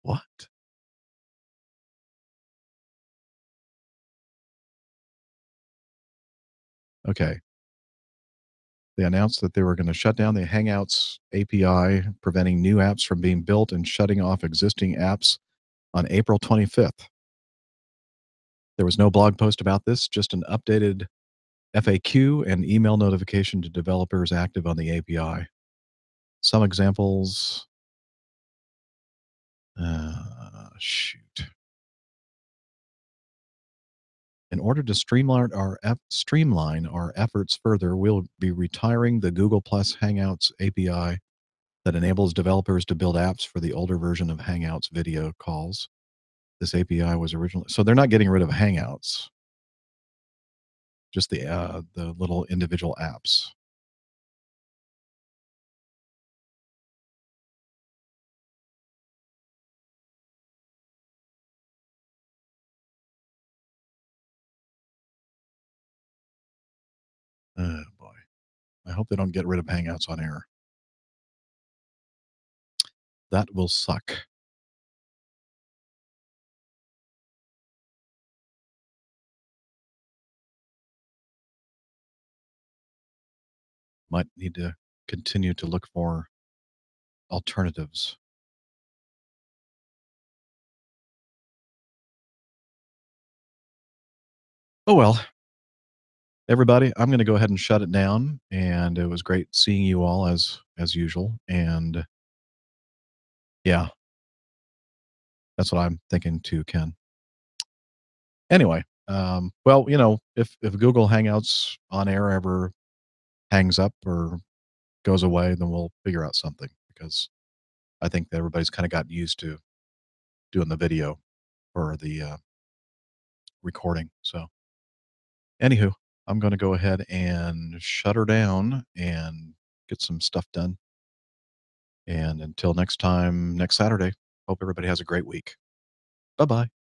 [SPEAKER 1] What? Okay. They announced that they were going to shut down the Hangouts API, preventing new apps from being built and shutting off existing apps on April 25th. There was no blog post about this, just an updated FAQ and email notification to developers active on the API. Some examples. Shoot. In order to streamline our efforts further, we'll be retiring the Google Plus Hangouts API that enables developers to build apps for the older version of Hangouts video calls. This API was originally, so they're not getting rid of Hangouts, just the little individual apps. Oh boy. I hope they don't get rid of Hangouts on air. That will suck. Might need to continue to look for alternatives. Oh well. Everybody, I'm going to go ahead and shut it down, and it was great seeing you all as usual, and yeah. That's what I'm thinking too, Ken. Anyway, well, if Google Hangouts on air ever hangs up or goes away, then we'll figure out something, because I think that everybody's kind of gotten used to doing the video or the recording. So, anywho, I'm going to go ahead and shut her down and get some stuff done. And until next time, next Saturday, hope everybody has a great week. Bye bye.